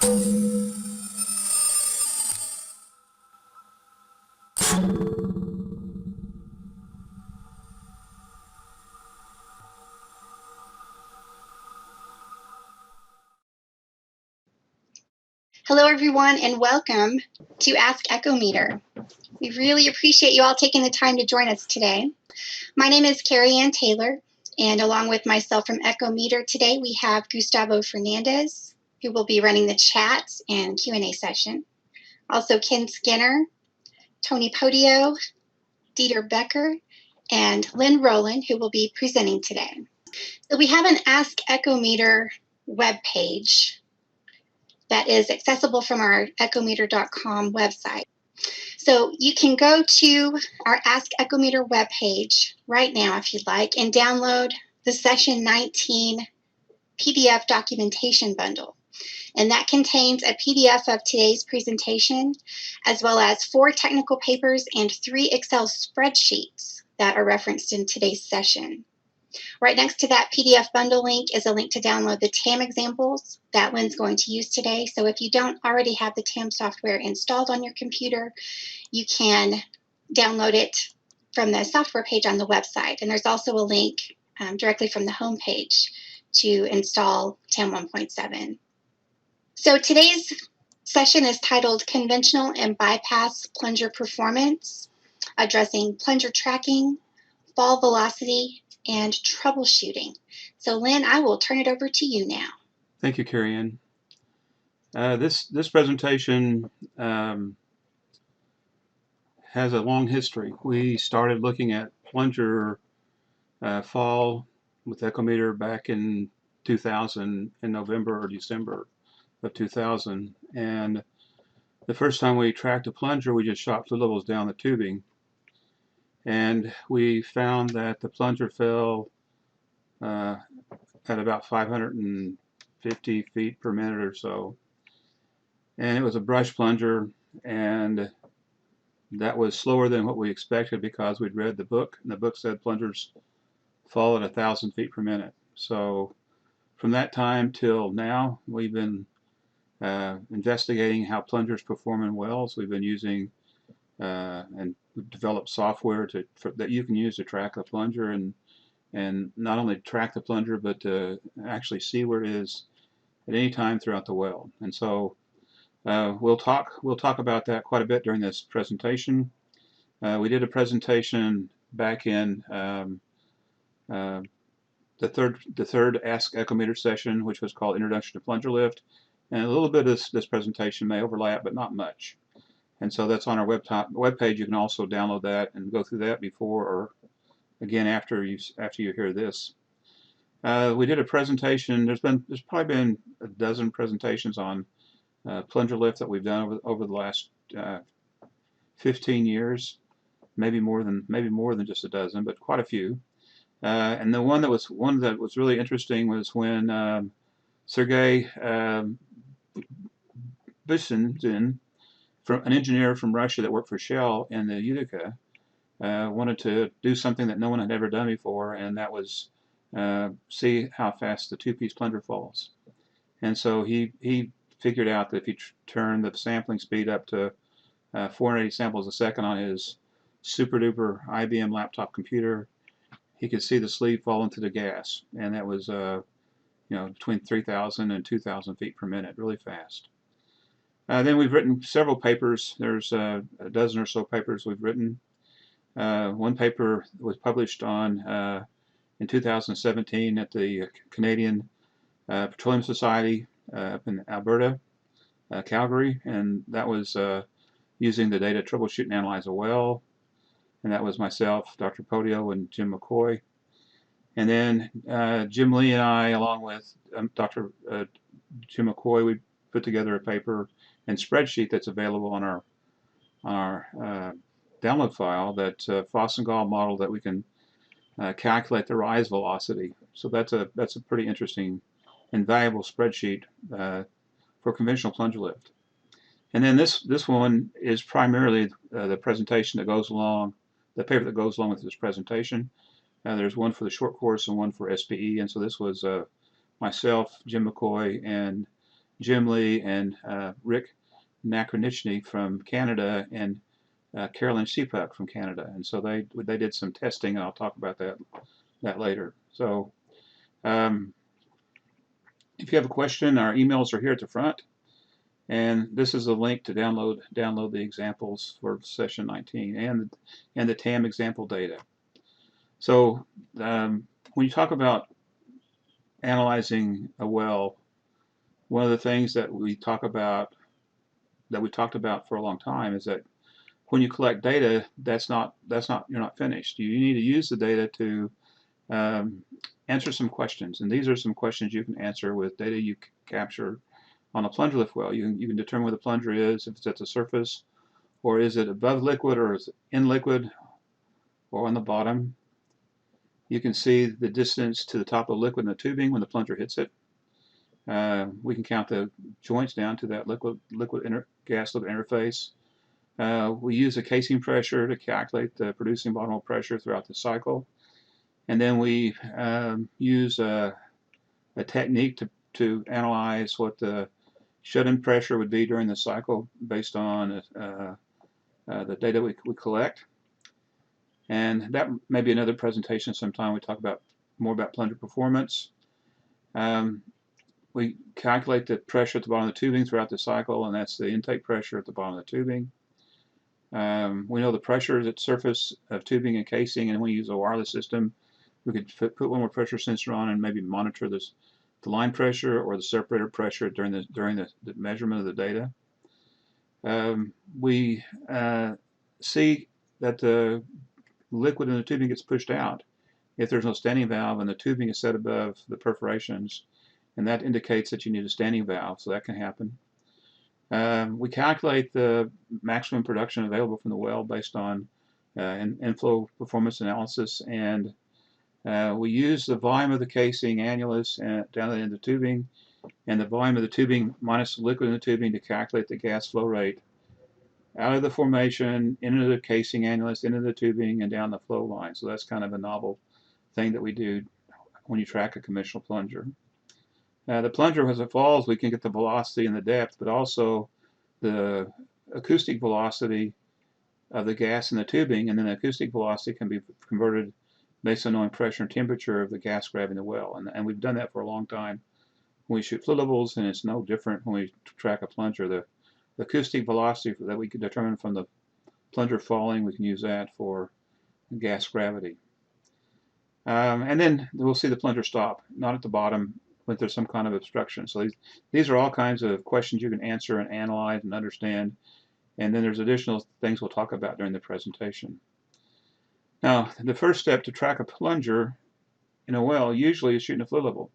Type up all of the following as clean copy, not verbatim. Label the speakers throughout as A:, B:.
A: Hello, everyone, and welcome to Ask Echometer. We really appreciate you all taking the time to join us today. My name is Carrie Ann Taylor, and along with myself from Echometer today, we have Gustavo Fernandez, who will be running the chat and Q&A session. Also, Ken Skinner, Tony Podio, Dieter Becker, and Lynn Rowland, who will be presenting today. So we have an Ask Echometer webpage that is accessible from our echometer.com website. So you can go to our Ask Echometer webpage right now if you'd like and download the Session 19 PDF documentation bundle. And that contains a PDF of today's presentation, as well as 4 technical papers and 3 Excel spreadsheets that are referenced in today's session. Right next to that PDF bundle link is a link to download the TAM examples that Lynn's going to use today. So if you don't already have the TAM software installed on your computer, you can download it from the software page on the website. And there's also a link directly from the home page to install TAM 1.7. So today's session is titled Conventional and Bypass Plunger Performance, addressing plunger tracking, fall velocity, and troubleshooting. So Lynn, I will turn it over to you now.
B: Thank you, Carrie Ann. This presentation has a long history. We started looking at plunger fall with Echometer back in 2000, in November or December of 2000. And the first time we tracked a plunger, we just shot fluid levels down the tubing. And we found that the plunger fell at about 550 feet per minute or so. And it was a brush plunger, and that was slower than what we expected because we'd read the book, and the book said plungers fall at 1,000 feet per minute. So from that time till now, we've been investigating how plungers perform in wells. We've been using and we've developed software that you can use to track a plunger, and not only track the plunger, but to actually see where it is at any time throughout the well. And so we'll talk about that quite a bit during this presentation. We did a presentation back in the third Ask Echometer session, which was called Introduction to Plunger Lift, and a little bit of this presentation may overlap, but not much. And so that's on our webpage. You can also download that and go through that before or again after you hear this. We did a presentation. There's probably been a dozen presentations on plunger lift that we've done over the last 15 years, maybe more than just a dozen, but quite a few. And the one that was really interesting was when Sergei Bushinin, an engineer from Russia that worked for Shell in the Utica, wanted to do something that no one had ever done before, and that was see how fast the two-piece plunger falls. And so he figured out that if you turn the sampling speed up to 480 samples a second on his super-duper IBM laptop computer, he could see the sleeve fall into the gas, and that was between 3,000 and 2,000 feet per minute, really fast. Then we've written several papers. There's a dozen or so papers we've written. One paper was published in 2017 at the Canadian Petroleum Society up in Alberta, Calgary, and that was using the data troubleshoot and analyze a well. And that was myself, Dr. Podio, and Jim McCoy. And then Jim Lee and I, along with Dr. Jim McCoy, we put together a paper and spreadsheet that's available on our download file, that Fossengall model that we can calculate the rise velocity. So that's a pretty interesting and valuable spreadsheet for conventional plunger lift. And then this one is primarily the presentation that goes along, the paper that goes along with this presentation. There's one for the short course and one for SPE, and so this was myself, Jim McCoy, and Jim Lee and Rick Nakranichny from Canada, and Carolyn Sheepuk from Canada. And so they did some testing, and I'll talk about that later. So if you have a question, our emails are here at the front, and this is a link to download the examples for session 19 and the TAM example data. So when you talk about analyzing a well, one of the things that we talked about for a long time is that when you collect data, you're not finished. You need to use the data to answer some questions, and these are some questions you can answer with data you capture on a plunger lift well. You can determine where the plunger is, if it's at the surface, or is it above liquid, or is it in liquid, or on the bottom. You can see the distance to the top of the liquid in the tubing when the plunger hits it. We can count the joints down to that gas liquid interface. We use a casing pressure to calculate the producing bottomhole pressure throughout the cycle. And then we use a technique to analyze what the shut-in pressure would be during the cycle based on the data we collect. And that may be another presentation sometime. We talk more about plunger performance. We calculate the pressure at the bottom of the tubing throughout the cycle, and that's the intake pressure at the bottom of the tubing. We know the pressures at surface of tubing and casing, and when we use a wireless system, we could put one more pressure sensor on and maybe monitor the line pressure or the separator pressure during the measurement of the data. We see that the liquid in the tubing gets pushed out if there's no standing valve and the tubing is set above the perforations, and that indicates that you need a standing valve, so that can happen. We calculate the maximum production available from the well based on inflow performance analysis, and we use the volume of the casing annulus down the end of the tubing, and the volume of the tubing minus the liquid in the tubing to calculate the gas flow rate out of the formation, into the casing annulus, into the tubing, and down the flow line. So that's kind of a novel thing that we do when you track a conventional plunger. The plunger, as it falls, we can get the velocity and the depth, but also the acoustic velocity of the gas in the tubing, and then the acoustic velocity can be converted based on knowing pressure and temperature of the gas grabbing the well. And we've done that for a long time when we shoot fluid levels, and it's no different when we track a plunger. The acoustic velocity that we can determine from the plunger falling, we can use that for gas gravity. And then we'll see the plunger stop, not at the bottom, but there's some kind of obstruction. So these are all kinds of questions you can answer and analyze and understand. And then there's additional things we'll talk about during the presentation. Now, the first step to track a plunger in a well usually is shooting a fluid level.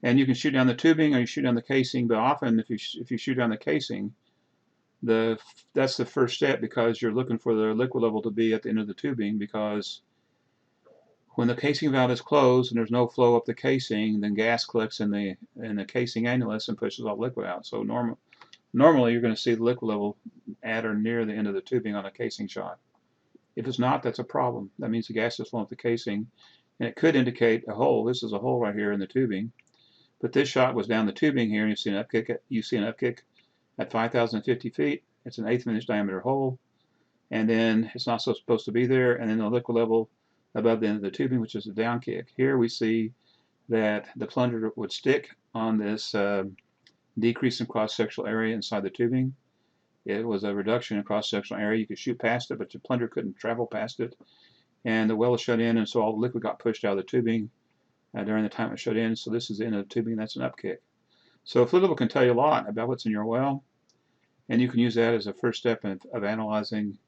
B: And you can shoot down the tubing or you shoot down the casing, but often if you shoot down the casing, that's the first step, because you're looking for the liquid level to be at the end of the tubing, because when the casing valve is closed and there's no flow up the casing, then gas collects in the casing annulus and pushes all liquid out. So normally you're going to see the liquid level at or near the end of the tubing on a casing shot. If it's not, that's a problem. That means the gas is flowing up the casing, and it could indicate a hole. This is a hole right here in the tubing, but this shot was down the tubing here, and you see an upkick at 5,050 feet. It's an 1/8 of an inch diameter hole, and then it's not supposed to be there, and then the liquid level above the end of the tubing, which is a down kick. Here we see that the plunger would stick on this decrease in cross-sectional area inside the tubing. It was a reduction in cross-sectional area. You could shoot past it, but your plunger couldn't travel past it. And the well is shut in, and so all the liquid got pushed out of the tubing during the time it was shut in. So this is the end of the tubing. That's an upkick. So fluid level can tell you a lot about what's in your well, and you can use that as a first step of analyzing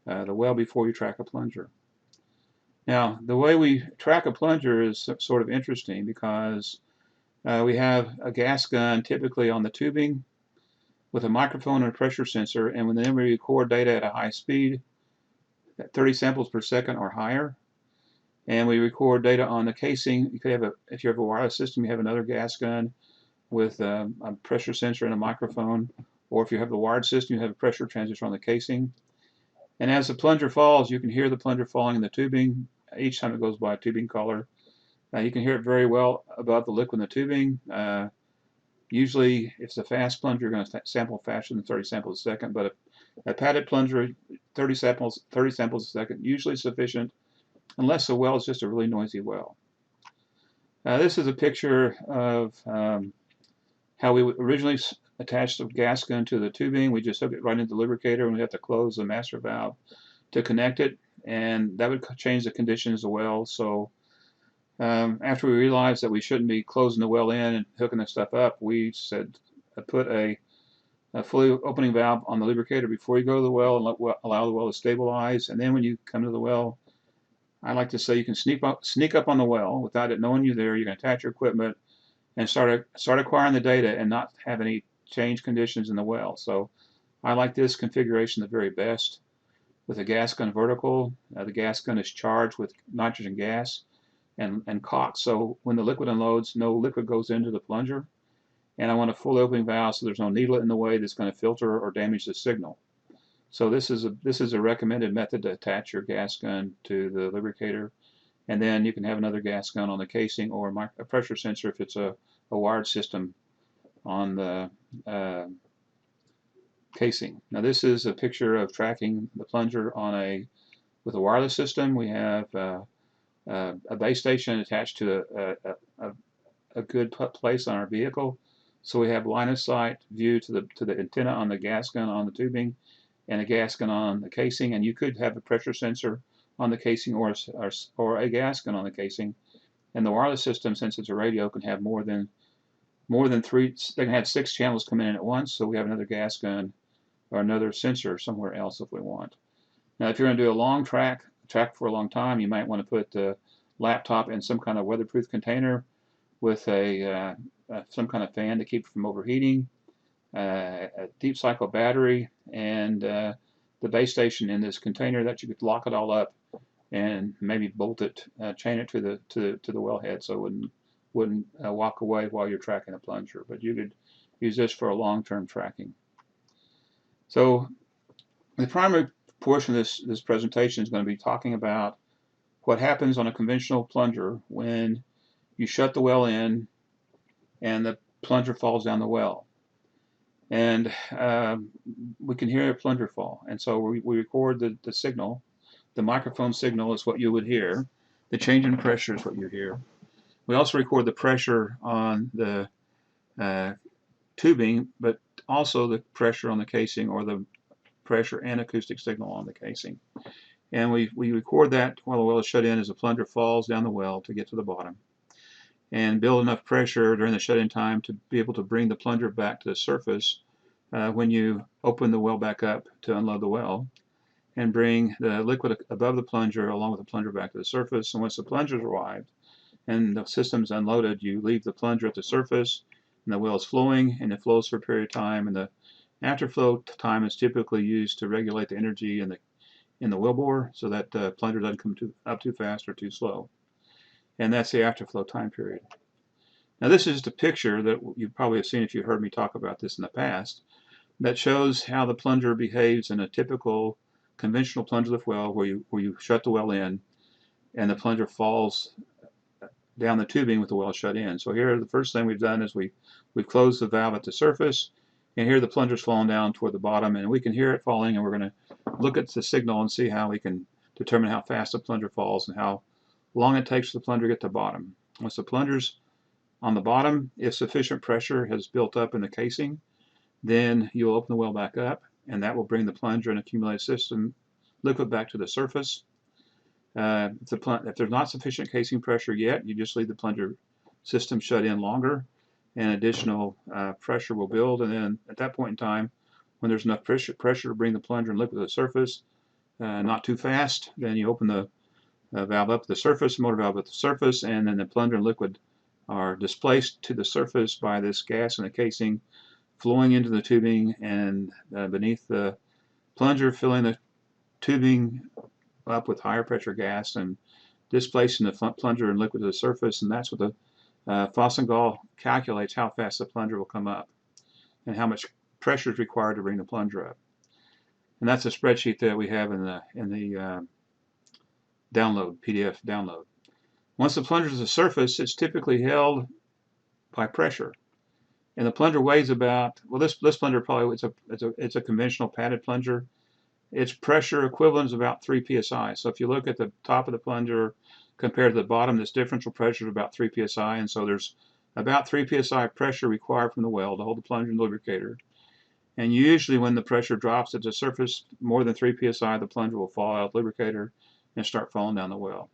B: the well before you track a plunger. Now, the way we track a plunger is sort of interesting, because we have a gas gun typically on the tubing with a microphone and a pressure sensor, and then we record data at a high speed, at 30 samples per second or higher, and we record data on the casing. You could have if you have a wireless system, you have another gas gun with a pressure sensor and a microphone, or if you have the wired system, you have a pressure transducer on the casing. And as the plunger falls, you can hear the plunger falling in the tubing each time it goes by a tubing collar. You can hear it very well above the liquid in the tubing. Usually, if it's a fast plunger, you're going to sample faster than 30 samples a second, but a padded plunger, 30 samples a second, usually sufficient, unless the well is just a really noisy well. This is a picture of how we originally attached the gas gun to the tubing. We just hooked it right into the lubricator, and we have to close the master valve to connect it, and that would change the conditions of the well. So after we realized that we shouldn't be closing the well in and hooking the stuff up, we said put a fully opening valve on the lubricator before you go to the well and allow the well to stabilize. And then when you come to the well, I like to say you can sneak up on the well without it knowing you're there. You can attach your equipment and start acquiring the data and not have any change conditions in the well. So I like this configuration the very best. With a gas gun vertical, the gas gun is charged with nitrogen gas and cocked. So when the liquid unloads, no liquid goes into the plunger. And I want a full opening valve so there's no needle in the way that's going to filter or damage the signal. So this is a recommended method to attach your gas gun to the lubricator, and then you can have another gas gun on the casing or a pressure sensor if it's a wired system on the casing. Now this is a picture of tracking the plunger on with a wireless system. We have a base station attached to a good place on our vehicle, so we have line of sight view to the antenna on the gas gun on the tubing, and a gas gun on the casing. And you could have a pressure sensor on the casing or a gas gun on the casing. And the wireless system, since it's a radio, can have more than 3. They can have 6 channels coming in at once. So we have another gas gun or another sensor somewhere else if we want. Now, if you're going to do a long track for a long time, you might want to put the laptop in some kind of weatherproof container with some kind of fan to keep it from overheating, a deep cycle battery, and the base station in this container that you could lock it all up and maybe bolt it, chain it to the wellhead so it wouldn't walk away while you're tracking a plunger. But you could use this for a long-term tracking. So the primary portion of this presentation is going to be talking about what happens on a conventional plunger when you shut the well in and the plunger falls down the well. And we can hear a plunger fall. And so we record the signal. The microphone signal is what you would hear. The change in pressure is what you hear. We also record the pressure on the tubing, but also the pressure on the casing, or the pressure and acoustic signal on the casing. And we record that while the well is shut in as the plunger falls down the well to get to the bottom, and build enough pressure during the shut-in time to be able to bring the plunger back to the surface when you open the well back up to unload the well, and bring the liquid above the plunger along with the plunger back to the surface. And once the plunger's arrived and the system's unloaded, you leave the plunger at the surface, and the well is flowing, and it flows for a period of time. And the afterflow time is typically used to regulate the energy in the well bore so that the plunger doesn't come up too fast or too slow. And that's the afterflow time period. Now this is just a picture that you probably have seen if you heard me talk about this in the past, that shows how the plunger behaves in a typical conventional plunger lift well where you shut the well in and the plunger falls down the tubing with the well shut in. So here the first thing we've done is we've closed the valve at the surface, and here the plunger's falling down toward the bottom, and we can hear it falling, and we're going to look at the signal and see how we can determine how fast the plunger falls and how long it takes for the plunger to get to the bottom. Once the plunger's on the bottom, if sufficient pressure has built up in the casing, then you'll open the well back up, and that will bring the plunger and accumulated system liquid back to the surface. If there's not sufficient casing pressure yet, you just leave the plunger system shut in longer, and additional pressure will build. And then at that point in time, when there's enough pressure to bring the plunger and liquid to the surface, not too fast, then you open the valve up to the surface, motor valve at the surface, and then the plunger and liquid are displaced to the surface by this gas in the casing, flowing into the tubing and beneath the plunger, filling the tubing up with higher pressure gas and displacing the plunger and liquid to the surface. And that's what the Fossengal calculates how fast the plunger will come up and how much pressure is required to bring the plunger up. And that's a spreadsheet that we have in the download, PDF download. Once the plunger is at the surface, it's typically held by pressure. And the plunger weighs about, well, this plunger probably, it's a conventional padded plunger. Its pressure equivalent is about 3 psi. So if you look at the top of the plunger compared to the bottom, this differential pressure is about 3 psi. And so there's about 3 psi pressure required from the well to hold the plunger and lubricator. And usually when the pressure drops at the surface more than 3 psi, the plunger will fall out of the lubricator and start falling down the well.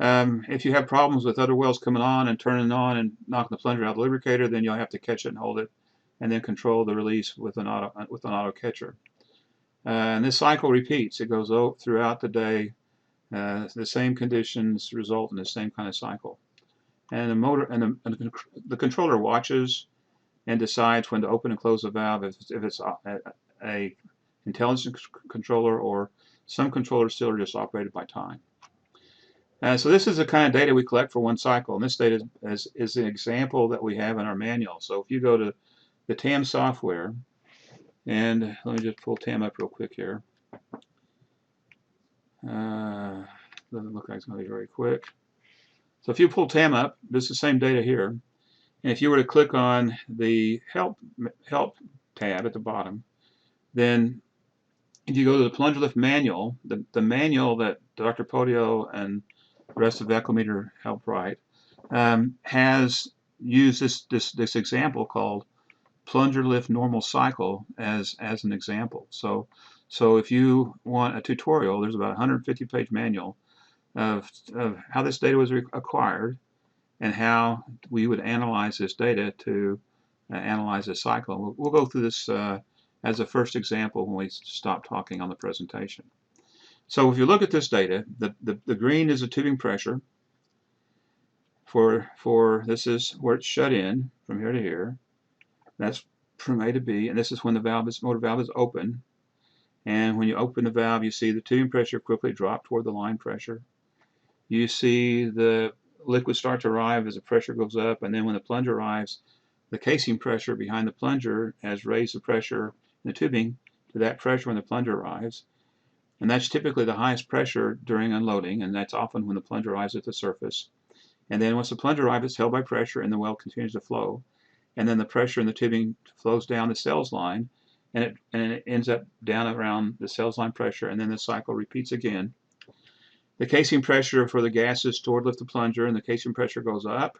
B: If you have problems with other wells coming on and turning on and knocking the plunger out of the lubricator, then you'll have to catch it and hold it, and then control the release with an auto catcher. And this cycle repeats. It goes throughout the day. The same conditions result in the same kind of cycle. And the motor and the controller watches and decides when to open and close the valve if it's a intelligent controller, or some controllers still are just operated by time. So this is the kind of data we collect for one cycle, and this data is an example that we have in our manual. So if you go to the TAM software, and let me just pull TAM up real quick here. Doesn't look like it's going to be very quick. So if you pull TAM up, this is the same data here. And if you were to click on the help tab at the bottom, then if you go to the Plunger Lift manual, the manual that Dr. Podio and the rest of Echometer helped write, has used this example called Plunger Lift normal cycle as an example. So if you want a tutorial, there's about a 150-page manual of how this data was acquired and how we would analyze this data to analyze the cycle. We'll go through this as a first example when we stop talking on the presentation. So if you look at this data, the green is the tubing pressure for this is where it's shut in from here to here. That's from A to B, and this is when the motor valve is open. And when you open the valve, you see the tubing pressure quickly drop toward the line pressure. You see the liquid start to arrive as the pressure goes up, and then when the plunger arrives, the casing pressure behind the plunger has raised the pressure in the tubing to that pressure when the plunger arrives. And that's typically the highest pressure during unloading, and that's often when the plunger arrives at the surface. And then once the plunger arrives, it's held by pressure and the well continues to flow. And then the pressure in the tubing flows down the sales line, and it ends up down around the sales line pressure, and then the cycle repeats again. The casing pressure for the gases stored lift the plunger, and the casing pressure goes up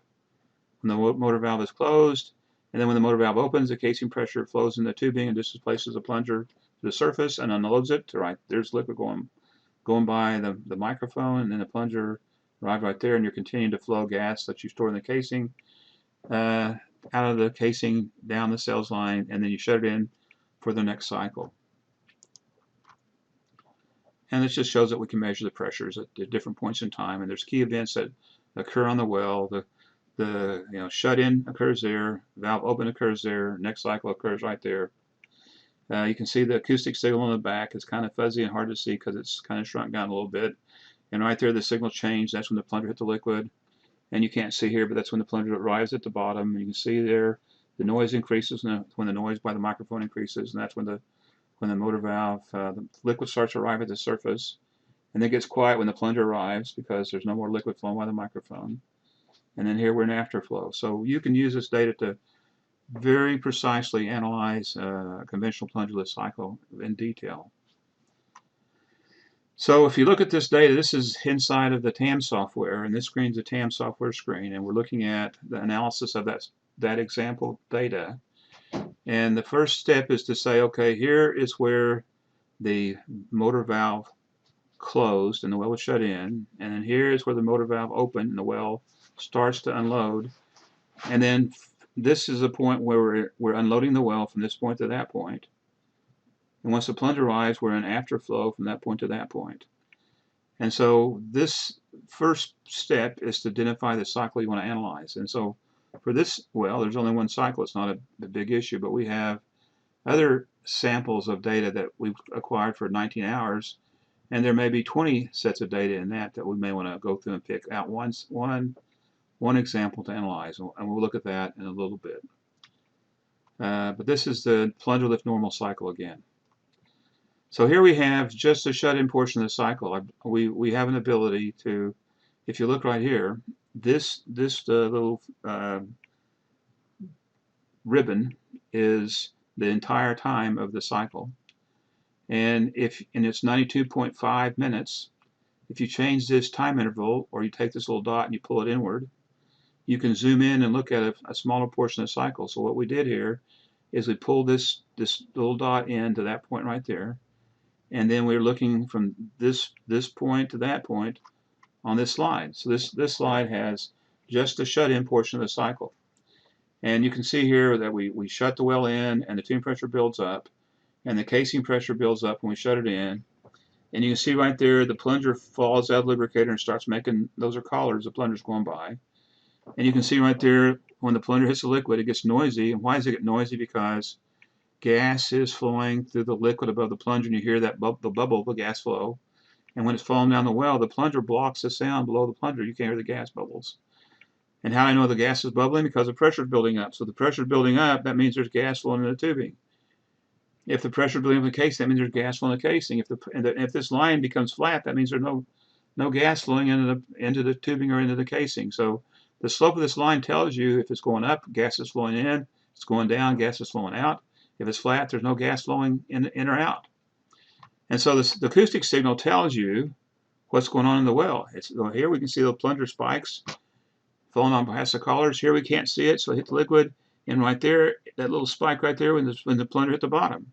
B: when the motor valve is closed. And then when the motor valve opens, the casing pressure flows in the tubing and displaces the plunger to the surface and unloads it. There's liquid going by the microphone, and then the plunger arrives right there, and you're continuing to flow gas that you store in the casing out of the casing down the sales line, and then you shut it in for the next cycle. And this just shows that we can measure the pressures at different points in time, and there's key events that occur on the well. The shut in occurs there, valve open occurs there, next cycle occurs right there. You can see the acoustic signal in the back is kind of fuzzy and hard to see because it's kind of shrunk down a little bit. And right there, the signal change. That's when the plunger hit the liquid. And you can't see here, but that's when the plunger arrives at the bottom. You can see there the noise increases when the noise by the microphone increases, and that's when the motor valve, the liquid starts to arrive at the surface, and then gets quiet when the plunger arrives because there's no more liquid flowing by the microphone. And then here we're in afterflow. So you can use this data to very precisely analyze a conventional plunger lift cycle in detail. So if you look at this data, this is inside of the TAM software, and this screen is the TAM software screen, and we're looking at the analysis of that example data. And the first step is to say, okay, here is where the motor valve closed and the well was shut in, and then here is where the motor valve opened and the well starts to unload. And then this is the point where we're unloading the well from this point to that point. And once the plunger arrives, we're in afterflow from that point to that point. And so this first step is to identify the cycle you want to analyze. And so for this well, there's only one cycle. It's not a big issue, but we have other samples of data that we've acquired for 19 hours, and there may be 20 sets of data in that we may want to go through and pick out one example to analyze, and we'll look at that in a little bit. But this is the plunger lift normal cycle again. So here we have just the shut-in portion of the cycle. We have an ability to, if you look right here, this little ribbon is the entire time of the cycle. And it's 92.5 minutes. If you change this time interval, or you take this little dot and you pull it inward, you can zoom in and look at a smaller portion of the cycle. So what we did here is we pulled this little dot in to that point right there, and then we're looking from this point to that point on this slide. So this slide has just the shut-in portion of the cycle. And you can see here that we shut the well in, and the tune pressure builds up, and the casing pressure builds up when we shut it in. And you can see right there the plunger falls out of the lubricator and starts making, those are collars, the plunger's going by. And you can see right there when the plunger hits the liquid, it gets noisy. And why does it get noisy? Because gas is flowing through the liquid above the plunger, and you hear that the bubble, the gas flow. And when it's falling down the well, the plunger blocks the sound below the plunger. You can't hear the gas bubbles. And how do I know the gas is bubbling? Because the pressure is building up. So the pressure is building up, that means there's gas flowing in the tubing. If the pressure is building up in the casing, that means there's gas flowing in the casing. If this line becomes flat, that means there's no gas flowing into the tubing or into the casing. So the slope of this line tells you if it's going up, gas is flowing in. If it's going down, gas is flowing out. If it's flat, there's no gas flowing in or out. And so the acoustic signal tells you what's going on in the well. Here we can see the plunger spikes falling on past the collars. Here we can't see it, so I hit the liquid, and right there, that little spike right there when the plunger hit the bottom.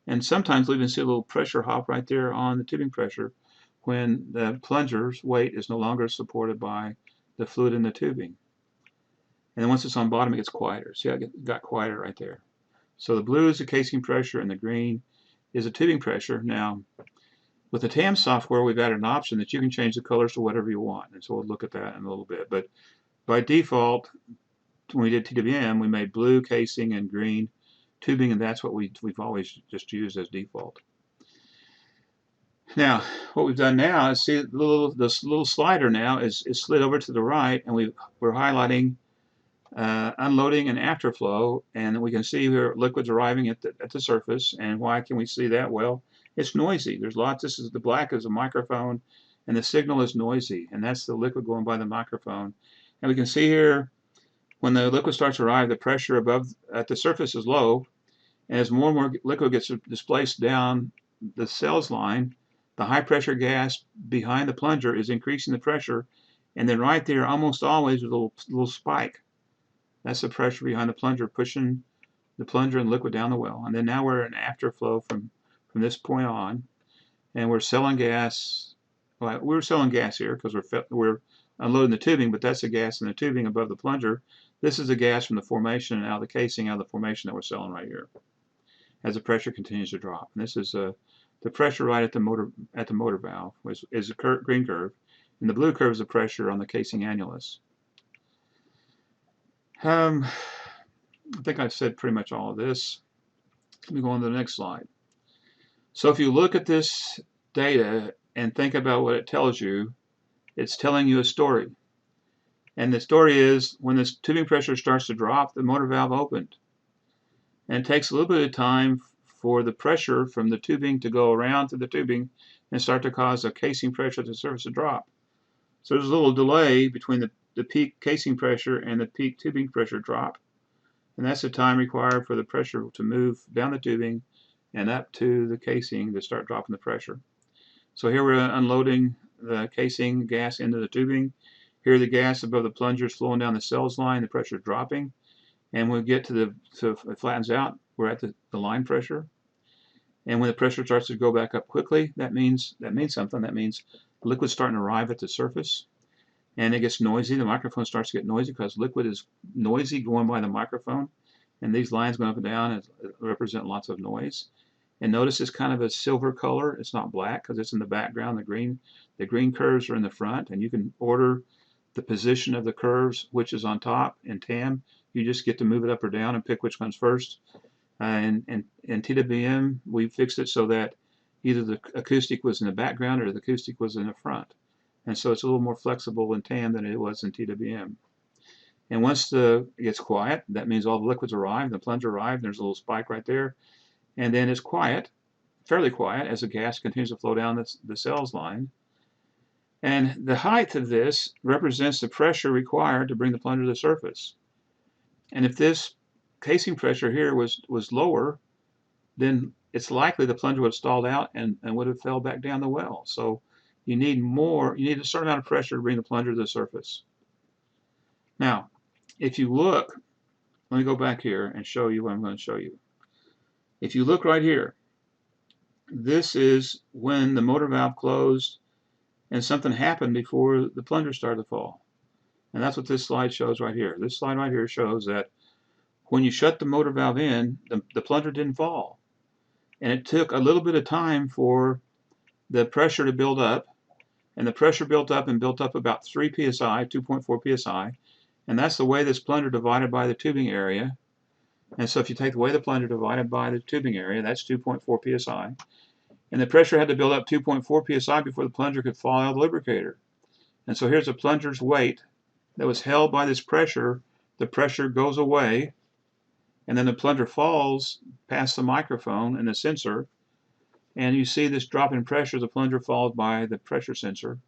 B: And sometimes we even see a little pressure hop right there on the tubing pressure when the plunger's weight is no longer supported by the fluid in the tubing. And then once it's on bottom, it gets quieter. See how it got quieter right there. So the blue is the casing pressure, and the green is the tubing pressure. Now, with the TAM software, we've added an option that you can change the colors to whatever you want. And so we'll look at that in a little bit. But by default, when we did TWM, we made blue casing and green tubing, and that's what we've always just used as default. Now, what we've done now is see this little slider now is slid over to the right, and we're highlighting unloading and afterflow, and we can see here liquids arriving at the surface. And why can we see that? Well, it's noisy. There's lots. The black is a microphone, and the signal is noisy, and that's the liquid going by the microphone. And we can see here when the liquid starts to arrive, the pressure at the surface is low, and as more and more liquid gets displaced down the cells line, the high pressure gas behind the plunger is increasing the pressure, and then right there, almost always, with a little spike. That's the pressure behind the plunger pushing the plunger and liquid down the well. And then now we're in afterflow from this point on, and we're selling gas. Well, we're selling gas here because we're unloading the tubing, but that's the gas in the tubing above the plunger. This is the gas from the formation and out of the casing, out of the formation that we're selling right here, as the pressure continues to drop. And this is the pressure right at the motor valve is the green curve, and the blue curve is the pressure on the casing annulus. I think I've said pretty much all of this. Let me go on to the next slide. So if you look at this data and think about what it tells you, it's telling you a story. And the story is when this tubing pressure starts to drop, the motor valve opened. And it takes a little bit of time for the pressure from the tubing to go around to the tubing and start to cause the casing pressure at the surface to drop. So there's a little delay between the peak casing pressure and the peak tubing pressure drop. And that's the time required for the pressure to move down the tubing and up to the casing to start dropping the pressure. So here we're unloading the casing gas into the tubing. Here the gas above the plunger is flowing down the cells line, the pressure is dropping. And when we get to it flattens out, we're at the line pressure. And when the pressure starts to go back up quickly, that means something. That means the liquid's starting to arrive at the surface. And it gets noisy. The microphone starts to get noisy because liquid is noisy going by the microphone. And these lines going up and down represent lots of noise. And notice it's kind of a silver color. It's not black because it's in the background. The green curves are in the front, and you can order the position of the curves, which is on top. In TAM, you just get to move it up or down and pick which comes first. And in TWM, we fixed it so that either the acoustic was in the background or the acoustic was in the front. And so it's a little more flexible in TAM than it was in TWM. And once it gets quiet, that means all the liquids arrive, the plunger arrived, there's a little spike right there. And then it's quiet, fairly quiet, as the gas continues to flow down the cells line. And the height of this represents the pressure required to bring the plunger to the surface. And if this casing pressure here was lower, then it's likely the plunger would have stalled out and would have fell back down the well. So you need a certain amount of pressure to bring the plunger to the surface. Now, if you look, let me go back here and show you what I'm going to show you. If you look right here, this is when the motor valve closed and something happened before the plunger started to fall. And that's what this slide shows right here. This slide right here shows that when you shut the motor valve in, the plunger didn't fall. And it took a little bit of time for the pressure to build up. And the pressure built up and built up about 3 psi, 2.4 psi. And that's the way this plunger divided by the tubing area. And so if you take away the plunger divided by the tubing area, that's 2.4 psi. And the pressure had to build up 2.4 psi before the plunger could fall out of the lubricator. And so here's a plunger's weight that was held by this pressure. The pressure goes away, and then the plunger falls past the microphone and the sensor, and you see this drop in pressure. The plunger falls by the pressure sensor,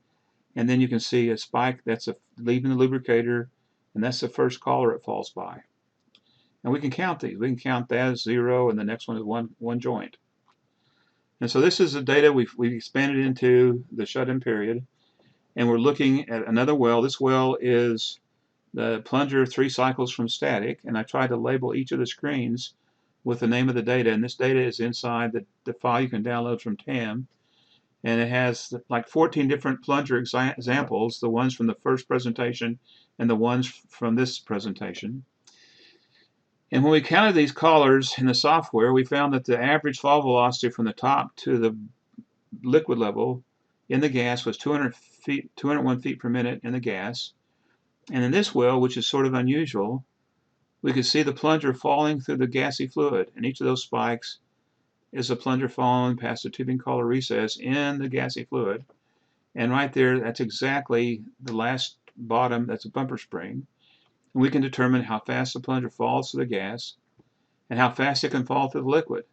B: and then you can see a spike that's leaving the lubricator, and that's the first collar it falls by. And we can count these. We can count that as 0, and the next one is one joint. And so this is the data we've expanded into the shut-in period, and we're looking at another well. This well is the plunger 3 cycles from static, and I tried to label each of the screens with the name of the data, and this data is inside the file you can download from TAM, and it has like 14 different plunger examples, the ones from the first presentation and the ones from this presentation. And when we counted these collars in the software, we found that the average fall velocity from the top to the liquid level in the gas was 201 feet per minute in the gas. And in this well, which is sort of unusual, we could see the plunger falling through the gassy fluid. And each of those spikes is a plunger falling past the tubing collar recess in the gassy fluid. And right there, that's exactly the last bottom, that's a bumper spring. And we can determine how fast the plunger falls to the gas and how fast it can fall to the liquid.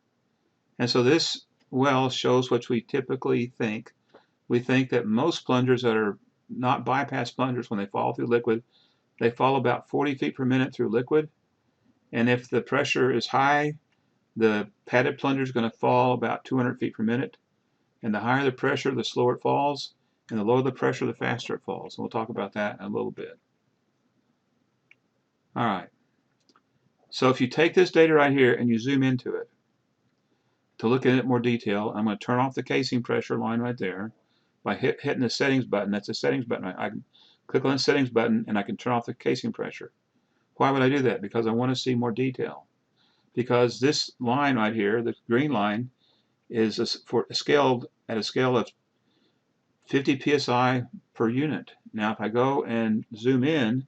B: And so this well shows what we typically think. We think that most plungers that are not bypass plungers, when they fall through liquid, they fall about 40 feet per minute through liquid. And if the pressure is high, the padded plunger is going to fall about 200 feet per minute. And the higher the pressure, the slower it falls. And the lower the pressure, the faster it falls. And we'll talk about that in a little bit. All right. So if you take this data right here and you zoom into it, to look at it in more detail, I'm going to turn off the casing pressure line right there by hitting the settings button. That's the settings button. I can click on the settings button and I can turn off the casing pressure. Why would I do that? Because I want to see more detail. Because this line right here, the green line, is scaled at a scale of 50 psi per unit. Now if I go and zoom in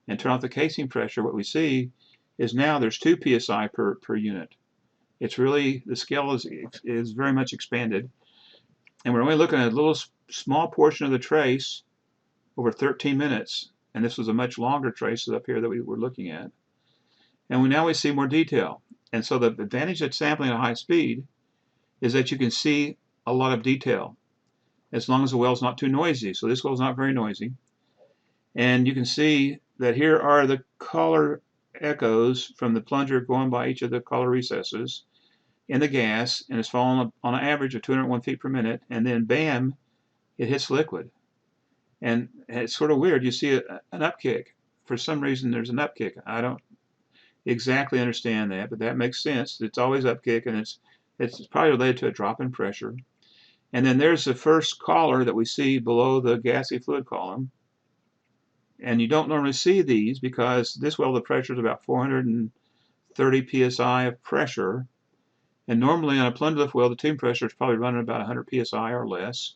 B: and turn off the casing pressure, what we see is now there's 2 psi per unit. It's really, the scale is very much expanded. And we're only looking at a little small portion of the trace over 13 minutes. And this was a much longer trace up here that we were looking at. And now we see more detail. And so the advantage of sampling at high speed is that you can see a lot of detail as long as the well is not too noisy. So this well is not very noisy. And you can see that here are the collar echoes from the plunger going by each of the collar recesses in the gas, and it's falling on an average of 201 feet per minute, and then bam, it hits liquid. And it's sort of weird. You see an upkick. For some reason, there's an upkick. I don't exactly understand that, but that makes sense. It's always upkick, and it's probably related to a drop in pressure. And then there's the first collar that we see below the gassy fluid column. And you don't normally see these because this well, the pressure is about 430 psi of pressure. And normally on a plunger lift well, the tube pressure is probably running about 100 psi or less.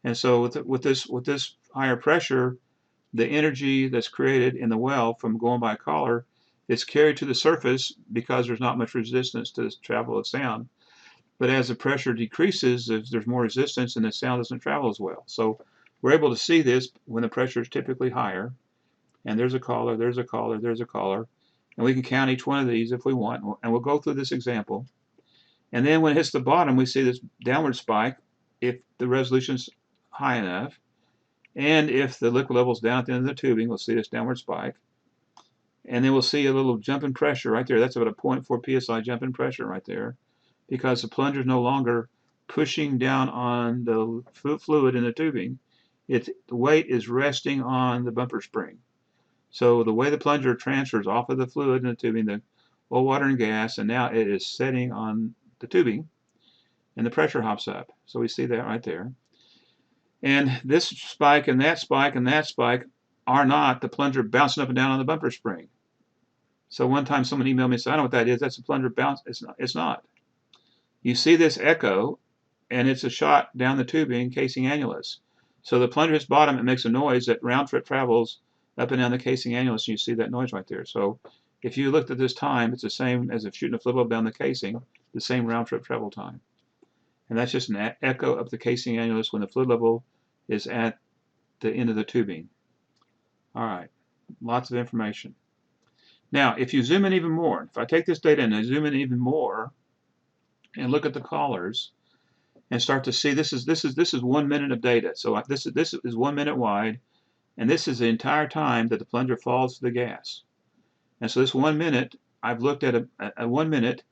B: And so with this higher pressure, the energy that's created in the well from going by a collar is carried to the surface because there's not much resistance to the travel of sound. But as the pressure decreases, there's more resistance and the sound doesn't travel as well. So we're able to see this when the pressure is typically higher. And there's a collar, there's a collar, there's a collar. And we can count each one of these if we want. And we'll go through this example. And then when it hits the bottom, we see this downward spike if the resolution's high enough. And if the liquid level's down at the end of the tubing, we'll see this downward spike. And then we'll see a little jump in pressure right there. That's about a 0.4 psi jump in pressure right there, because the plunger is no longer pushing down on the fluid in the tubing. The weight is resting on the bumper spring. So the way the plunger transfers off of the fluid in the tubing, the oil, water, and gas, and now it is setting on the tubing, and the pressure hops up. So we see that right there. And this spike and that spike and that spike are not the plunger bouncing up and down on the bumper spring. So one time someone emailed me and said, I don't know what that is. That's a plunger bounce. It's not. You see this echo, and it's a shot down the tubing casing annulus. So the plunger hits bottom, it makes a noise that round trip travels up and down the casing annulus, and you see that noise right there. So if you looked at this time, it's the same as if shooting a flip up down the casing, the same round trip travel time. And that's just an echo of the casing annulus when the fluid level is at the end of the tubing. All right, lots of information. Now, if you zoom in even more, if I take this data and I zoom in even more and look at the collars and start to see, this is 1 minute of data. So this is 1 minute wide, and this is the entire time that the plunger falls to the gas. And so this 1 minute, I've looked at a 1 minute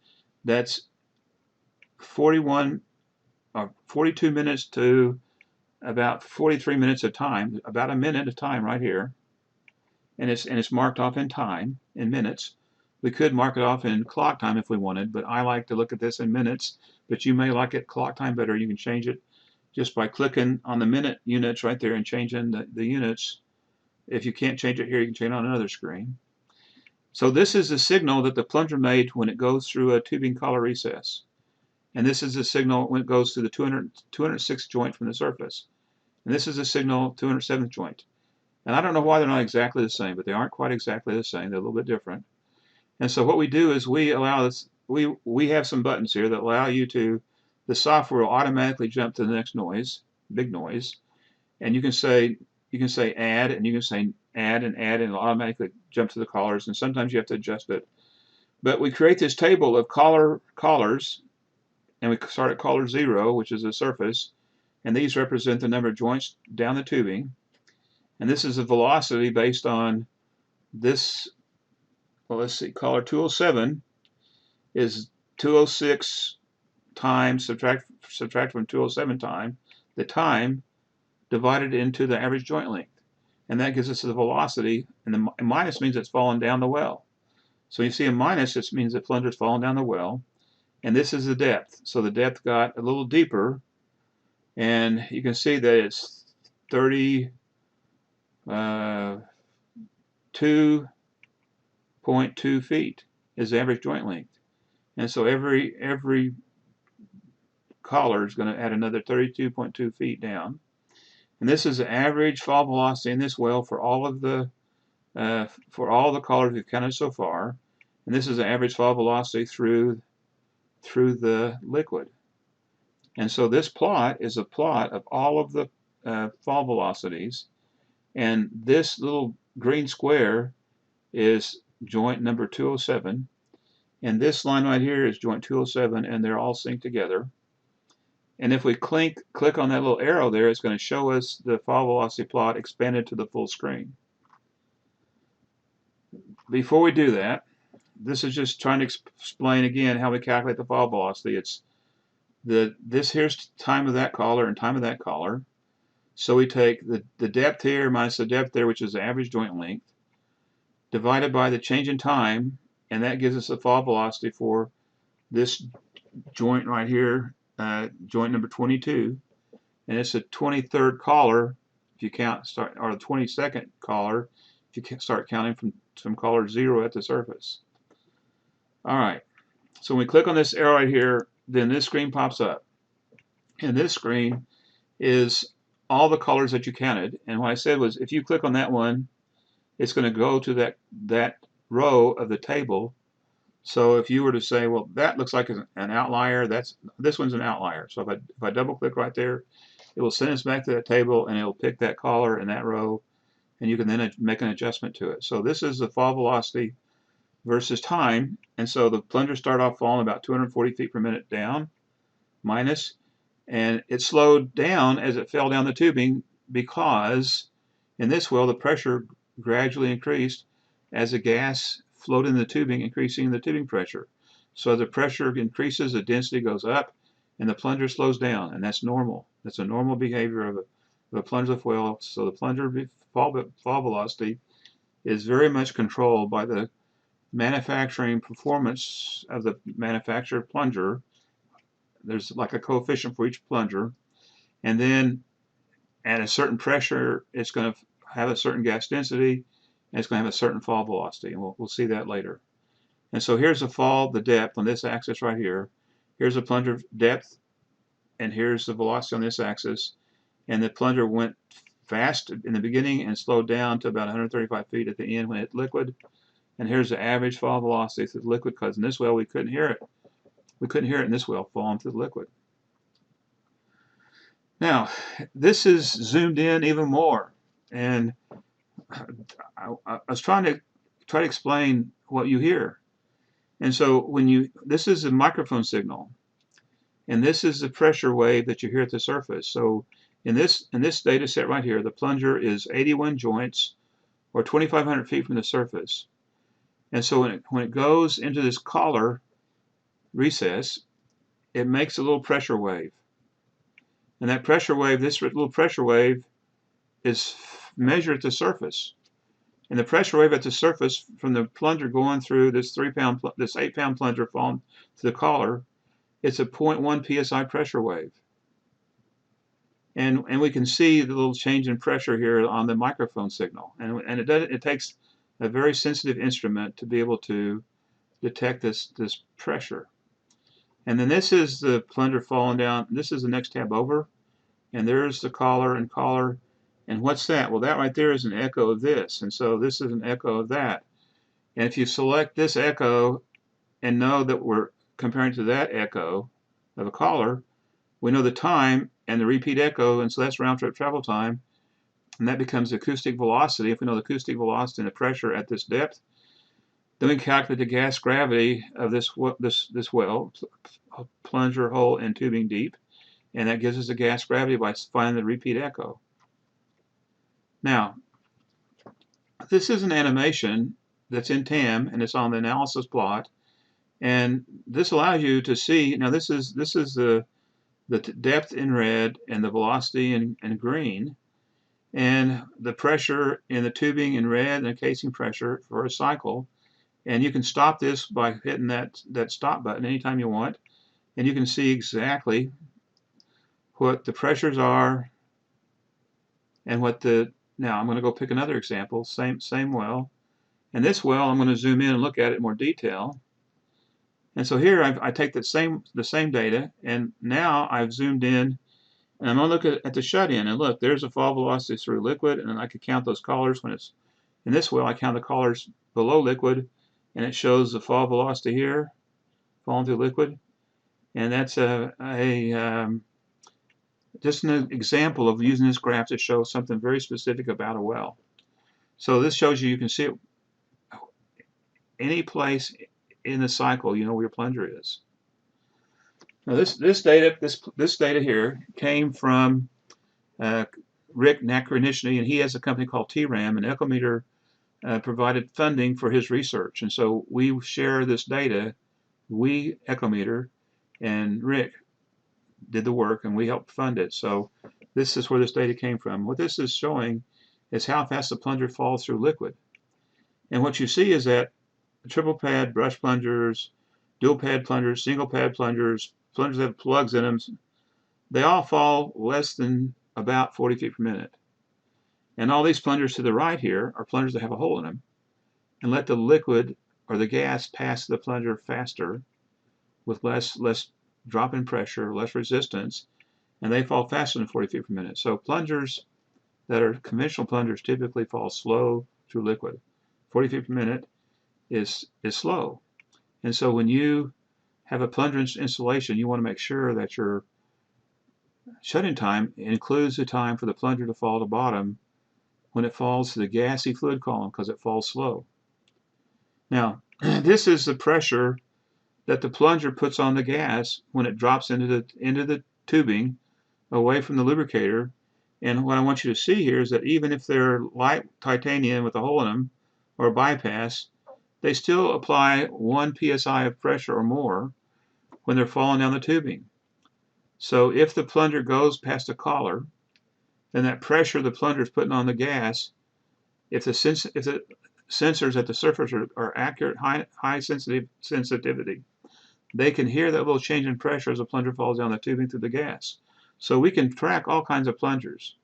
B: that's 41 or 42 minutes to about 43 minutes of time, about a minute of time right here. And it's marked off in time, in minutes. We could mark it off in clock time if we wanted, but I like to look at this in minutes. But you may like it clock time better. You can change it just by clicking on the minute units right there and changing the units. If you can't change it here, you can change it on another screen. So this is the signal that the plunger made when it goes through a tubing collar recess. And this is the signal when it goes through the 206th joint from the surface. And this is the signal 207th joint. And I don't know why they're not exactly the same, but they aren't quite exactly the same. They're a little bit different. And so what we do is we allow this, we have some buttons here that allow you to, the software will automatically jump to the next noise, big noise. And you can say add, and you can say add, and it'll automatically jump to the collars. And sometimes you have to adjust it. But we create this table of collars, and we start at collar 0, which is the surface. And these represent the number of joints down the tubing. And this is a velocity based on this, well, let's see, collar 207 is 206 times, subtract from 207 time, the time divided into the average joint length. And that gives us the velocity, and the minus means it's falling down the well. So you see a minus, it means the plunger's falling down the well. And this is the depth. So the depth got a little deeper, and you can see that it's 32.2 feet is the average joint length. And so every collar is going to add another 32.2 feet down. And this is the average fall velocity in this well for all the collars we've counted so far. And this is the average fall velocity through the liquid. And so this plot is a plot of all of the fall velocities. And this little green square is joint number 207. And this line right here is joint 207, and they're all synced together. And if we click on that little arrow there, it's going to show us the fall velocity plot expanded to the full screen. Before we do that, this is just trying to explain again how we calculate the fall velocity. It's this here's time of that collar and time of that collar. So we take the depth here minus the depth there, which is the average joint length, divided by the change in time, and that gives us the fall velocity for this joint right here, joint number 22, and it's the 23rd collar if you count or the 22nd collar if you start counting from collar 0 at the surface. All right, so when we click on this arrow right here, then this screen pops up, and this screen is all the collars that you counted. And what I said was, if you click on that one, it's going to go to that row of the table. So if you were to say, well, that looks like an outlier, this one's an outlier. So if I double click right there, it will send us back to that table, and it'll pick that collar in that row, and you can then make an adjustment to it. So this is the fall velocity versus time. And so the plunger started off falling about 240 feet per minute down, minus, and it slowed down as it fell down the tubing because in this well the pressure gradually increased as the gas flowed in the tubing, increasing the tubing pressure. So the pressure increases, the density goes up, and the plunger slows down, and that's normal. That's a normal behavior of a plunger lift well. So the plunger fall velocity is very much controlled by the manufacturing performance of the manufactured plunger. There's like a coefficient for each plunger, and then at a certain pressure, it's going to have a certain gas density, and it's going to have a certain fall velocity, and we'll see that later. And so here's the fall, the depth on this axis right here. Here's the plunger depth, and here's the velocity on this axis. And the plunger went fast in the beginning and slowed down to about 135 feet at the end when it hit liquid. And here's the average fall velocity through the liquid, because in this well we couldn't hear it. We couldn't hear it in this well falling through the liquid. Now, this is zoomed in even more, and I was trying to explain what you hear. And so this is a microphone signal, and this is the pressure wave that you hear at the surface. So in this data set right here, the plunger is 81 joints, or 2,500 feet from the surface. And so when it goes into this collar recess, it makes a little pressure wave. And that pressure wave, this little pressure wave, is measured at the surface. And the pressure wave at the surface from the plunger going through this 8-pound plunger falling to the collar, it's a 0.1 psi pressure wave. And we can see the little change in pressure here on the microphone signal. And it takes a very sensitive instrument to be able to detect this pressure. And then this is the plunger falling down. This is the next tab over. And there's the collar and collar. And what's that? Well, that right there is an echo of this. And so this is an echo of that. And if you select this echo and know that we're comparing to that echo of a collar, we know the time and the repeat echo, and so that's round trip travel time. And that becomes the acoustic velocity. If we know the acoustic velocity and the pressure at this depth, then we calculate the gas gravity of this well, plunger hole and tubing deep. And that gives us the gas gravity by finding the repeat echo. Now, this is an animation that's in TAM, and it's on the analysis plot. And this allows you to see, now this is the depth in red and the velocity in green, and the pressure in the tubing in red and the casing pressure for a cycle. And you can stop this by hitting that stop button anytime you want, and you can see exactly what the pressures are and what now I'm going to go pick another example, same well. And this well, I'm going to zoom in and look at it in more detail. And so here I take the same data, and now I've zoomed in, and I'm going to look at the shut-in, and look, there's a fall velocity through liquid, and I could count those collars when it's in this well. I count the collars below liquid, and it shows the fall velocity here, falling through liquid, and that's just an example of using this graph to show something very specific about a well. So this shows you can see it any place in the cycle, you know where your plunger is. Now this data here came from Rick Nakranishny, and he has a company called TRAM, and Echometer provided funding for his research. And so we share this data, Echometer, and Rick did the work, and we helped fund it. So this is where this data came from. What this is showing is how fast the plunger falls through liquid. And what you see is that triple pad brush plungers, dual pad plungers, single pad plungers, plungers that have plugs in them, they all fall less than about 40 feet per minute. And all these plungers to the right here are plungers that have a hole in them and let the liquid or the gas pass the plunger faster with less drop in pressure, less resistance, and they fall faster than 40 feet per minute. So plungers that are conventional plungers typically fall slow through liquid. 40 feet per minute is slow. And so when you have a plunger installation, you want to make sure that your shut-in time includes the time for the plunger to fall to bottom when it falls to the gassy fluid column, because it falls slow. Now, this is the pressure that the plunger puts on the gas when it drops into the tubing away from the lubricator. And what I want you to see here is that even if they're light titanium with a hole in them, or bypass, they still apply 1 psi of pressure or more when they're falling down the tubing. So if the plunger goes past a collar, then that pressure the plunger is putting on the gas, if the sensors at the surface are accurate, high sensitivity, they can hear that little change in pressure as the plunger falls down the tubing through the gas. So we can track all kinds of plungers,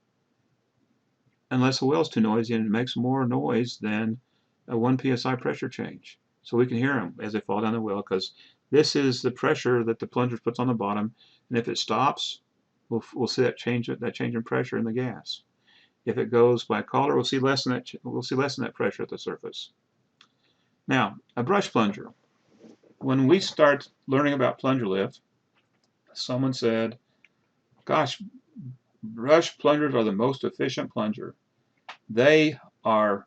B: unless the well's too noisy and it makes more noise than a 1 psi pressure change. So we can hear them as they fall down the well, because this is the pressure that the plunger puts on the bottom, and if it stops, we'll see that change in pressure in the gas. If it goes by collar, we'll see less than that pressure at the surface. Now, a brush plunger. When we start learning about plunger lift, someone said, "Gosh, brush plungers are the most efficient plunger. They are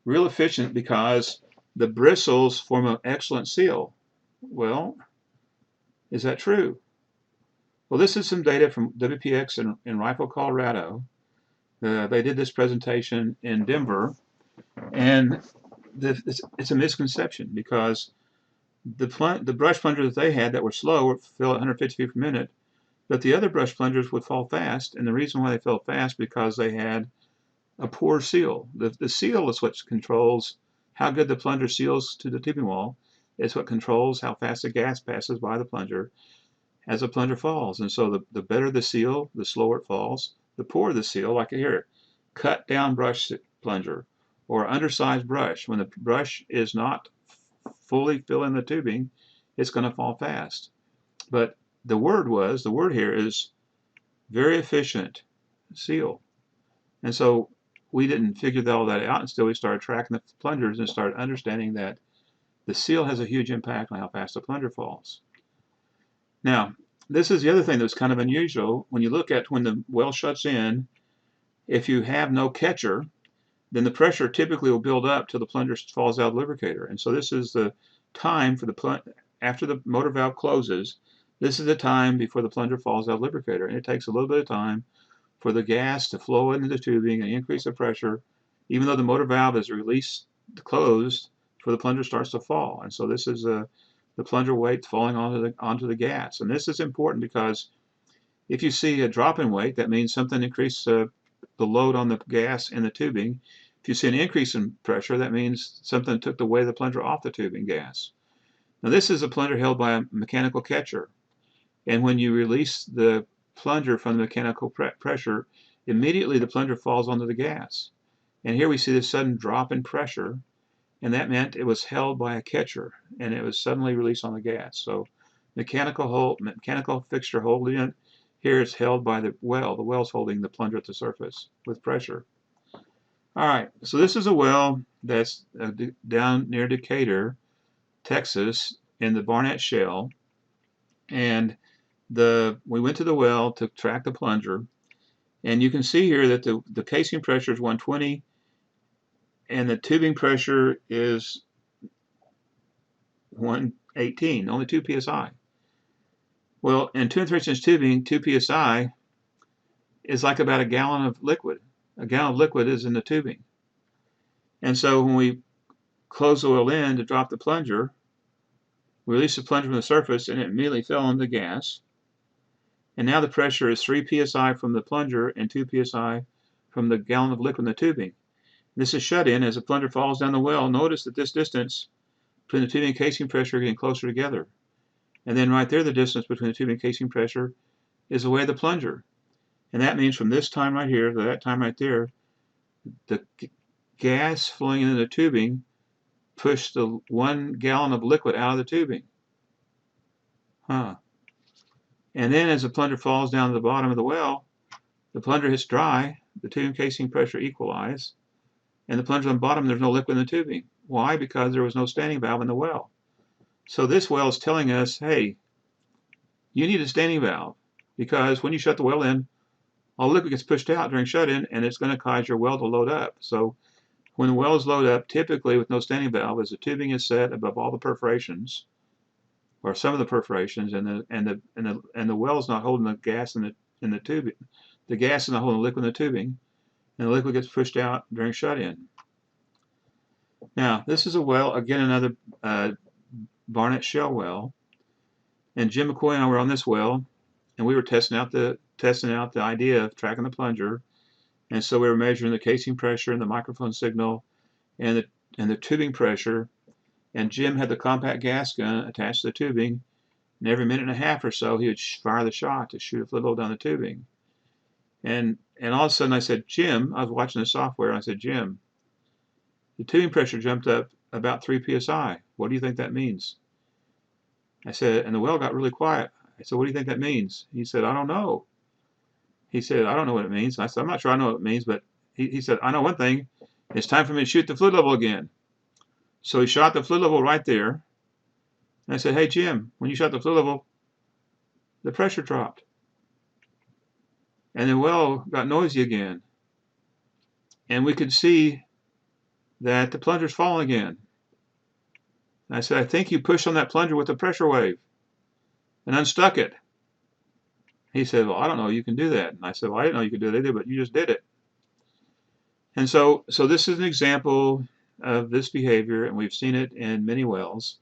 B: real efficient because the bristles form an excellent seal." Well, is that true? Well, this is some data from WPX in Rifle, Colorado. They did this presentation in Denver, and it's a misconception, because the brush plungers that they had that were slow would fill at 150 feet per minute, but the other brush plungers would fall fast, and the reason why they fell fast because they had a poor seal. The seal is what controls how good the plunger seals to the tubing wall. It's what controls how fast the gas passes by the plunger as the plunger falls. And so the better the seal, the slower it falls. The poorer the seal, like here, cut down brush plunger or undersized brush. When the brush is not fully filling the tubing, it's going to fall fast. But the word here is very efficient seal. And so we didn't figure all that out until we started tracking the plungers and started understanding that the seal has a huge impact on how fast the plunger falls. Now, this is the other thing that's kind of unusual. When you look at when the well shuts in, if you have no catcher, then the pressure typically will build up till the plunger falls out of the lubricator. And so this is the time for after the motor valve closes, this is the time before the plunger falls out of the lubricator. And it takes a little bit of time for the gas to flow into the tubing and increase the pressure, even though the motor valve is closed, before the plunger starts to fall. And so this is the plunger weight falling onto the gas. And this is important because if you see a drop in weight, that means something increased the load on the gas in the tubing. If you see an increase in pressure, that means something took the weight of the plunger off the tubing gas. Now this is a plunger held by a mechanical catcher. And when you release the plunger from the mechanical pressure, immediately the plunger falls onto the gas. And here we see this sudden drop in pressure, and that meant it was held by a catcher, and it was suddenly released on the gas. So mechanical fixture holding it. Here it's held by the well. The well's holding the plunger at the surface with pressure. All right, so this is a well that's down near Decatur, Texas, in the Barnett Shale. And we went to the well to track the plunger, and you can see here that the casing pressure is 120, and the tubing pressure is 118, only 2 psi. Well, in 2 3/8 tubing, 2 psi is like about a gallon of liquid. A gallon of liquid is in the tubing. And so when we close the oil in to drop the plunger, we release the plunger from the surface, and it immediately fell on the gas. And now the pressure is 3 psi from the plunger and 2 psi from the gallon of liquid in the tubing. This is shut in as the plunger falls down the well. Notice that this distance between the tubing and casing pressure are getting closer together. And then right there, the distance between the tubing and casing pressure is the way of the plunger. And that means from this time right here to that time right there, the gas flowing into the tubing pushed the 1 gallon of liquid out of the tubing. And then as the plunger falls down to the bottom of the well, the plunger hits dry, the tubing casing pressure equalize, and the plunger on the bottom, there's no liquid in the tubing. Why? Because there was no standing valve in the well. So this well is telling us, hey, you need a standing valve, because when you shut the well in, all the liquid gets pushed out during shut-in, and it's going to cause your well to load up. So when the well is loaded up, typically with no standing valve, as the tubing is set above all the perforations, or some of the perforations, and the well is not holding the gas in the tubing. The gas is not holding the liquid in the tubing, and the liquid gets pushed out during shut-in. Now, this is a well, again, another Barnett Shell well. And Jim McCoy and I were on this well, and we were testing out the idea of tracking the plunger. And so we were measuring the casing pressure and the microphone signal and the tubing pressure. And Jim had the compact gas gun attached to the tubing, and every minute and a half or so he would fire the shot to shoot a fluid level down the tubing. And all of a sudden I said, Jim, I was watching the software, and I said, Jim, the tubing pressure jumped up about 3 psi. What do you think that means? I said, and the well got really quiet. I said, what do you think that means? He said, I don't know. He said, I don't know what it means. And I said, I'm not sure I know what it means, but he said, I know one thing. It's time for me to shoot the fluid level again. So he shot the fluid level right there. And I said, hey, Jim, when you shot the fluid level, the pressure dropped. And the well got noisy again. And we could see that the plunger's falling again. And I said, I think you pushed on that plunger with a pressure wave and unstuck it. He said, well, I don't know, you can do that. And I said, well, I didn't know you could do it either, but you just did it. And so this is an example of this behavior, and we've seen it in many wells.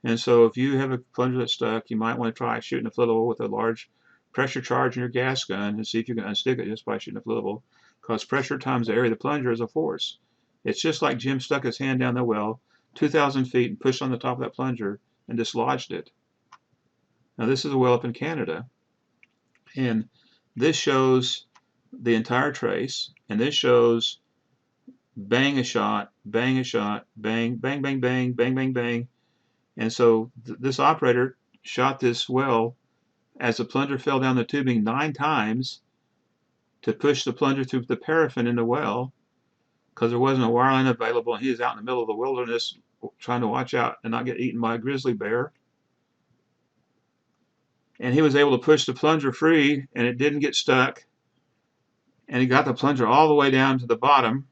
B: And so if you have a plunger that's stuck, you might want to try shooting a fluid level with a large pressure charge in your gas gun and see if you can unstick it just by shooting a fluid level, because pressure times the area of the plunger is a force. It's just like Jim stuck his hand down the well 2,000 feet and pushed on the top of that plunger and dislodged it. Now this is a well up in Canada, and this shows the entire trace, and this shows bang a shot, bang a shot, bang, bang, bang, bang, bang, bang, bang. And so this operator shot this well as the plunger fell down the tubing 9 times to push the plunger through the paraffin in the well, because there wasn't a wire line available, and he was out in the middle of the wilderness trying to watch out and not get eaten by a grizzly bear. And he was able to push the plunger free, and it didn't get stuck. And he got the plunger all the way down to the bottom.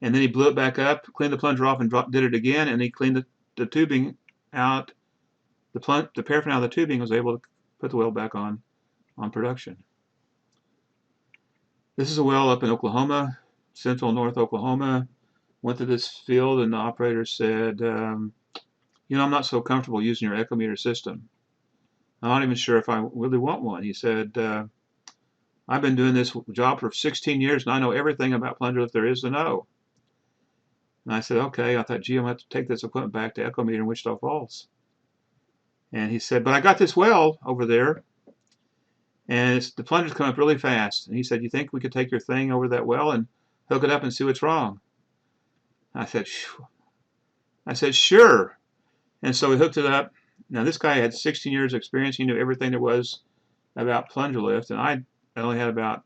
B: And then he blew it back up, cleaned the plunger off, and did it again. And he cleaned the tubing out, the paraffin out of the tubing, was able to put the well back on production. This is a well up in Oklahoma, central north Oklahoma. Went to this field, and the operator said, I'm not so comfortable using your Echometer system. I'm not even sure if I really want one. He said, I've been doing this job for 16 years, and I know everything about plunger lift there is to know. And I said, okay. I thought, gee, I'm going to have to take this equipment back to Echometer in Wichita Falls. And he said, but I got this well over there, and the plunger's come up really fast. And he said, you think we could take your thing over that well and hook it up and see what's wrong? I said, sure. And so we hooked it up. Now, this guy had 16 years experience. He knew everything there was about plunger lift, and I only had about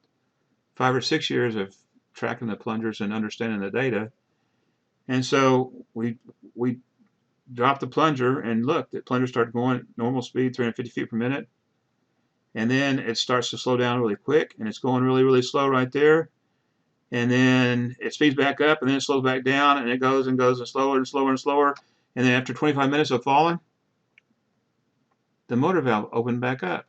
B: 5 or 6 years of tracking the plungers and understanding the data. And so we dropped the plunger, and look, the plunger started going at normal speed, 350 feet per minute. And then it starts to slow down really quick, and it's going really, really slow right there. And then it speeds back up, and then it slows back down, and it goes and goes and slower and slower and slower. And then after 25 minutes of falling, the motor valve opened back up.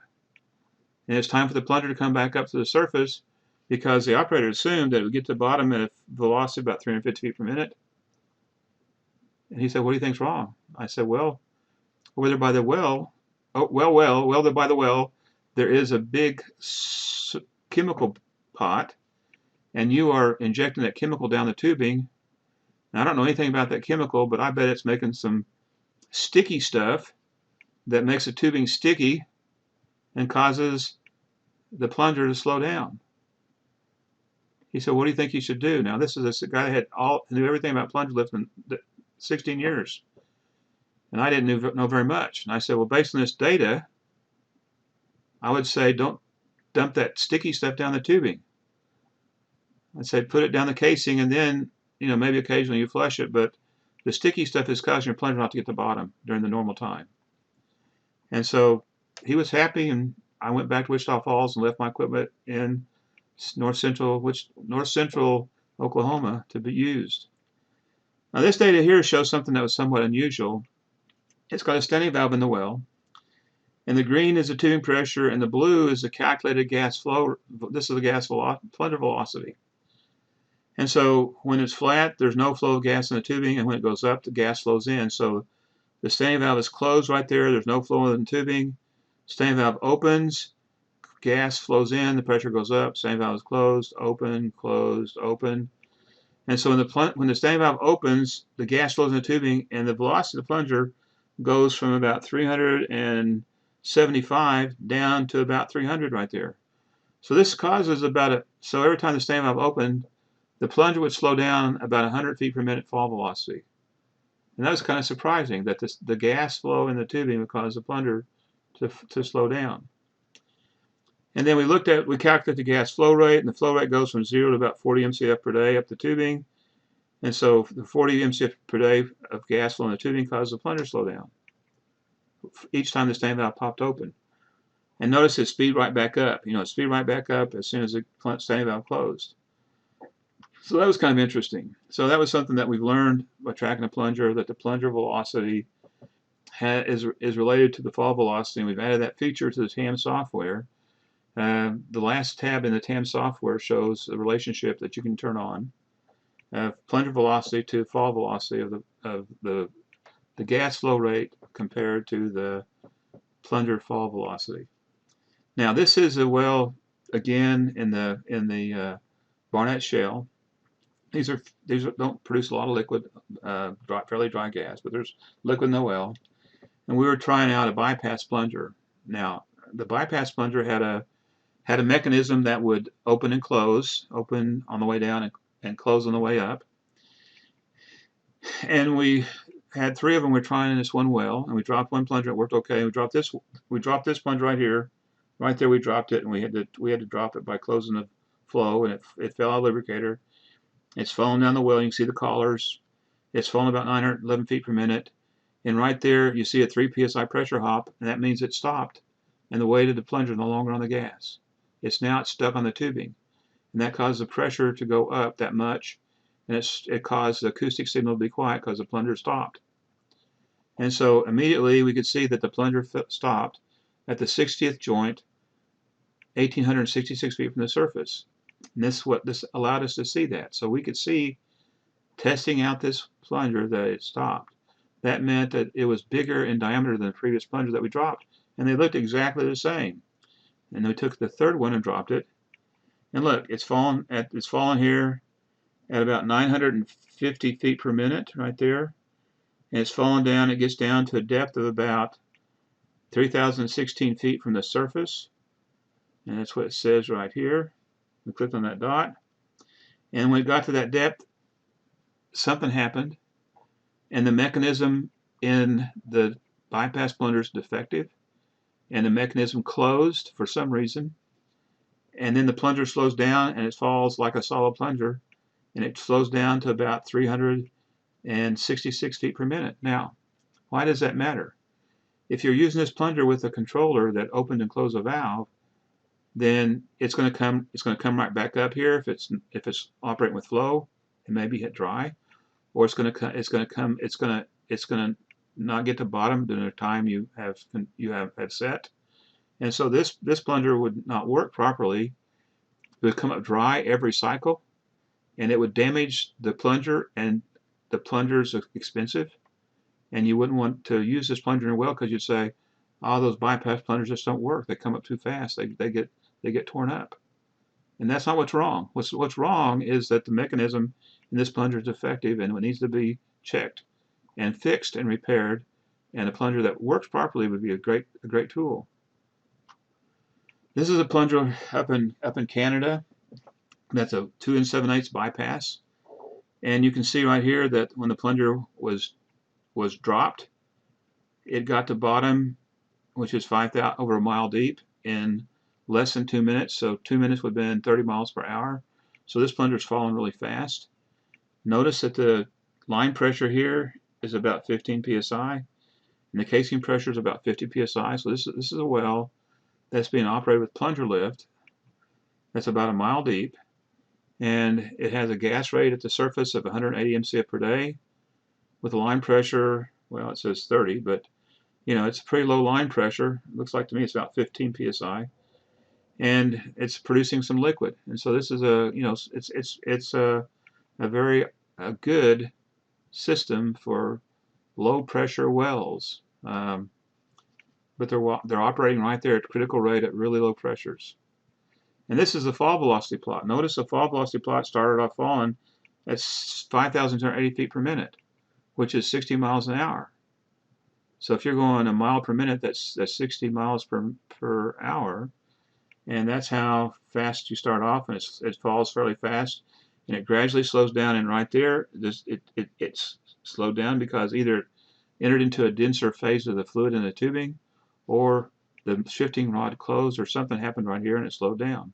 B: And it's time for the plunger to come back up to the surface, because the operator assumed that it would get to the bottom at a velocity of about 350 feet per minute. And he said, what do you think's wrong? I said, well, over there by the well, there by the well, there is a big chemical pot, and you are injecting that chemical down the tubing. Now, I don't know anything about that chemical, but I bet it's making some sticky stuff that makes the tubing sticky and causes the plunger to slow down. He said, what do you think you should do? Now, this is a guy that knew everything about plunger lift in 16 years. And I didn't know very much. And I said, well, based on this data, I would say don't dump that sticky stuff down the tubing. I'd say put it down the casing, and then, maybe occasionally you flush it, but the sticky stuff is causing your plunger not to get to the bottom during the normal time. And so he was happy, and I went back to Wichita Falls and left my equipment in north central Oklahoma to be used. Now, this data here shows something that was somewhat unusual. It's got a standing valve in the well, and the green is the tubing pressure, and the blue is the calculated gas flow. This is the plunger velocity. And so when it's flat, there's no flow of gas in the tubing, and when it goes up, the gas flows in. So the standing valve is closed right there. There's no flow in the tubing. Standing valve opens, gas flows in, the pressure goes up. Standing valve is closed, open, closed, open. And so when the standing valve opens, the gas flows in the tubing, and the velocity of the plunger goes from about 375 down to about 300 right there. So this causes so every time the standing valve opened, the plunger would slow down about 100 feet per minute fall velocity. And that was kind of surprising that the gas flow in the tubing would cause the plunger to slow down. And then we calculated the gas flow rate, and the flow rate goes from 0 to about 40 MCF per day up the tubing. And so the 40 MCF per day of gas flow in the tubing caused the plunger to slow down each time the standing valve popped open. And notice it speed right back up. It speed right back up as soon as the standing valve closed. So that was kind of interesting. So that was something that we've learned by tracking a plunger, that the plunger velocity is related to the fall velocity, and we've added that feature to the TAM software. The last tab in the TAM software shows the relationship that you can turn on. Plunger velocity to fall velocity of the gas flow rate compared to the plunger fall velocity. Now this is a well, again, in the Barnett Shale. These don't produce a lot of liquid, fairly dry gas, but there's liquid in the well. And we were trying out a bypass plunger. Now the bypass plunger had a mechanism that would open and close, open on the way down and close on the way up. And we had 3 of them. We're trying in this one well, and we dropped one plunger. It worked okay. We dropped this plunger right here, right there. We dropped it, and we had to drop it by closing the flow, and it fell out of the lubricator. It's falling down the well. You can see the collars. It's falling about 911 feet per minute, and right there you see a 3 psi pressure hop, and that means it stopped, and the weight of the plunger is no longer on the gas. It's stuck on the tubing, and that caused the pressure to go up that much. And it caused the acoustic signal to be quiet because the plunger stopped. And so immediately we could see that the plunger stopped at the 60th joint, 1,866 feet from the surface. And this allowed us to see that. So we could see, testing out this plunger, that it stopped. That meant that it was bigger in diameter than the previous plunger that we dropped. And they looked exactly the same. And we took the third one and dropped it. And look, it's fallen here at about 950 feet per minute right there. And it's fallen down. It gets down to a depth of about 3,016 feet from the surface. And that's what it says right here. We clicked on that dot. And when it got to that depth, something happened. And the mechanism in the bypass plunger is defective. And the mechanism closed for some reason. And then the plunger slows down, and it falls like a solid plunger. And it slows down to about 366 feet per minute. Now, why does that matter? If you're using this plunger with a controller that opened and closed a valve, then it's going to come right back up here if it's operating with flow and maybe hit dry, or it's going to not get to bottom during the time you have set. And so this plunger would not work properly. It would come up dry every cycle, and it would damage the plunger, and the plunger's expensive, and you wouldn't want to use this plunger in a well because you'd say, oh, those bypass plungers just don't work. They come up too fast. They get torn up. And that's not what's wrong. What's wrong is that the mechanism in this plunger is defective, and it needs to be checked and fixed and repaired, and a plunger that works properly would be a great tool. This is a plunger up in Canada. That's a 2 7/8 bypass, and you can see right here that when the plunger was dropped, it got to bottom, which is 5,000 over a mile deep, in less than 2 minutes. So 2 minutes would have been 30 miles per hour. So this plunger is falling really fast. Notice that the line pressure here is about 15 psi, and the casing pressure is about 50 psi. So this is a well that's being operated with Plunger Lift. That's about a mile deep, and it has a gas rate at the surface of 180 MCF per day, with a line pressure, well, it says 30, but it's a pretty low line pressure. It looks like to me it's about 15 psi, and it's producing some liquid. And so this is a very good system for low pressure wells. But they're operating right there at critical rate at really low pressures. And this is the fall velocity plot. Notice the fall velocity plot started off falling at 5,280 feet per minute, which is 60 miles an hour. So if you're going a mile per minute, that's 60 miles per hour, and that's how fast you start off. And it falls fairly fast, and it gradually slows down. And right there, it's slowed down because either it entered into a denser phase of the fluid in the tubing, or the shifting rod closed, or something happened right here and it slowed down.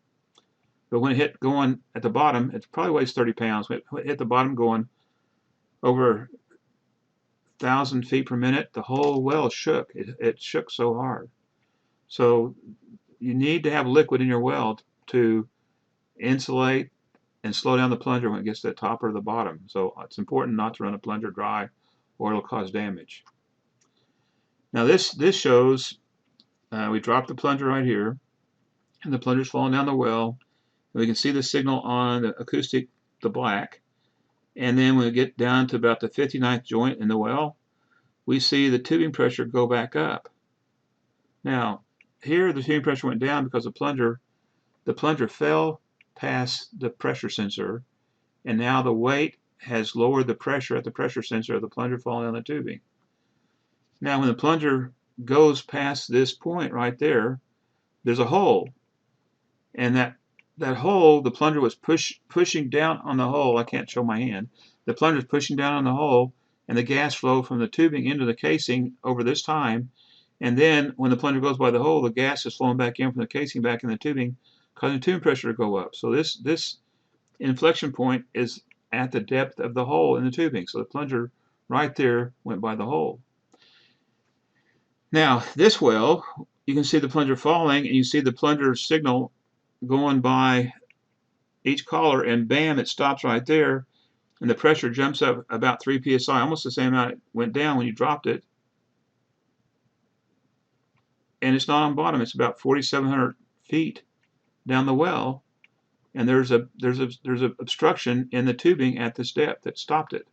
B: But when it hit going at the bottom, it probably weighs 30 pounds. When it hit the bottom going over 1,000 feet per minute, the whole well shook. It shook so hard. So you need to have liquid in your well to insulate and slow down the plunger when it gets to the top or the bottom. So it's important not to run a plunger dry or it'll cause damage. Now this shows we dropped the plunger right here, and the plunger's falling down the well. We can see the signal on the acoustic, the black, and then when we get down to about the 59th joint in the well, we see the tubing pressure go back up. Now, here the tubing pressure went down because the plunger fell past the pressure sensor, and now the weight has lowered the pressure at the pressure sensor of the plunger falling down the tubing. Now, when the plunger goes past this point right there, there's a hole, and that hole, the plunger was pushing down on the hole. I can't show my hand. The plunger is pushing down on the hole, and the gas flow from the tubing into the casing over this time. And then when the plunger goes by the hole, the gas is flowing back in from the casing back in the tubing, causing the tubing pressure to go up. So this inflection point is at the depth of the hole in the tubing. So the plunger right there went by the hole. Now this well, you can see the plunger falling, and you see the plunger signal going by each collar, and bam, it stops right there, and the pressure jumps up about 3 psi, almost the same amount it went down when you dropped it. And it's not on bottom, it's about 4,700 feet down the well, and there's a obstruction in the tubing at this depth that stopped it.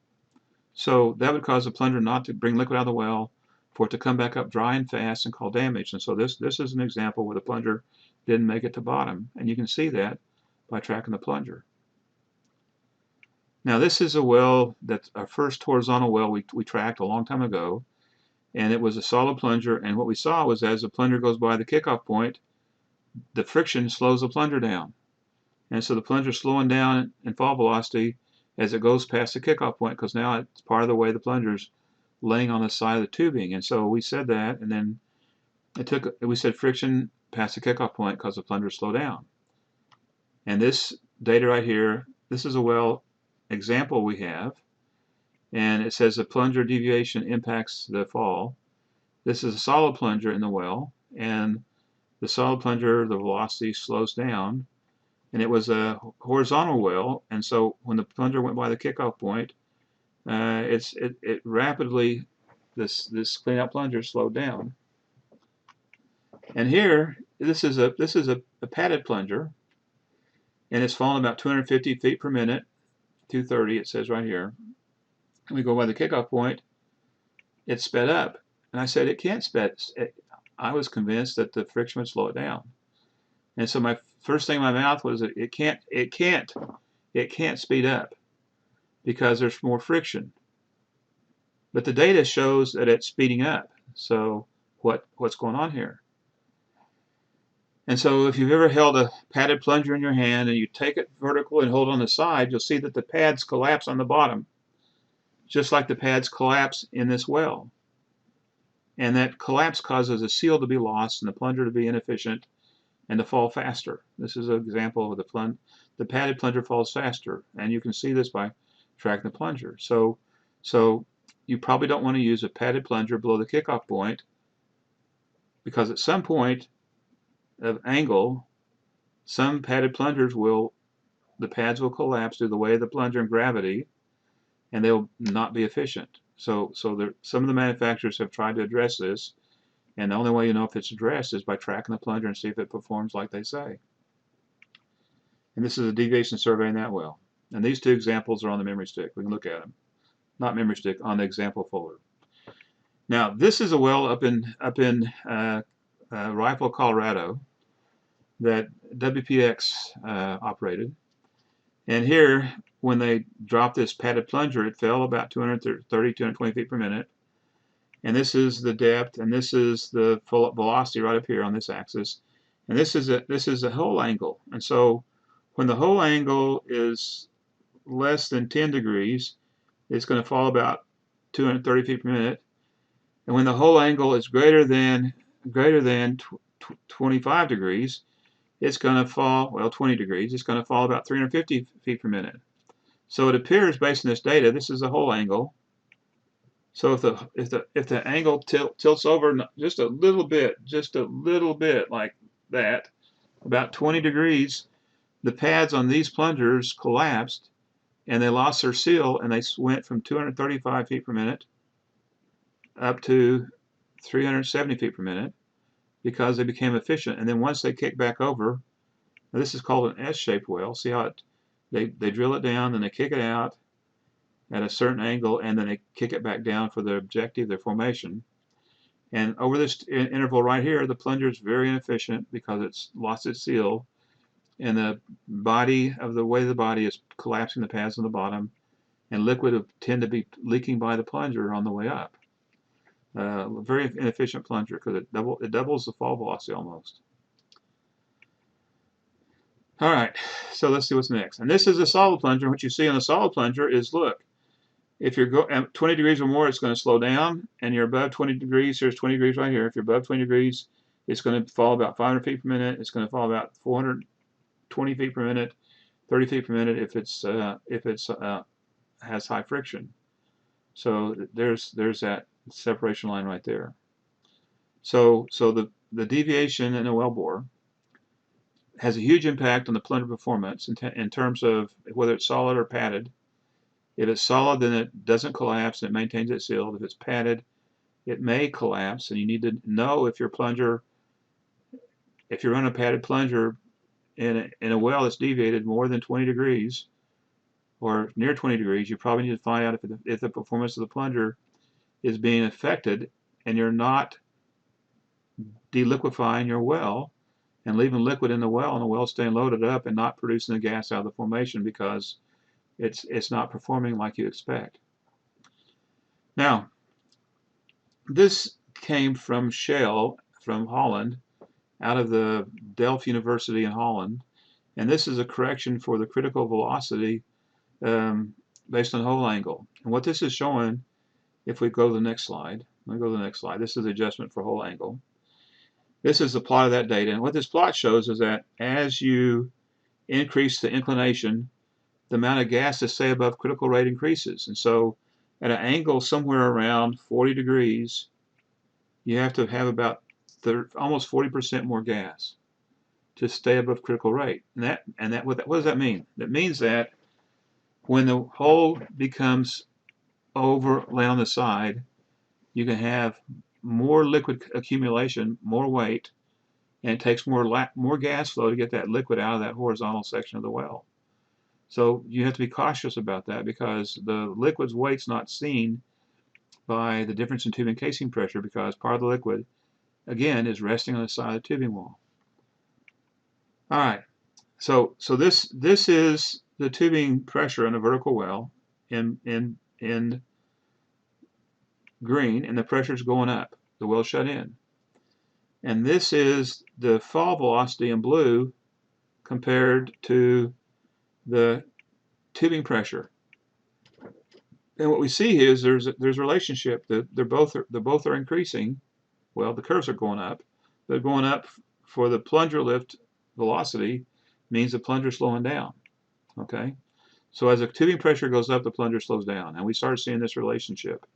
B: So that would cause the plunger not to bring liquid out of the well, for it to come back up dry and fast and cause damage. And so this is an example where the plunger didn't make it to bottom, and you can see that by tracking the plunger. Now this is a well that's our first horizontal well we tracked a long time ago, and it was a solid plunger, and what we saw was as the plunger goes by the kickoff point, the friction slows the plunger down. And so the plunger's slowing down in fall velocity as it goes past the kickoff point, because now it's part of the way the plunger's laying on the side of the tubing. And so we said that, and then we said friction past the kickoff point because the plunger slowed down. And this data right here, this is a well example we have, and it says the plunger deviation impacts the fall. This is a solid plunger in the well, and the solid plunger, the velocity slows down, and it was a horizontal well, and so when the plunger went by the kickoff point, it rapidly, this cleanout plunger slowed down. And here, this is a padded plunger, and it's falling about 250 feet per minute, 230 it says right here. And we go by the kickoff point, it sped up, and I said it can't sped. I was convinced that the friction would slow it down, and so my first thing in my mouth was that it can't speed up because there's more friction. But the data shows that it's speeding up. So what's going on here? And so if you've ever held a padded plunger in your hand and you take it vertical and hold it on the side, you'll see that the pads collapse on the bottom, just like the pads collapse in this well. And that collapse causes a seal to be lost and the plunger to be inefficient and to fall faster. This is an example of the padded plunger falls faster, and you can see this by tracking the plunger. So you probably don't want to use a padded plunger below the kickoff point, because at some point of angle, some padded plungers the pads will collapse due to the way of the plunger and gravity, and they'll not be efficient. So some of the manufacturers have tried to address this, and the only way you know if it's addressed is by tracking the plunger and see if it performs like they say. And this is a deviation survey in that well. And these two examples are on the memory stick. We can look at them. Not memory stick, on the example folder. Now, this is a well up in Rifle, Colorado, that WPX operated. And here, when they dropped this padded plunger, it fell about 230, 220 feet per minute. And this is the depth, and this is the velocity right up here on this axis. And this is a hole angle. And so when the hole angle is less than 10 degrees, it's going to fall about 230 feet per minute. And when the hole angle is greater than 25 degrees, it's going to fall, well, 20 degrees, it's going to fall about 350 feet per minute. So it appears, based on this data, this is the hole angle. So if the angle tilts over just a little bit like that, about 20 degrees, the pads on these plungers collapsed and they lost their seal, and they went from 235 feet per minute up to 370 feet per minute because they became efficient. And then once they kick back over, now this is called an S-shaped well. See how they drill it down, then they kick it out at a certain angle, and then they kick it back down for their objective, their formation. And over this interval right here, the plunger is very inefficient because it's lost its seal, and the way the body is collapsing the pads on the bottom, and liquid will tend to be leaking by the plunger on the way up. Very inefficient plunger because it doubles the fall velocity almost. All right, so let's see what's next. And this is a solid plunger. What you see on the solid plunger is, look, if you're at 20 degrees or more, it's going to slow down, and you're above 20 degrees, here's 20 degrees right here. If you're above 20 degrees, it's going to fall about 500 feet per minute. It's going to fall about 420 feet per minute, 30 feet per minute if it's has high friction. So there's that separation line right there. So the deviation in a well bore has a huge impact on the plunger performance in terms of whether it's solid or padded. If it's solid, then it doesn't collapse and it maintains its seal. If it's padded, it may collapse, and you need to know if your plunger, if you run a padded plunger in a well that's deviated more than 20 degrees or near 20 degrees, you probably need to find out if the performance of the plunger is being affected, and you're not deliquefying your well and leaving liquid in the well, and the well staying loaded up and not producing the gas out of the formation because it's not performing like you expect. Now, this came from Shell from Holland, out of the Delft University in Holland, and this is a correction for the critical velocity based on hole angle. And what this is showing, if we go to the next slide, this is the adjustment for hole angle. This is the plot of that data, and what this plot shows is that as you increase the inclination, the amount of gas to stay above critical rate increases. And so at an angle somewhere around 40 degrees, you have to have about almost 40% more gas to stay above critical rate. And what does that mean? That means that when the hole becomes overlay on the side, you can have more liquid accumulation, more weight, and it takes more gas flow to get that liquid out of that horizontal section of the well. So you have to be cautious about that because the liquid's weight's not seen by the difference in tubing casing pressure, because part of the liquid, again, is resting on the side of the tubing wall. All right, so this is the tubing pressure in a vertical well in green, and the pressure's going up. The well's shut in. And this is the fall velocity in blue compared to the tubing pressure. And what we see here is there's a relationship that they're both are increasing. Well, the curves are going up. They're going up for the plunger lift velocity, means the plunger slowing down. Okay, so as the tubing pressure goes up, the plunger slows down, and we started seeing this relationship.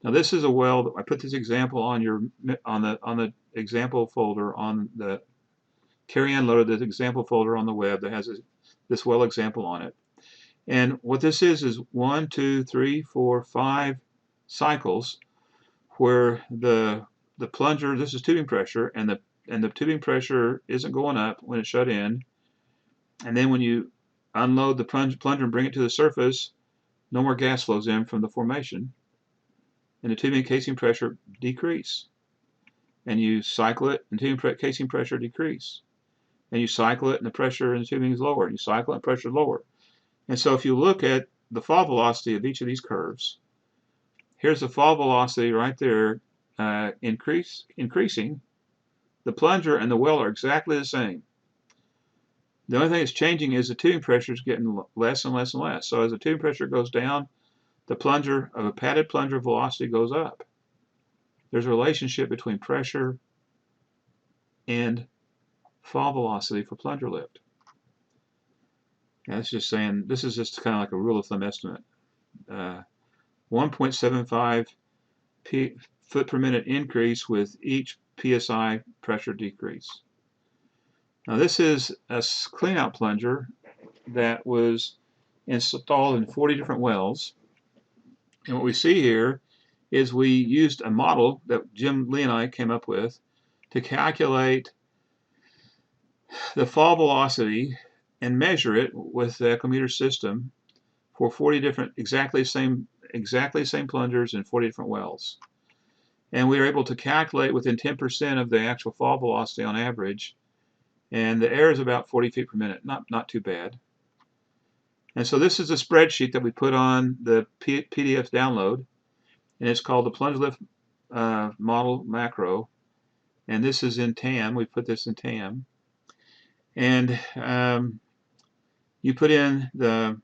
B: Now this is a well. I put this example on the example folder on the Carrie-Ann loaded this example folder on the web that has this well example on it. And what this is 1, 2, 3, 4, 5 cycles where the plunger, this is tubing pressure, and the tubing pressure isn't going up when it's shut in. And then when you unload the plunger and bring it to the surface, no more gas flows in from the formation, and the tubing and casing pressure decrease. And you cycle it, and tubing casing pressure decrease. And you cycle it, and the pressure in the tubing is lower. And you cycle it, and pressure is lower. And so if you look at the fall velocity of each of these curves, here's the fall velocity right there, increasing. The plunger and the well are exactly the same. The only thing that's changing is the tubing pressure is getting less and less and less. So as the tubing pressure goes down, the plunger of a padded plunger velocity goes up. There's a relationship between pressure and fall velocity for plunger lift. That's just saying, this is just kind of like a rule of thumb estimate. 1.75 foot per minute increase with each PSI pressure decrease. Now this is a cleanout plunger that was installed in 40 different wells. And what we see here is we used a model that Jim Lee and I came up with to calculate the fall velocity and measure it with the Echometer system for 40 different exactly same plungers in 40 different wells. And we were able to calculate within 10% of the actual fall velocity on average, and the error is about 40 feet per minute, not too bad. And so this is a spreadsheet that we put on the PDF download, and it's called the Plunger Lift model macro, and this is in TAM. We put this in TAM, and you put in the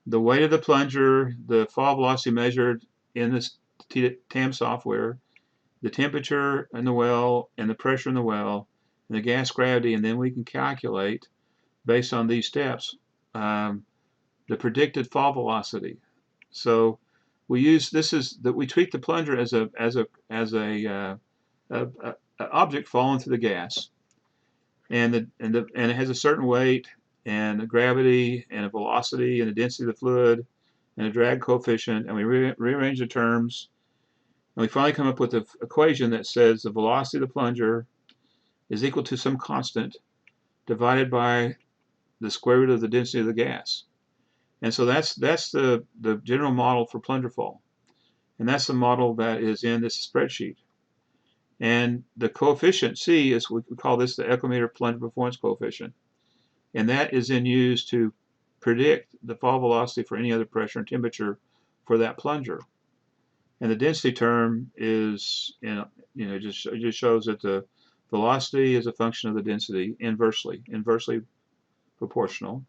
B: weight of the plunger, the fall velocity measured in this TAM software, the temperature in the well, and the pressure in the well, and the gas gravity, and then we can calculate, based on these steps, the predicted fall velocity. So we use we treat the plunger as a object falling through the gas, and it has a certain weight and a gravity and a velocity and a density of the fluid and a drag coefficient, and we rearrange the terms, and we finally come up with an equation that says the velocity of the plunger is equal to some constant divided by the square root of the density of the gas. And so that's the general model for plunger fall. And that's the model that is in this spreadsheet. And the coefficient C is, we call this the Echometer plunger performance coefficient. And that is then used to predict the fall velocity for any other pressure and temperature for that plunger. And the density term is, just shows that the velocity is a function of the density inversely proportional.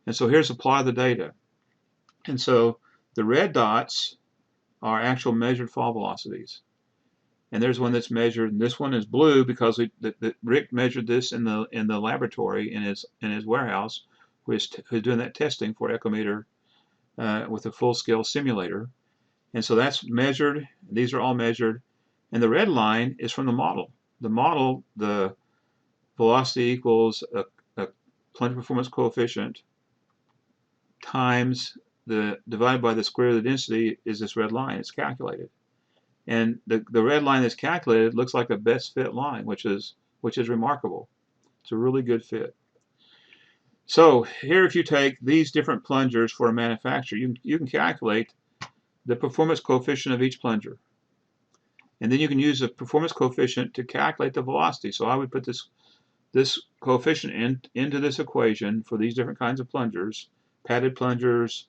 B: And so here's a plot of the data. And so the red dots are actual measured fall velocities. And there's one that's measured, and this one is blue because Rick measured this in the laboratory in his warehouse, who's doing that testing for Echometer with a full-scale simulator. And so that's measured. These are all measured. And the red line is from the model. The model, the velocity equals a plunger performance coefficient times divided by the square root of the density is this red line. It's calculated. And the red line that's calculated looks like a best fit line, which is remarkable. It's a really good fit. So here, if you take these different plungers for a manufacturer, you can calculate the performance coefficient of each plunger. And then you can use the performance coefficient to calculate the velocity. So I would put this coefficient into this equation for these different kinds of plungers, padded plungers,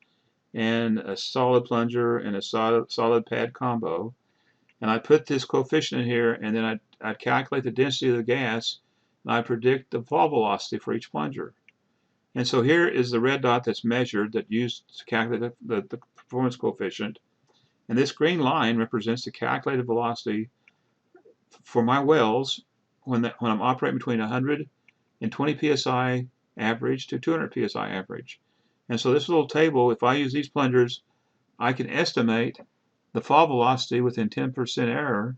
B: and a solid plunger and a solid pad combo. And I put this coefficient in here, and then I'd calculate the density of the gas, and I predict the fall velocity for each plunger. And so here is the red dot that's measured, that used to calculate the performance coefficient. And this green line represents the calculated velocity for my wells when I'm operating between 120 psi average to 200 psi average. And so this little table, if I use these plungers, I can estimate the fall velocity within 10% error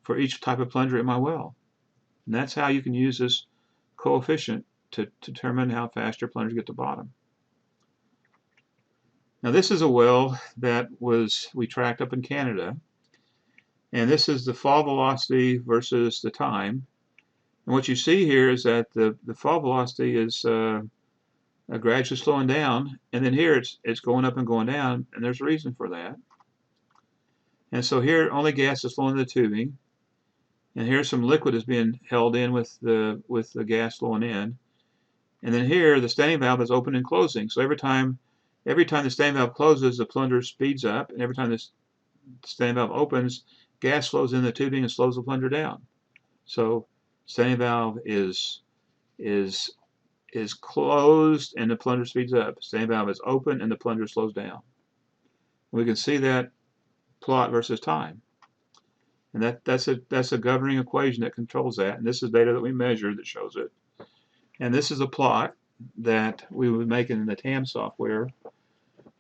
B: for each type of plunger in my well. And that's how you can use this coefficient to determine how fast your plungers get to bottom. Now this is a well that we tracked up in Canada, and this is the fall velocity versus the time. And what you see here is that the fall velocity is gradually slowing down, and then here it's going up and going down, and there's a reason for that. And so here only gas is flowing in the tubing, and here's some liquid is being held in with the gas flowing in, and then here the standing valve is open and closing. So every time the standing valve closes, the plunger speeds up, and every time the standing valve opens, gas flows in the tubing and slows the plunger down. So standing valve is closed and the plunger speeds up. Standing valve is open and the plunger slows down. And we can see that plot versus time. And that's a governing equation that controls that. And this is data that we measured that shows it. And this is a plot that we would make in the TAM software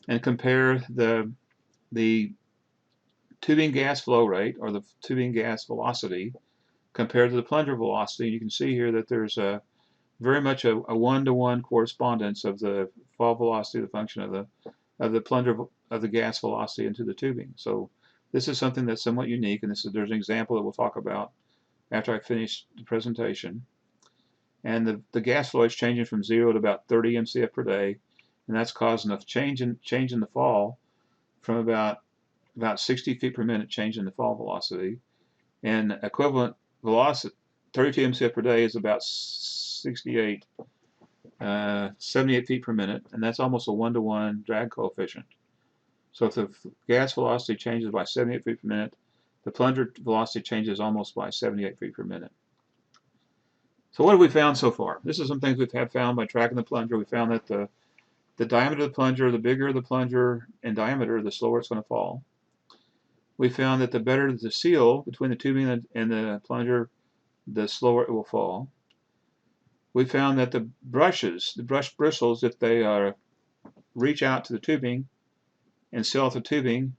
B: and compare the tubing gas flow rate, or the tubing gas velocity, compared to the plunger velocity. You can see here that there's very much a one-to-one correspondence of the fall velocity, the function of the plunger of the gas velocity into the tubing. So this is something that's somewhat unique, and there's an example that we'll talk about after I finish the presentation. And the gas flow is changing from 0 to about 30 MCF per day, and that's causing a change in the fall from about 60 feet per minute change in the fall velocity, and equivalent velocity 32 MCF per day is about 78 feet per minute, and that's almost a one-to-one drag coefficient. So if the gas velocity changes by 78 feet per minute, the plunger velocity changes almost by 78 feet per minute. So what have we found so far? This is some things we've found by tracking the plunger. We found that the diameter of the plunger, the bigger the plunger in diameter, the slower it's going to fall. We found that the better the seal between the tubing and the plunger, the slower it will fall. We found that the brush bristles, if they reach out to the tubing and seal off the tubing,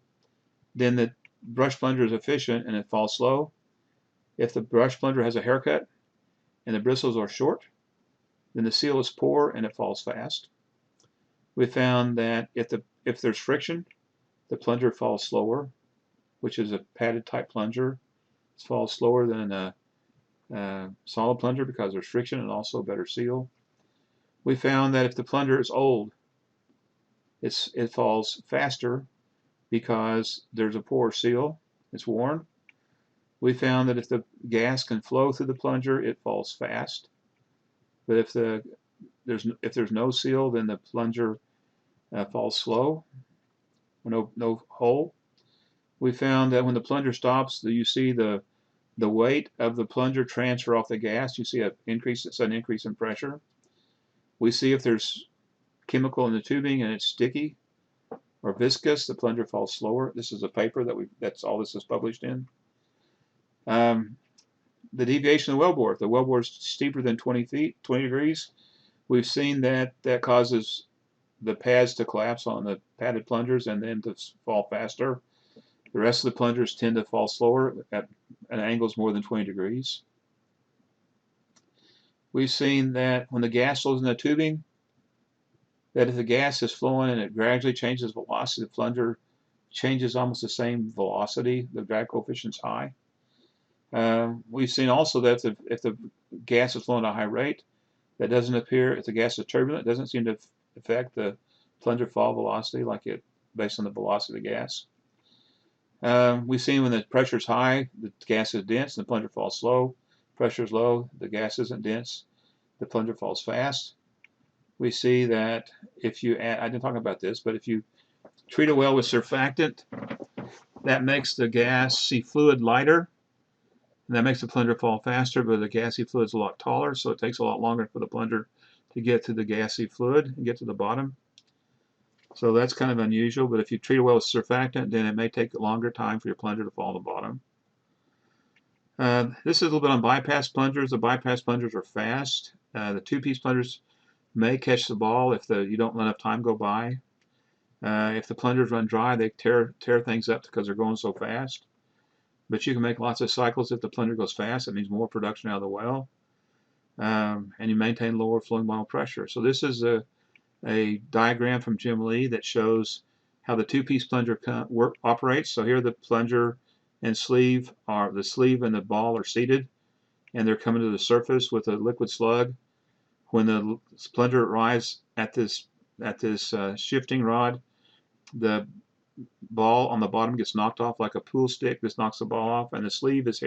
B: then the brush plunger is efficient and it falls slow. If the brush plunger has a haircut and the bristles are short, then the seal is poor and it falls fast. We found that if there's friction, the plunger falls slower, which is a padded type plunger. It falls slower than a solid plunger because there's friction and also a better seal. We found that if the plunger is old, it falls faster because there's a poor seal, it's worn. We found that if the gas can flow through the plunger, it falls fast. But if there's no seal, then the plunger falls slow, no hole. We found that when the plunger stops, you see the weight of the plunger transfer off the gas. You see a sudden increase in pressure. We see if there's chemical in the tubing and it's sticky or viscous, the plunger falls slower. This is a paper that's all this is published in. The deviation of the wellbore. If the wellbore is steeper than 20 degrees, we've seen that causes the pads to collapse on the padded plungers and then to fall faster. The rest of the plungers tend to fall slower at angles more than 20 degrees. We've seen that when the gas flows in the tubing, that if the gas is flowing and it gradually changes velocity, the plunger changes almost the same velocity. The drag coefficient is high. We've seen also that if the gas is flowing at a high rate, that doesn't appear, if the gas is turbulent, it doesn't seem to affect the plunger fall velocity based on the velocity of the gas. We've seen when the pressure is high, the gas is dense, and the plunger falls slow. Pressure is low, the gas isn't dense, the plunger falls fast. We see that if you add, I didn't talk about this, but if you treat a well with surfactant, that makes the gassy fluid lighter, and that makes the plunger fall faster, but the gassy fluid is a lot taller, so it takes a lot longer for the plunger to get to the gassy fluid and get to the bottom. So that's kind of unusual, but if you treat a well with surfactant, then it may take a longer time for your plunger to fall to the bottom. This is a little bit on bypass plungers. The bypass plungers are fast. The two-piece plungers may catch the ball if you don't let enough time go by. If the plungers run dry, they tear things up because they're going so fast. But you can make lots of cycles if the plunger goes fast. That means more production out of the well. And you maintain lower flowing bottom pressure. So this is a diagram from Jim Lee that shows how the two-piece plunger operates. So here the plunger and sleeve the sleeve and the ball are seated, and they're coming to the surface with a liquid slug. When the plunger arrives at this shifting rod, the ball on the bottom gets knocked off like a pool stick. This knocks the ball off, and the sleeve is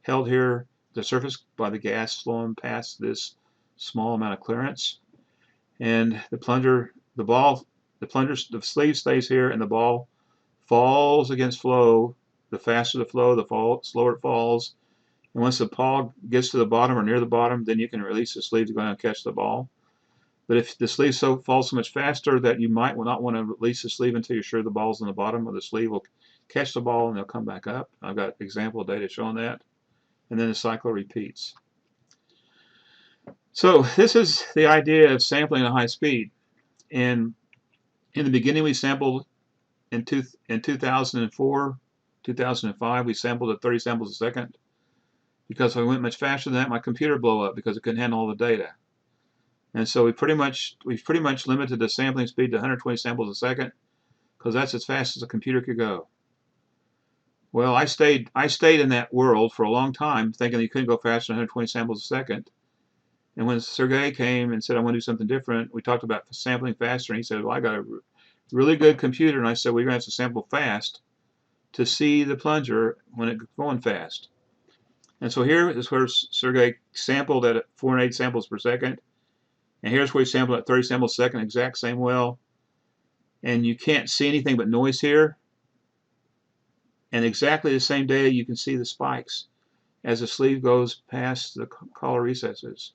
B: held here, the surface, by the gas flowing past this small amount of clearance. And the sleeve stays here, and the ball falls against flow. The faster the flow, the slower it falls. And once the ball gets to the bottom or near the bottom, then you can release the sleeve to go down and catch the ball. But if the sleeve falls so much faster that you might not want to release the sleeve until you're sure the ball's in the bottom, or the sleeve will catch the ball and they'll come back up. I've got example data showing that. And then the cycle repeats. So this is the idea of sampling at high speed. And in the beginning, we sampled in 2004, 2005, we sampled at 30 samples a second. Because if I went much faster than that, my computer blew up because it couldn't handle all the data. And so we've pretty much limited the sampling speed to 120 samples a second, because that's as fast as a computer could go. Well, I stayed in that world for a long time, thinking you couldn't go faster than 120 samples a second. And when Sergey came and said, I want to do something different, we talked about sampling faster, and he said, well, I got a really good computer. And I said, well, you're going to have to sample fast to see the plunger when it's going fast. And so here is where Sergey sampled at 408 samples per second. And here's where he sampled at 30 samples a second, exact same well. And you can't see anything but noise here. And exactly the same data, you can see the spikes as the sleeve goes past the collar recesses.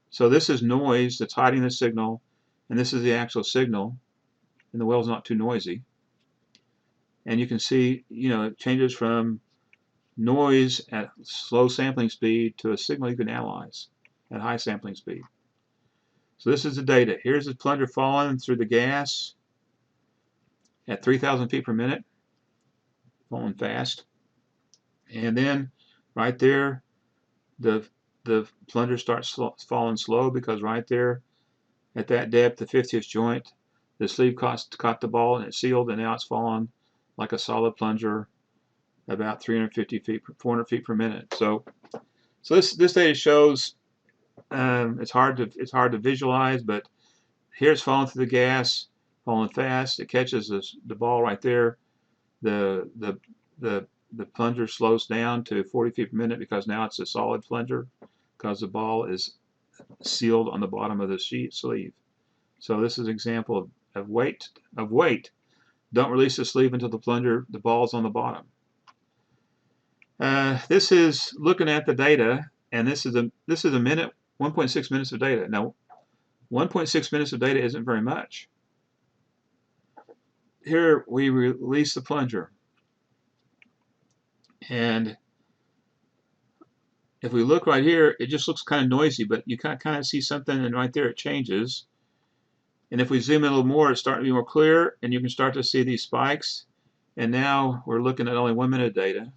B: So this is noise that's hiding the signal, and this is the actual signal, and the well's not too noisy. And you can see, it changes from noise at slow sampling speed to a signal you can analyze at high sampling speed. So this is the data. Here's the plunger falling through the gas at 3,000 feet per minute, falling fast. And then right there, the plunger starts falling slow, because right there at that depth, the 50th joint, the sleeve caught the ball and it sealed, and now it's falling like a solid plunger about 350 feet, 400 feet per minute. So this data shows, it's hard to visualize, but here it's falling through the gas, falling fast. It catches the ball right there. The plunger slows down to 40 feet per minute, because now it's a solid plunger, because the ball is sealed on the bottom of the sleeve. So this is an example of weight. Don't release the sleeve until the ball's on the bottom. This is looking at the data, and this is a minute, 1.6 minutes of data. Now, 1.6 minutes of data isn't very much. Here we release the plunger, and if we look right here, it just looks kind of noisy, but you kind of see something, and right there it changes. And if we zoom in a little more, it's starting to be more clear, and you can start to see these spikes. And now we're looking at only 1 minute of data.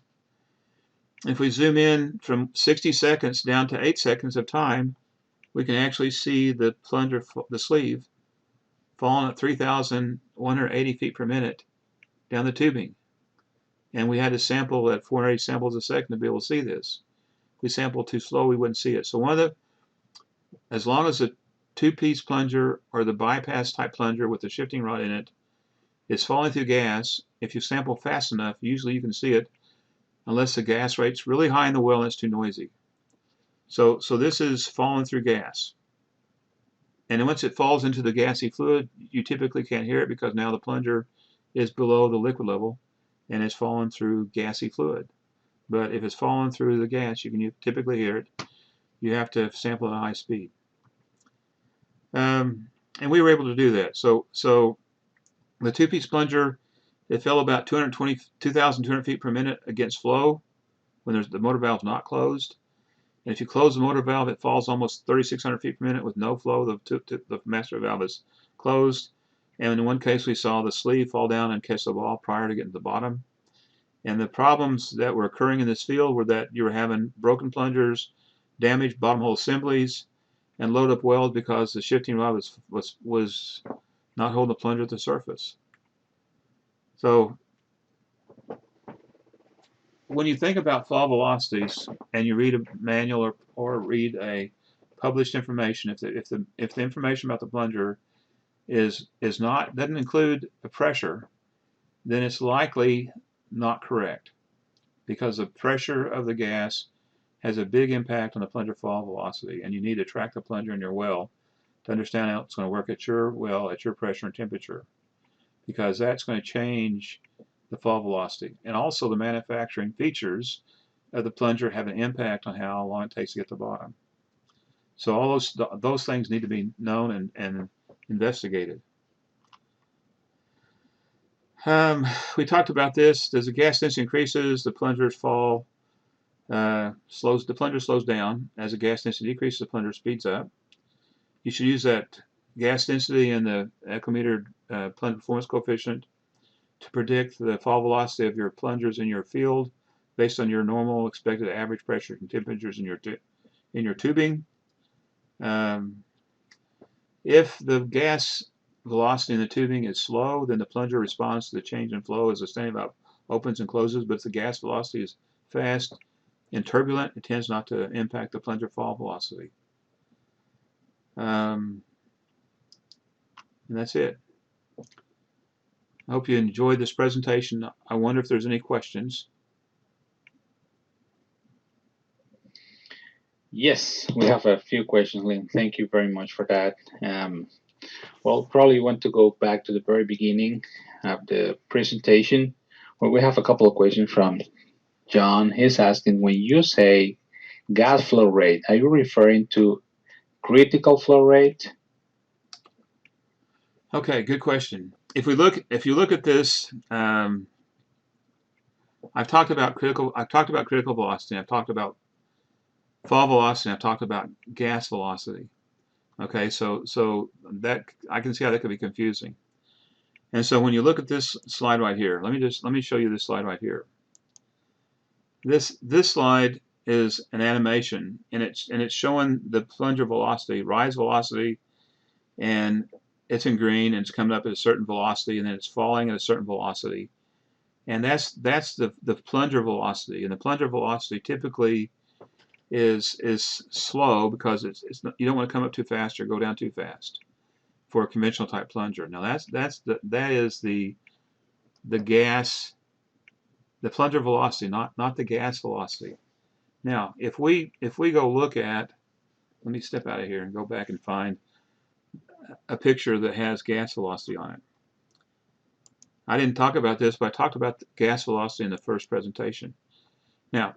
B: If we zoom in from 60 seconds down to 8 seconds of time, we can actually see the plunger, the sleeve, falling at 3,180 feet per minute down the tubing. And we had to sample at 480 samples a second to be able to see this. If we sampled too slow, we wouldn't see it. So as long as the two-piece plunger or the bypass type plunger with the shifting rod in it is falling through gas, if you sample fast enough, usually you can see it, unless the gas rate's really high in the well and it's too noisy. So this is falling through gas. And once it falls into the gassy fluid, you typically can't hear it, because now the plunger is below the liquid level and it's falling through gassy fluid. But if it's falling through the gas, you can typically hear it. You have to sample at high speed. And we were able to do that. So the two-piece plunger, it fell about 2,200 feet per minute against flow when the motor valve's not closed. And if you close the motor valve, it falls almost 3,600 feet per minute with no flow. The master valve is closed. And in one case, we saw the sleeve fall down and catch the ball prior to getting to the bottom. And the problems that were occurring in this field were that you were having broken plungers, damaged bottom hole assemblies, and load up welds because the shifting rod was not holding the plunger at the surface. So when you think about fall velocities and you read a manual or read a published information, if the information about the plunger doesn't include the pressure, then it's likely not correct, because the pressure of the gas has a big impact on the plunger fall velocity, and you need to track the plunger in your well to understand how it's going to work at your well at your pressure and temperature, because that's going to change the fall velocity. And also the manufacturing features of the plunger have an impact on how long it takes to get to the bottom. So all those things need to be known and investigated. We talked about this. As the gas density increases, the plungers fall, the plunger slows down. As the gas density decreases, the plunger speeds up. You should use that gas density and the Echometer plunger performance coefficient to predict the fall velocity of your plungers in your field based on your normal expected average pressures and temperatures in your tubing. If the gas velocity in the tubing is slow, then the plunger responds to the change in flow as the standing valve opens and closes. But if the gas velocity is fast and turbulent, it tends not to impact the plunger fall velocity. And that's it. I hope you enjoyed this presentation. I wonder if there's any questions.
C: Yes, we have a few questions, Lynn. Thank you very much for that. Well, probably want to go back to the very beginning of the presentation, where we have a couple of questions from John. He's asking, when you say gas flow rate, are you referring to critical flow rate?
B: Okay, good question. If you look at this, I've talked about critical velocity. I've talked about fall velocity. I've talked about gas velocity. Okay, so that I can see how that could be confusing. And so when you look at this slide right here, let me show you this slide right here. This slide is an animation, and it's showing the plunger velocity, rise velocity, and it's in green, and it's coming up at a certain velocity, and then it's falling at a certain velocity. And that's the plunger velocity. And the plunger velocity typically is slow, because you don't want to come up too fast or go down too fast for a conventional type plunger. Now that is the gas, the plunger velocity, not the gas velocity. Now if we go look at, let me step out of here and go back and find a picture that has gas velocity on it. I didn't talk about this, but I talked about the gas velocity in the first presentation. Now,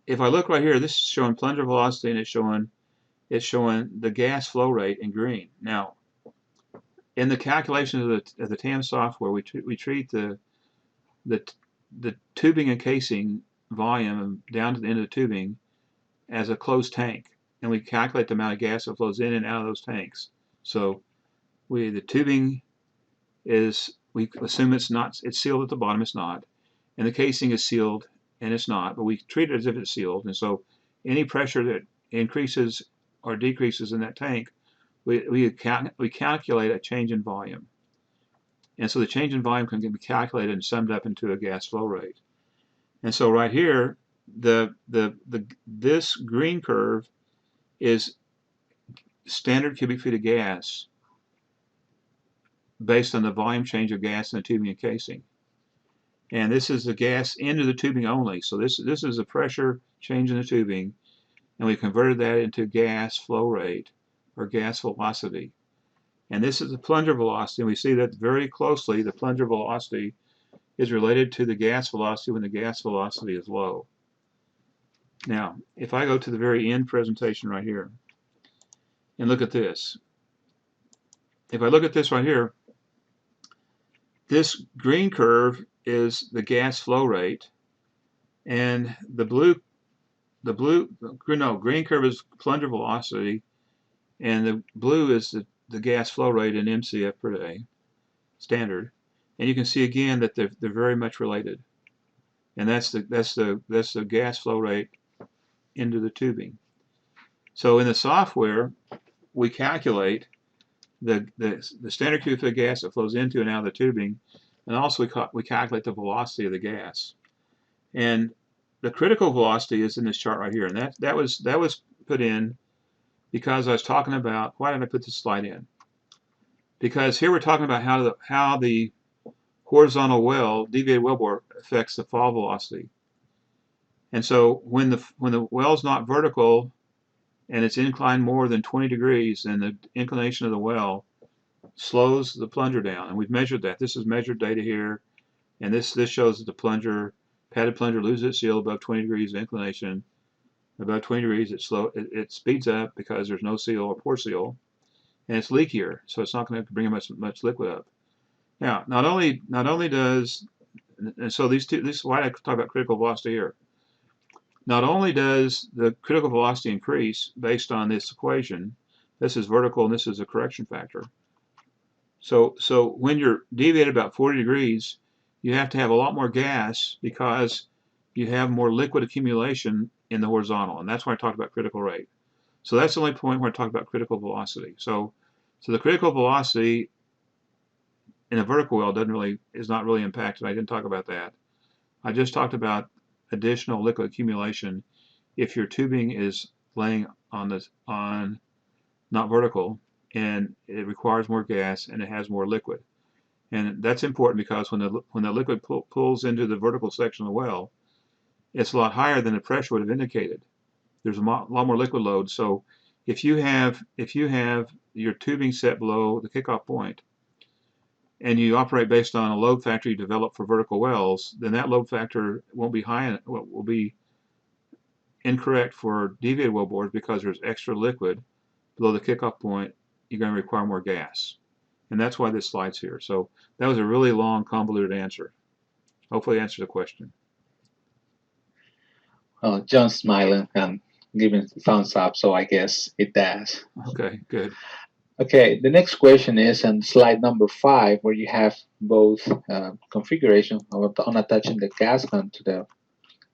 B: if I look right here, this is showing plunger velocity, and it's showing the gas flow rate in green. Now, in the calculation of the TAM software, we treat the tubing and casing volume down to the end of the tubing as a closed tank, and we calculate the amount of gas that flows in and out of those tanks. So the tubing is, we assume it's sealed at the bottom. It's not, and the casing is sealed, and it's not, but we treat it as if it's sealed. And so any pressure that increases or decreases in that tank, we calculate a change in volume. And so the change in volume can be calculated and summed up into a gas flow rate. And so right here, this green curve is standard cubic feet of gas based on the volume change of gas in the tubing and casing. And this is the gas into the tubing only. So this is the pressure change in the tubing, and we converted that into gas flow rate or gas velocity. And this is the plunger velocity, and we see that very closely the plunger velocity is related to the gas velocity when the gas velocity is low. Now, if I go to the very end presentation right here and look at this, if I look at this right here, this green curve is the gas flow rate, and green curve is plunger velocity, and the blue is the gas flow rate in MCF per day, standard. And you can see again that they're very much related, and that's the gas flow rate into the tubing. So in the software, we calculate the standard cubic foot of gas that flows into and out of the tubing, and also we calculate the velocity of the gas. And the critical velocity is in this chart right here, and that was put in because I was talking about, why did I put this slide in? Because here we're talking about how the horizontal well, deviated wellbore, affects the fall velocity. And so when the well's not vertical and it's inclined more than 20 degrees, then the inclination of the well slows the plunger down. And we've measured that. This is measured data here. And this shows that the padded plunger loses its seal above 20 degrees of inclination. Above 20 degrees, it speeds up because there's no seal or pore seal, and it's leakier, so it's not going to bring much liquid up. Now, not only does, and so this is why I talk about critical velocity here. Not only does the critical velocity increase based on this equation, this is vertical and this is a correction factor. So when you're deviated about 40 degrees, you have to have a lot more gas because you have more liquid accumulation in the horizontal, and that's why I talked about critical rate. So that's the only point where I talk about critical velocity. So the critical velocity in a vertical well is not really impacted. I didn't talk about that. I just talked about additional liquid accumulation if your tubing is laying on not vertical, and it requires more gas and it has more liquid. And that's important because when the liquid pulls into the vertical section of the well, it's a lot higher than the pressure would have indicated. There's a lot more liquid load. So if you have your tubing set below the kickoff point, and you operate based on a load factor you develop for vertical wells, then that load factor won't be high. Will be incorrect for deviated well bores because there's extra liquid below the kickoff point. You're going to require more gas, and that's why this slide's here. So that was a really long, convoluted answer. Hopefully, it answers the question.
C: John's smiling and giving thumbs up, so I guess it does.
B: Okay, good.
C: Okay, the next question is on slide number 5, where you have both configuration on attaching the gas gun to the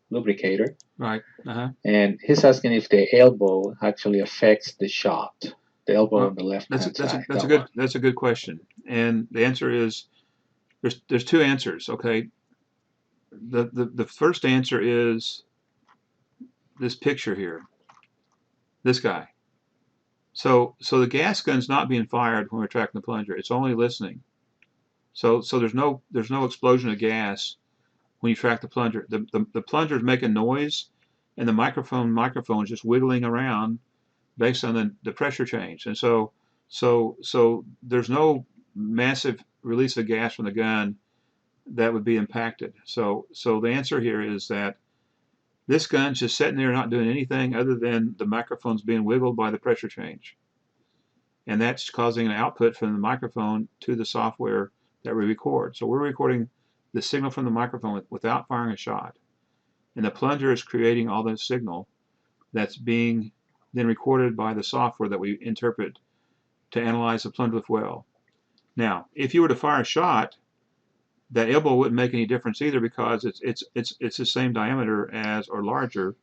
C: lubricator.
B: Right.
C: And he's asking if the elbow actually affects the shot. The elbow on the left-hand side.
B: That's a good question. And the answer is there's two answers. Okay. The first answer is this picture here. This guy. So the gas gun's not being fired when we're tracking the plunger. It's only listening. So there's no explosion of gas when you track the plunger. The plunger's making noise, and the microphone is just wiggling around based on the pressure change. And so there's no massive release of gas from the gun that would be impacted. So the answer here is that this gun's just sitting there not doing anything other than the microphone's being wiggled by the pressure change. And that's causing an output from the microphone to the software that we record. So we're recording the signal from the microphone without firing a shot. And the plunger is creating all the signal that's being then recorded by the software that we interpret to analyze the plunger lift well. Now, if you were to fire a shot, that elbow wouldn't make any difference either because it's the same diameter as or larger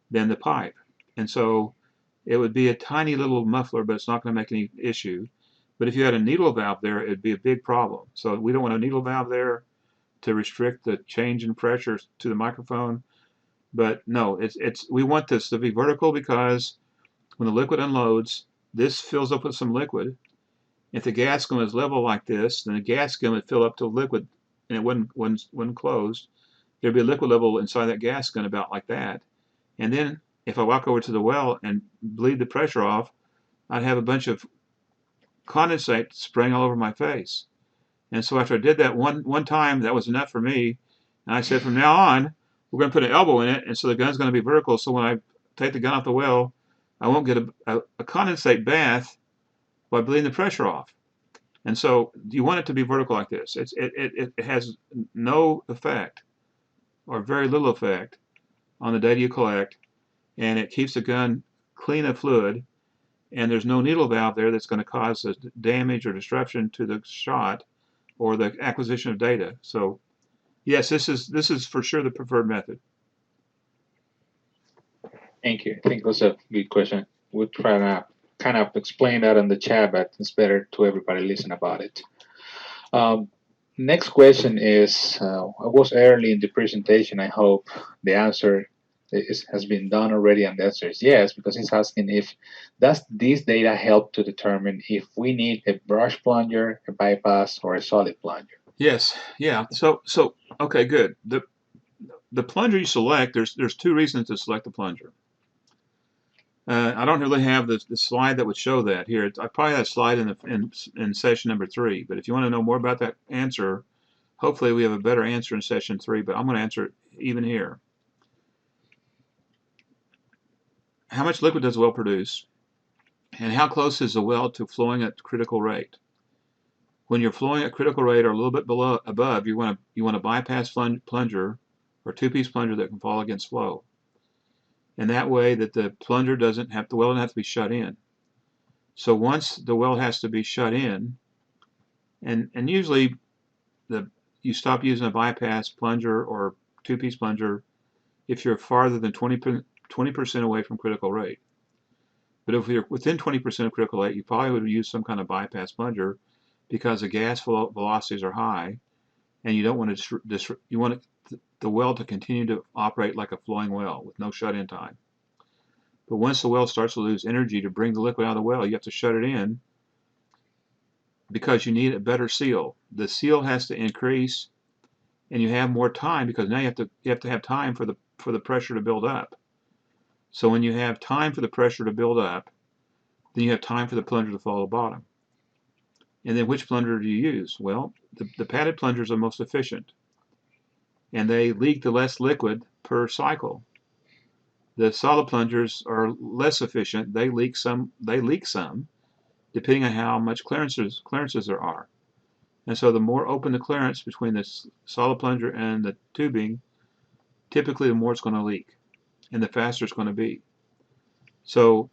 B: than the pipe. And so it would be a tiny little muffler, but it's not going to make any issue. But if you had a needle valve there, it'd be a big problem. So we don't want a needle valve there to restrict the change in pressure to the microphone. But no, we want this to be vertical because when the liquid unloads, this fills up with some liquid. If the gas gun is level like this, then the gas gun would fill up to liquid, and it wouldn't closed. There'd be a liquid level inside that gas gun about like that. And then if I walk over to the well and bleed the pressure off, I'd have a bunch of condensate spraying all over my face. And so after I did that one time, that was enough for me. And I said, from now on, we're going to put an elbow in it, and so the gun's going to be vertical. So when I take the gun off the well, I won't get a condensate bath by bleeding the pressure off. And so you want it to be vertical like this. It has no effect or very little effect on the data you collect, and it keeps the gun clean of fluid, and there's no needle valve there that's going to cause damage or disruption to the shot or the acquisition of data. So yes, this is for sure the preferred method.
C: Thank you. I think it was a good question. We'll try to kind of explain that in the chat, but it's better to everybody listen about it. Next question is, I was early in the presentation. I hope the answer has been done already, and the answer is yes, because it's asking if does this data help to determine if we need a brush plunger, a bypass, or a solid plunger.
B: Yes, yeah. So okay, good. The plunger you select, there's two reasons to select the plunger. I don't really have the slide that would show that here. I probably had a slide in session number 3, but if you want to know more about that answer, hopefully we have a better answer in session 3, but I'm going to answer it even here. How much liquid does a well produce? And how close is the well to flowing at critical rate? When you're flowing at critical rate or a little bit above, you want to bypass plunger or two-piece plunger that can fall against flow. And that way that the plunger the well doesn't have to be shut in. So once the well has to be shut in, and usually you stop using a bypass plunger or two-piece plunger if you're farther than 20% away from critical rate. But if you're within 20% of critical rate, you probably would use some kind of bypass plunger because the gas velocities are high, and you don't want to you want the well to continue to operate like a flowing well with no shut-in time. But once the well starts to lose energy to bring the liquid out of the well, you have to shut it in because you need a better seal. The seal has to increase, and you have more time because now you have to have time for the pressure to build up. So when you have time for the pressure to build up, then you have time for the plunger to fall to the bottom. And then which plunger do you use? Well, the padded plungers are most efficient, and they leak the less liquid per cycle. The solid plungers are less efficient. They leak some, depending on how much clearances there are. And so the more open the clearance between the solid plunger and the tubing, typically the more it's going to leak, and the faster it's going to be. So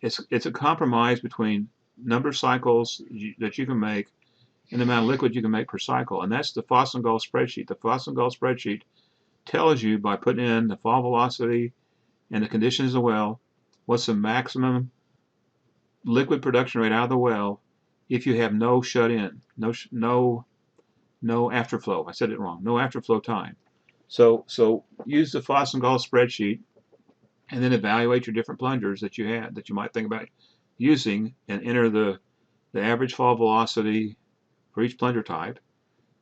B: it's a compromise between number of cycles that you can make and the amount of liquid you can make per cycle. And that's the Fossengal spreadsheet. The Fossengal spreadsheet tells you by putting in the fall velocity and the conditions of the well, what's the maximum liquid production rate out of the well if you have no shut-in, no afterflow. I said it wrong. No afterflow time. So use the Fossengal spreadsheet and then evaluate your different plungers that you might think about using, and enter the average fall velocity for each plunger type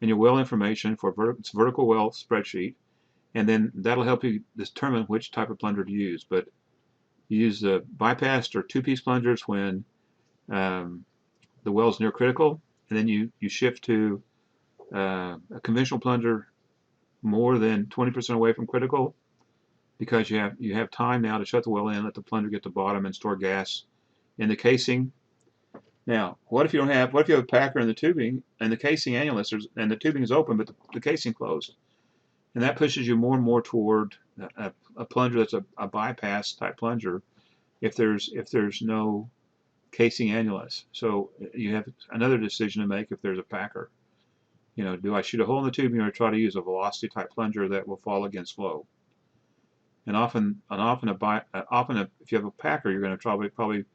B: and your well information for its vertical well spreadsheet, and then that'll help you determine which type of plunger to use. But you use the bypassed or two-piece plungers when the well's near critical, and then you shift to a conventional plunger more than 20% away from critical, because you have time now to shut the well in, let the plunger get to bottom, and store gas in the casing. Now, what if you have a packer in the tubing and the casing annulus and the tubing is open but the casing closed? And that pushes you more and more toward a plunger that's a bypass type plunger if there's no casing annulus. So you have another decision to make if there's a packer. Do I shoot a hole in the tubing or try to use a velocity type plunger that will fall against flow? And often if you have a packer, you're going to probably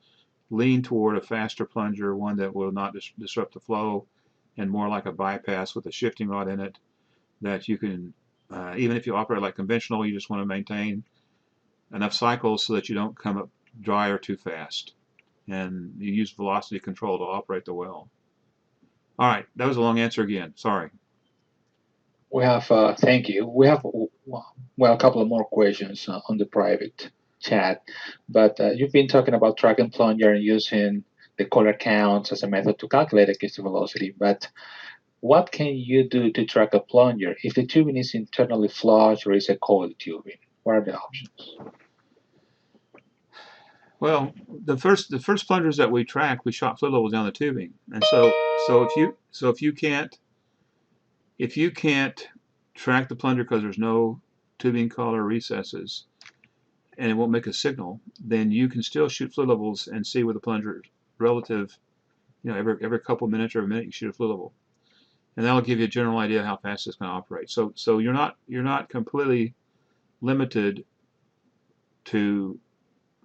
B: lean toward a faster plunger, one that will not disrupt the flow, and more like a bypass with a shifting rod in it that you can, even if you operate like conventional, you just want to maintain enough cycles so that you don't come up dry or too fast. And you use velocity control to operate the well. All right, that was a long answer again. Sorry.
C: We have, thank you. We have, a couple of more questions on the private chat, but you've been talking about track and plunger and using the color counts as a method to calculate accuracy velocity, but what can you do to track a plunger if the tubing is internally flush or is a coiled tubing? What are the options?
B: Well, the first plungers that we track, we shot fluid levels down the tubing, and so if you can't track the plunger because there's no tubing collar recesses and it won't make a signal, then you can still shoot fluid levels and see where the plunger is relative. Every couple minutes or a minute you shoot a fluid level, and that'll give you a general idea how fast it's going to operate. So you're not completely limited to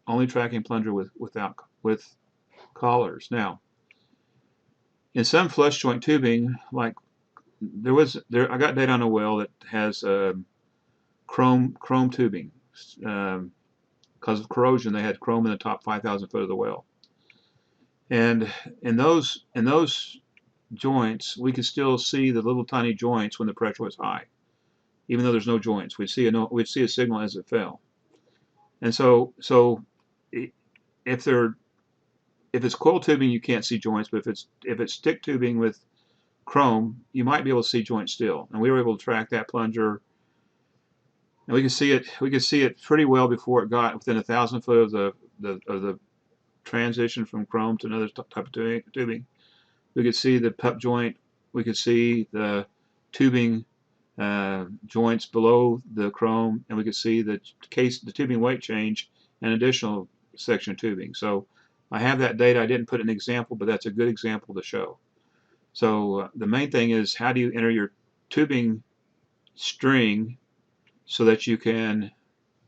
B: only tracking plunger with collars. Now, in some flush joint tubing, like I got data on a well that has chrome tubing, because of corrosion, they had chrome in the top 5,000 foot of the well. And in those joints, we could still see the little tiny joints when the pressure was high, even though there's no joints. We'd see a signal as it fell. And so if it's coil tubing, you can't see joints, but if it's stick tubing with chrome, you might be able to see joints still. And we were able to track that plunger, and we could see it pretty well before it got within 1,000 foot of the transition from chrome to another type of tubing. We could see the pup joint. We could see the tubing joints below the chrome, and we could see the tubing weight change and additional section tubing. So I have that data. I didn't put an example, but that's a good example to show. So the main thing is, how do you enter your tubing string so that you can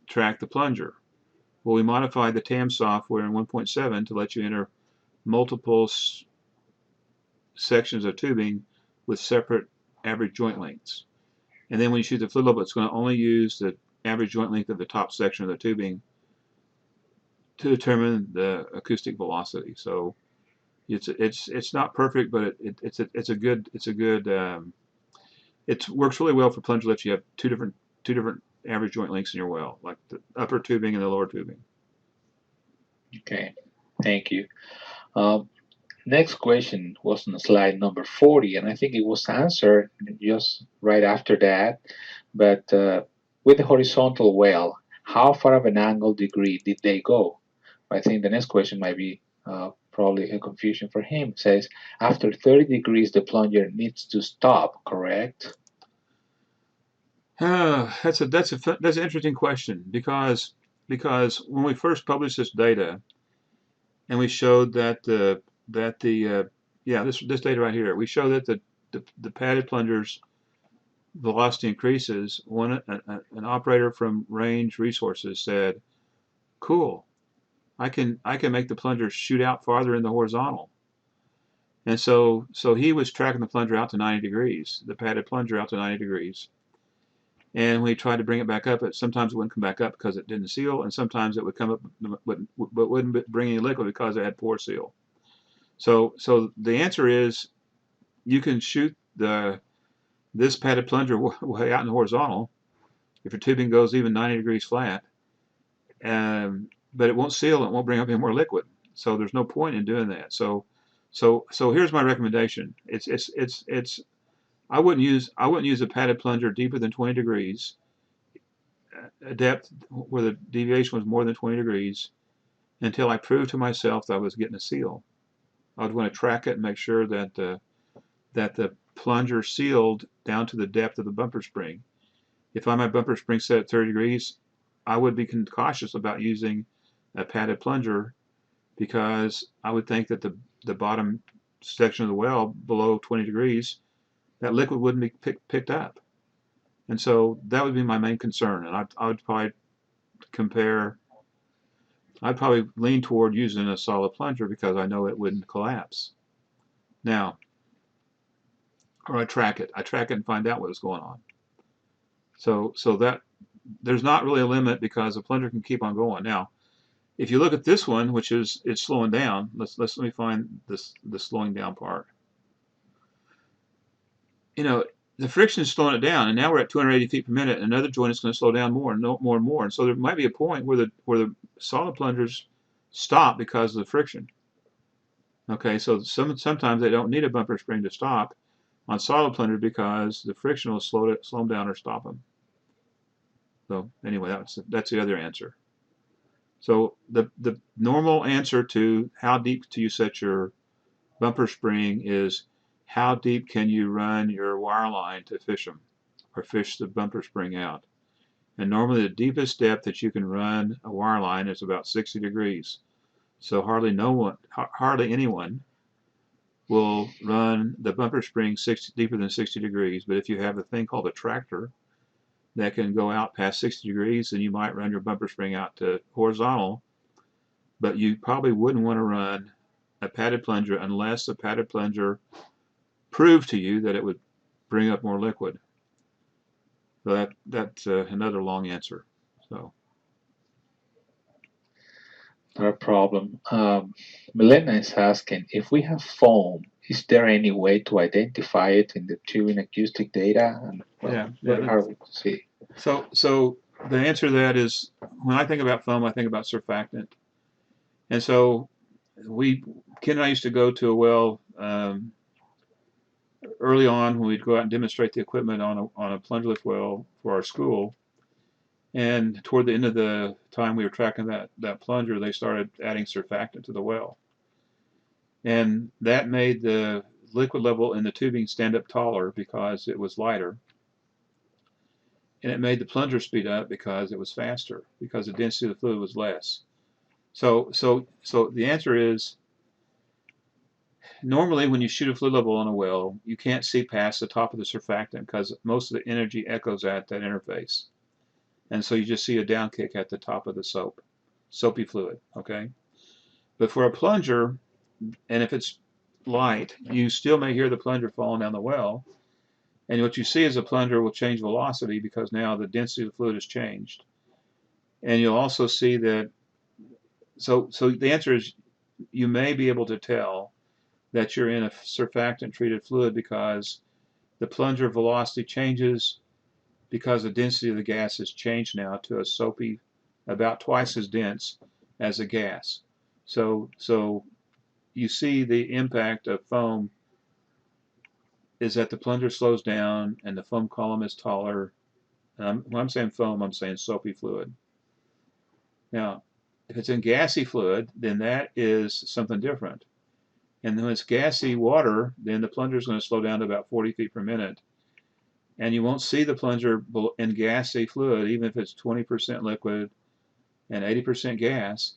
B: track the plunger? Well, we modified the TAM software in 1.7 to let you enter multiple sections of tubing with separate average joint lengths. And then when you shoot the fluid level, it's going to only use the average joint length of the top section of the tubing to determine the acoustic velocity. So it's not perfect, but it works really well for plunger lifts. You have two different average joint lengths in your well, like the upper tubing and the lower tubing.
C: Okay, thank you. Next question was on slide number 40, and I think it was answered just right after that. But with the horizontal well, how far of an angle degree did they go? I think the next question might be probably a confusion for him. It says, after 30 degrees, the plunger needs to stop, correct?
B: That's an interesting question, because when we first published this data, and we showed that this data right here, we show that the padded plungers velocity increases. An operator from Range Resources said, "Cool, I can make the plunger shoot out farther in the horizontal." And so he was tracking the plunger out to 90 degrees, the padded plunger out to 90 degrees. And we tried to bring it back up, sometimes it wouldn't come back up because it didn't seal, and sometimes it would come up but wouldn't bring any liquid because it had poor seal. So the answer is, you can shoot this padded plunger way out in the horizontal if your tubing goes even 90 degrees flat, but it won't seal. It won't bring up any more liquid. So there's no point in doing that. So here's my recommendation. I wouldn't use a padded plunger deeper than 20 degrees, a depth where the deviation was more than 20 degrees, until I proved to myself that I was getting a seal. I would want to track it and make sure that the plunger sealed down to the depth of the bumper spring. If I have my bumper spring set at 30 degrees, I would be cautious about using a padded plunger, because I would think that the bottom section of the well below 20 degrees, that liquid wouldn't be picked up. And so that would be my main concern. And I would probably I'd probably lean toward using a solid plunger, because I know it wouldn't collapse. Now, or I track it and find out what's going on. So that there's not really a limit, because the plunger can keep on going. Now, if you look at this one, which is it's slowing down, let me find the slowing down part. The friction is slowing it down, and now we're at 280 feet per minute, and another joint is going to slow down more and more. And so there might be a point where the solid plungers stop because of the friction. Okay, so sometimes they don't need a bumper spring to stop on solid plungers, because the friction will slow them down or stop them. So anyway, that's the other answer. So the normal answer to how deep do you set your bumper spring is, how deep can you run your wire line to fish them, or fish the bumper spring out. And normally the deepest depth that you can run a wire line is about 60 degrees. So hardly anyone will run the bumper spring deeper than 60 degrees. But if you have a thing called a tractor that can go out past 60 degrees, then you might run your bumper spring out to horizontal. But you probably wouldn't want to run a padded plunger unless the padded plunger proved to you that it would bring up more liquid. So that's another long answer. So
C: Not a problem. Milena is asking if we have foam, is there any way to identify it in the tubing acoustic data? And well,
B: Yeah,
C: very
B: yeah.
C: hard to see.
B: So the answer to that is, when I think about foam, I think about surfactant. And so Ken and I used to go to a well early on when we'd go out and demonstrate the equipment on a plunger lift well for our school. And toward the end of the time we were tracking that plunger, they started adding surfactant to the well. And that made the liquid level in the tubing stand up taller because it was lighter. And it made the plunger speed up because it was faster, because the density of the fluid was less. So the answer is, normally when you shoot a fluid level on a well, you can't see past the top of the surfactant because most of the energy echoes at that interface. And so you just see a down kick at the top of the soapy fluid, okay? But for a plunger, and if it's light, you still may hear the plunger falling down the well. And what you see is the plunger will change velocity because now the density of the fluid has changed. And you'll also see that, so the answer is, you may be able to tell that you're in a surfactant treated fluid because the plunger velocity changes because the density of the gas has changed now to a soapy, about twice as dense as a gas. So you see the impact of foam is that the plunger slows down and the foam column is taller. When I'm saying foam, I'm saying soapy fluid. Now, if it's in gassy fluid, then that is something different. And when it's gassy water, then the plunger is going to slow down to about 40 feet per minute. And you won't see the plunger in gassy fluid, even if it's 20% liquid and 80% gas,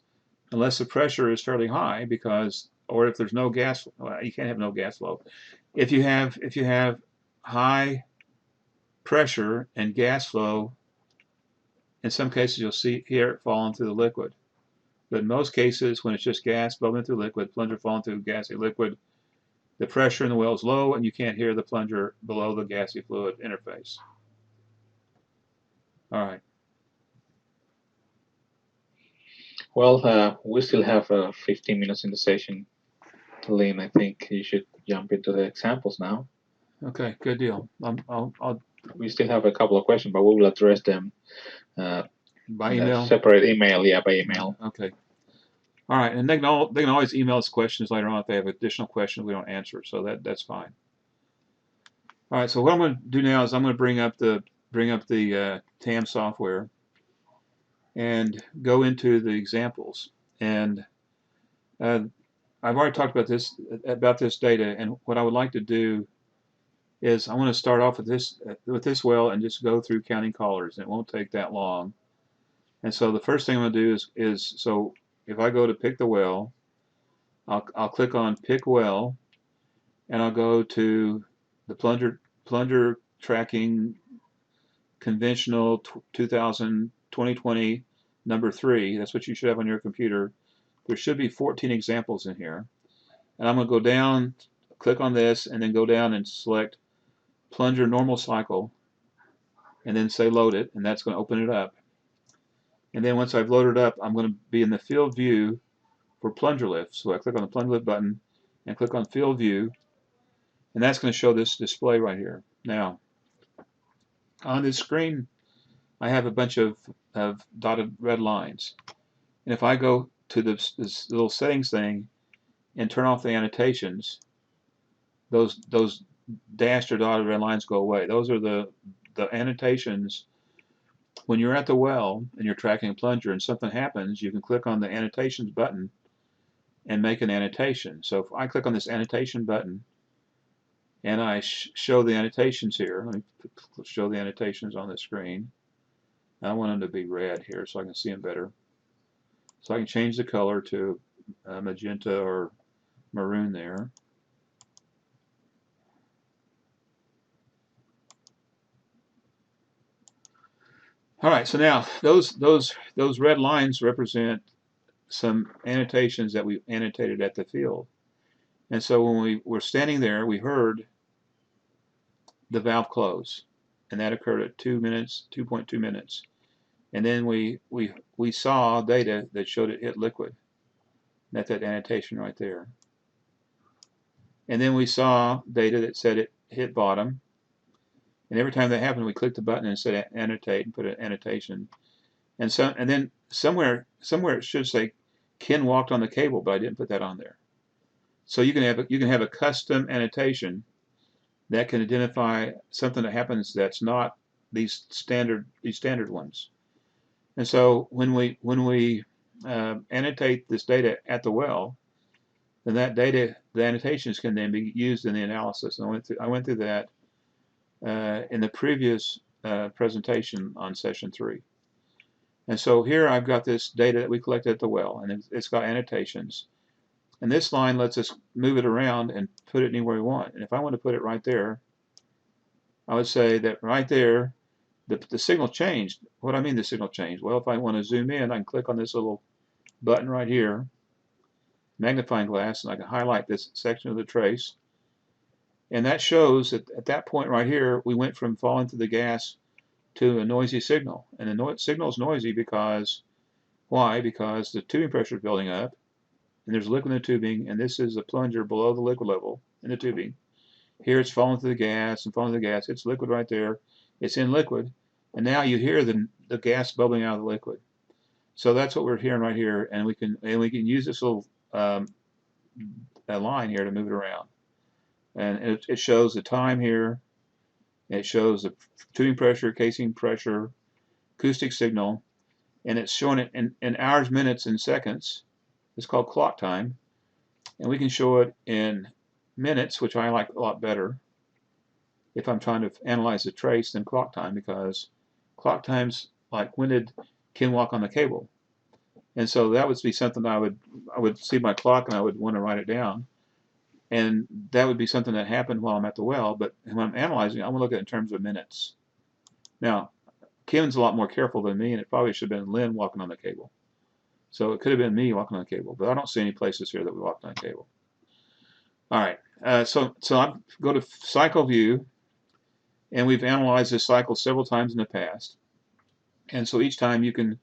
B: unless the pressure is fairly high, because, or if there's no gas, well, you can't have no gas flow. If you have high pressure and gas flow, in some cases you'll hear it falling through the liquid. But in most cases, when it's just gas bubbling through liquid, plunger falling through gassy liquid, the pressure in the well is low and you can't hear the plunger below the gassy fluid interface. All right.
C: Well, we still have 15 minutes in the session. Lynn, I think you should jump into the examples now.
B: Okay, good deal.
C: We still have a couple of questions, but we will address them
B: by
C: in
B: email.
C: a separate email. Yeah, by email.
B: Okay. All right, and they can always email us questions later on if they have additional questions we don't answer. So that's fine. All right. So what I'm going to do now is I'm going to bring up the TAM software and go into the examples. And I've already talked about this data. And what I would like to do is I want to start off with this well and just go through counting callers. It won't take that long. And so the first thing I'm going to do is so if I go to pick the well, I'll click on pick well, and I'll go to the plunger tracking conventional 2020 number 3. That's what you should have on your computer. There should be 14 examples in here. And I'm going to go down, click on this, and then go down and select plunger normal cycle, and then say load it, and that's going to open it up. And then once I've loaded up, I'm going to be in the field view for plunger lift. So I click on the plunger lift button and click on field view, and that's going to show this display right here. Now, on this screen, I have a bunch of dotted red lines. And if I go to this little settings thing and turn off the annotations, those dashed or dotted red lines go away. Those are the annotations. When you're at the well and you're tracking a plunger and something happens, you can click on the annotations button and make an annotation. So if I click on this annotation button and I show the annotations here, let me show the annotations on the screen. I want them to be red here so I can see them better. So I can change the color to magenta or maroon there. All right, so now those red lines represent some annotations that we annotated at the field. And so when we were standing there, we heard the valve close, and that occurred at 2.2 minutes. And then we saw data that showed it hit liquid. That's that annotation right there. And then we saw data that said it hit bottom. And every time that happened, we clicked the button and said annotate and put an annotation. And then somewhere it should say Ken walked on the cable, but I didn't put that on there. So you can have a custom annotation that can identify something that happens that's not these standard ones. And so when we annotate this data at the well, then that data, the annotations can then be used in the analysis. And I went through that in the previous presentation on session 3. And so here I've got this data that we collected at the well, and it's got annotations. And this line lets us move it around and put it anywhere we want. And if I want to put it right there, I would say that right there, the signal changed. What do I mean the signal changed? Well, if I want to zoom in, I can click on this little button right here, magnifying glass, and I can highlight this section of the trace. And that shows that at that point right here, we went from falling through the gas to a noisy signal. And the signal is noisy because, why? Because the tubing pressure is building up, and there's liquid in the tubing, and this is the plunger below the liquid level in the tubing. Here it's falling through the gas and falling through the gas. It's liquid right there. It's in liquid. And now you hear the gas bubbling out of the liquid. So that's what we're hearing right here, and we can use this little line here to move it around. And it shows the time here. It shows the tubing pressure, casing pressure, acoustic signal, and it's showing it in hours, minutes, and seconds. It's called clock time, and we can show it in minutes, which I like a lot better if I'm trying to analyze the trace than clock time, because clock time's like, when did Ken walk on the cable? And so that would be something I would see my clock and I would want to write it down, and that would be something that happened while I'm at the well. But when I'm analyzing, I want to look at it in terms of minutes. Now, Ken's a lot more careful than me, and it probably should have been Lynn walking on the cable. So it could have been me walking on the cable, but I don't see any places here that we walked on the cable. All right, so I go to cycle view, and we've analyzed this cycle several times in the past. And so each time you can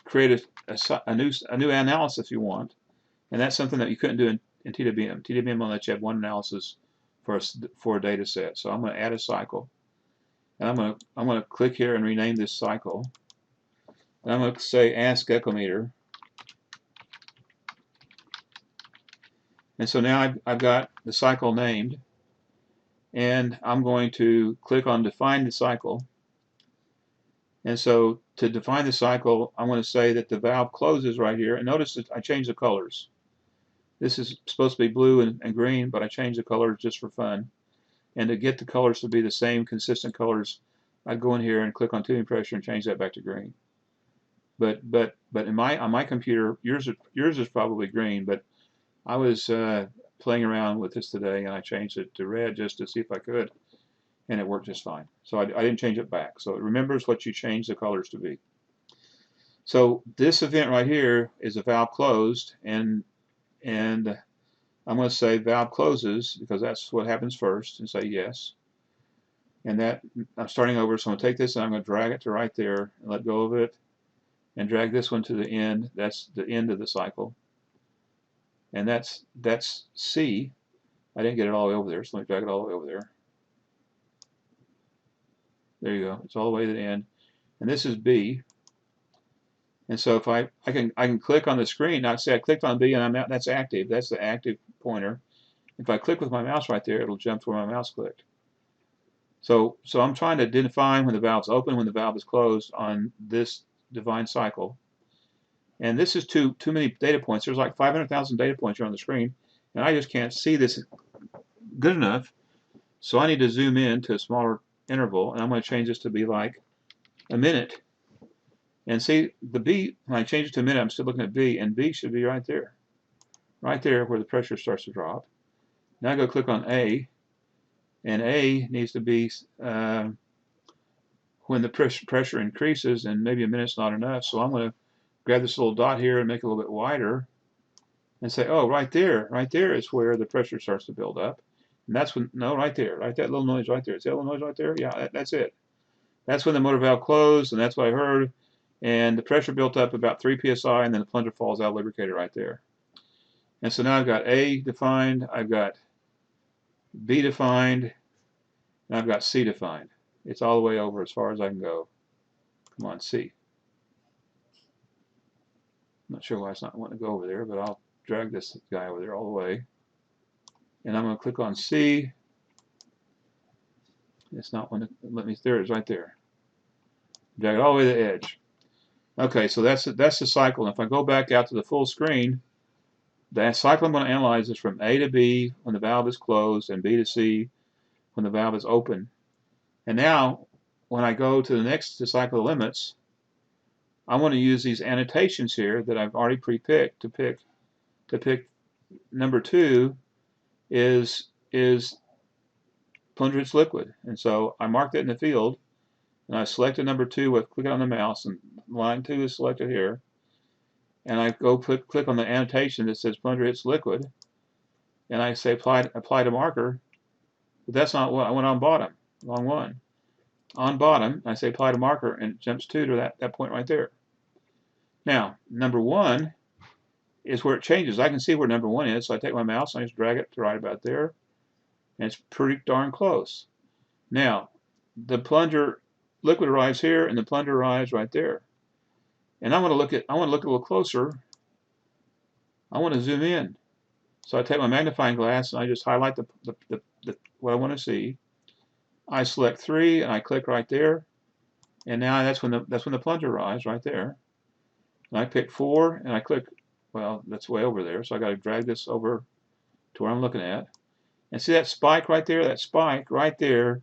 B: create a new analysis if you want, and that's something that you couldn't do in TWM. TWM will let you have one analysis for a data set. So I'm going to add a cycle, and I'm going to click here and rename this cycle. And I'm going to say Ask Echometer. And so now I've got the cycle named, and I'm going to click on Define the Cycle. And so to define the cycle, I'm going to say that the valve closes right here. And notice that I changed the colors. This is supposed to be blue and green, but I changed the colors just for fun. And to get the colors to be the same consistent colors, I'd go in here and click on tubing pressure and change that back to green. But on my computer, yours is probably green, but I was playing around with this today, and I changed it to red just to see if I could, and it worked just fine. So I didn't change it back. So it remembers what you changed the colors to be. So this event right here is a valve closed, and I'm going to say valve closes because that's what happens first, and say yes. And that I'm starting over, so I'm going to take this and I'm going to drag it to right there and let go of it, and drag this one to the end. That's the end of the cycle. And that's C. I didn't get it all the way over there, so let me drag it all the way over there. There you go. It's all the way to the end. And this is B. And so if I can click on the screen. Now say I clicked on B and that's active. That's the active pointer. If I click with my mouse right there, it'll jump to where my mouse clicked. So I'm trying to define when the valve's open, when the valve is closed on this defined cycle. And this is too many data points. There's like 500,000 data points here on the screen, and I just can't see this good enough. So I need to zoom in to a smaller interval, and I'm going to change this to be like a minute. And see, the B, when I change it to a minute, I'm still looking at B, and B should be right there where the pressure starts to drop. Now I go click on A, and A needs to be when the pressure increases, and maybe a minute's not enough. So I'm going to grab this little dot here and make it a little bit wider and say, oh, right there is where the pressure starts to build up. And that's when, no, right there, right, that little noise right there. See that little noise right there? Yeah, that's it. That's when the motor valve closed, and that's what I heard. and the pressure built up about 3 psi, and then the plunger falls out of the lubricator right there. And so now I've got A defined, I've got B defined, and I've got C defined. It's all the way over as far as I can go. Come on, C. I'm not sure why it's not wanting to go over there, but I'll drag this guy over there all the way. And I'm going to click on C. It's not wanting to let me, there it is right there. Drag it all the way to the edge. Okay, so that's the cycle. And if I go back out to the full screen, the cycle I'm going to analyze is from A to B when the valve is closed and B to C when the valve is open. And now, when I go to the next cycle limits, I want to use these annotations here that I've already pre-picked to pick number 2 is plunger heads liquid. And so I marked it in the field, and I selected number 2 with clicking on the mouse, and line 2 is selected here. And I go click on the annotation that says plunger heads liquid, and I say apply to marker, but that's not what I went on bottom, wrong one. On bottom, I say apply to marker, and it jumps to that point right there. Now, number 1 is where it changes. I can see where number 1 is, so I take my mouse and I just drag it to right about there, and it's pretty darn close. Now, the plunger liquid arrives here, and the plunger arrives right there. And I want to look a little closer. I want to zoom in. So I take my magnifying glass and I just highlight what I want to see. I select 3 and I click right there, and now that's when the plunger arrives right there. And I pick 4 and I click. Well, that's way over there, so I got to drag this over to where I'm looking at. And see that spike right there? That spike right there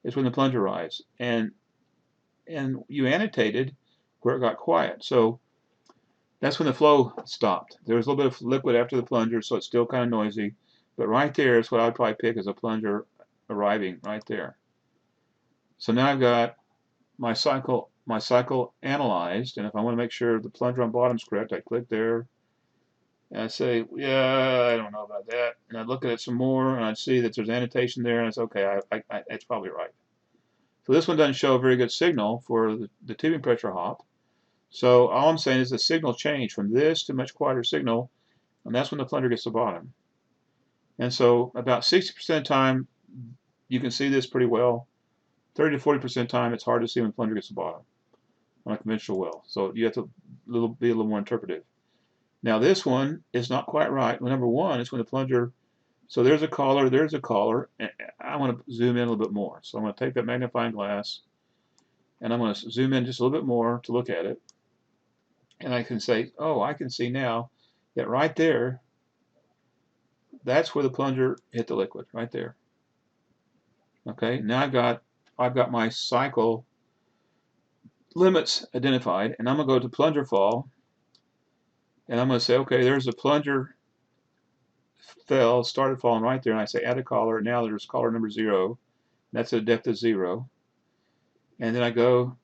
B: is when the plunger arrives. And you annotated where it got quiet. So that's when the flow stopped. There was a little bit of liquid after the plunger, so it's still kind of noisy. But right there is what I'd probably pick as a plunger arriving right there. So now I've got my cycle analyzed, and if I want to make sure the plunger on bottom is correct, I click there. And I say, yeah, I don't know about that. And I'd look at it some more, and I'd see that there's annotation there, and it's okay, it's probably right. So this one doesn't show a very good signal for the tubing pressure hop. So all I'm saying is the signal changed from this to much quieter signal, and that's when the plunger gets to bottom. And so about 60% of the time, you can see this pretty well. 30 to 40% of the time, it's hard to see when the plunger gets to bottom on a conventional well. So you have to be a little more interpretive. Now this one is not quite right. Well, number 1 is when the plunger, so there's a collar, and I want to zoom in a little bit more. So I'm going to take that magnifying glass, and I'm going to zoom in just a little bit more to look at it. And I can say, oh, I can see now that right there, that's where the plunger hit the liquid, right there. Okay, now I've got my cycle limits identified, and I'm going to go to plunger fall, and I'm going to say, okay, there's a plunger started falling right there, and I say add a collar. Now there's collar number 0. That's at a depth of 0. And then I go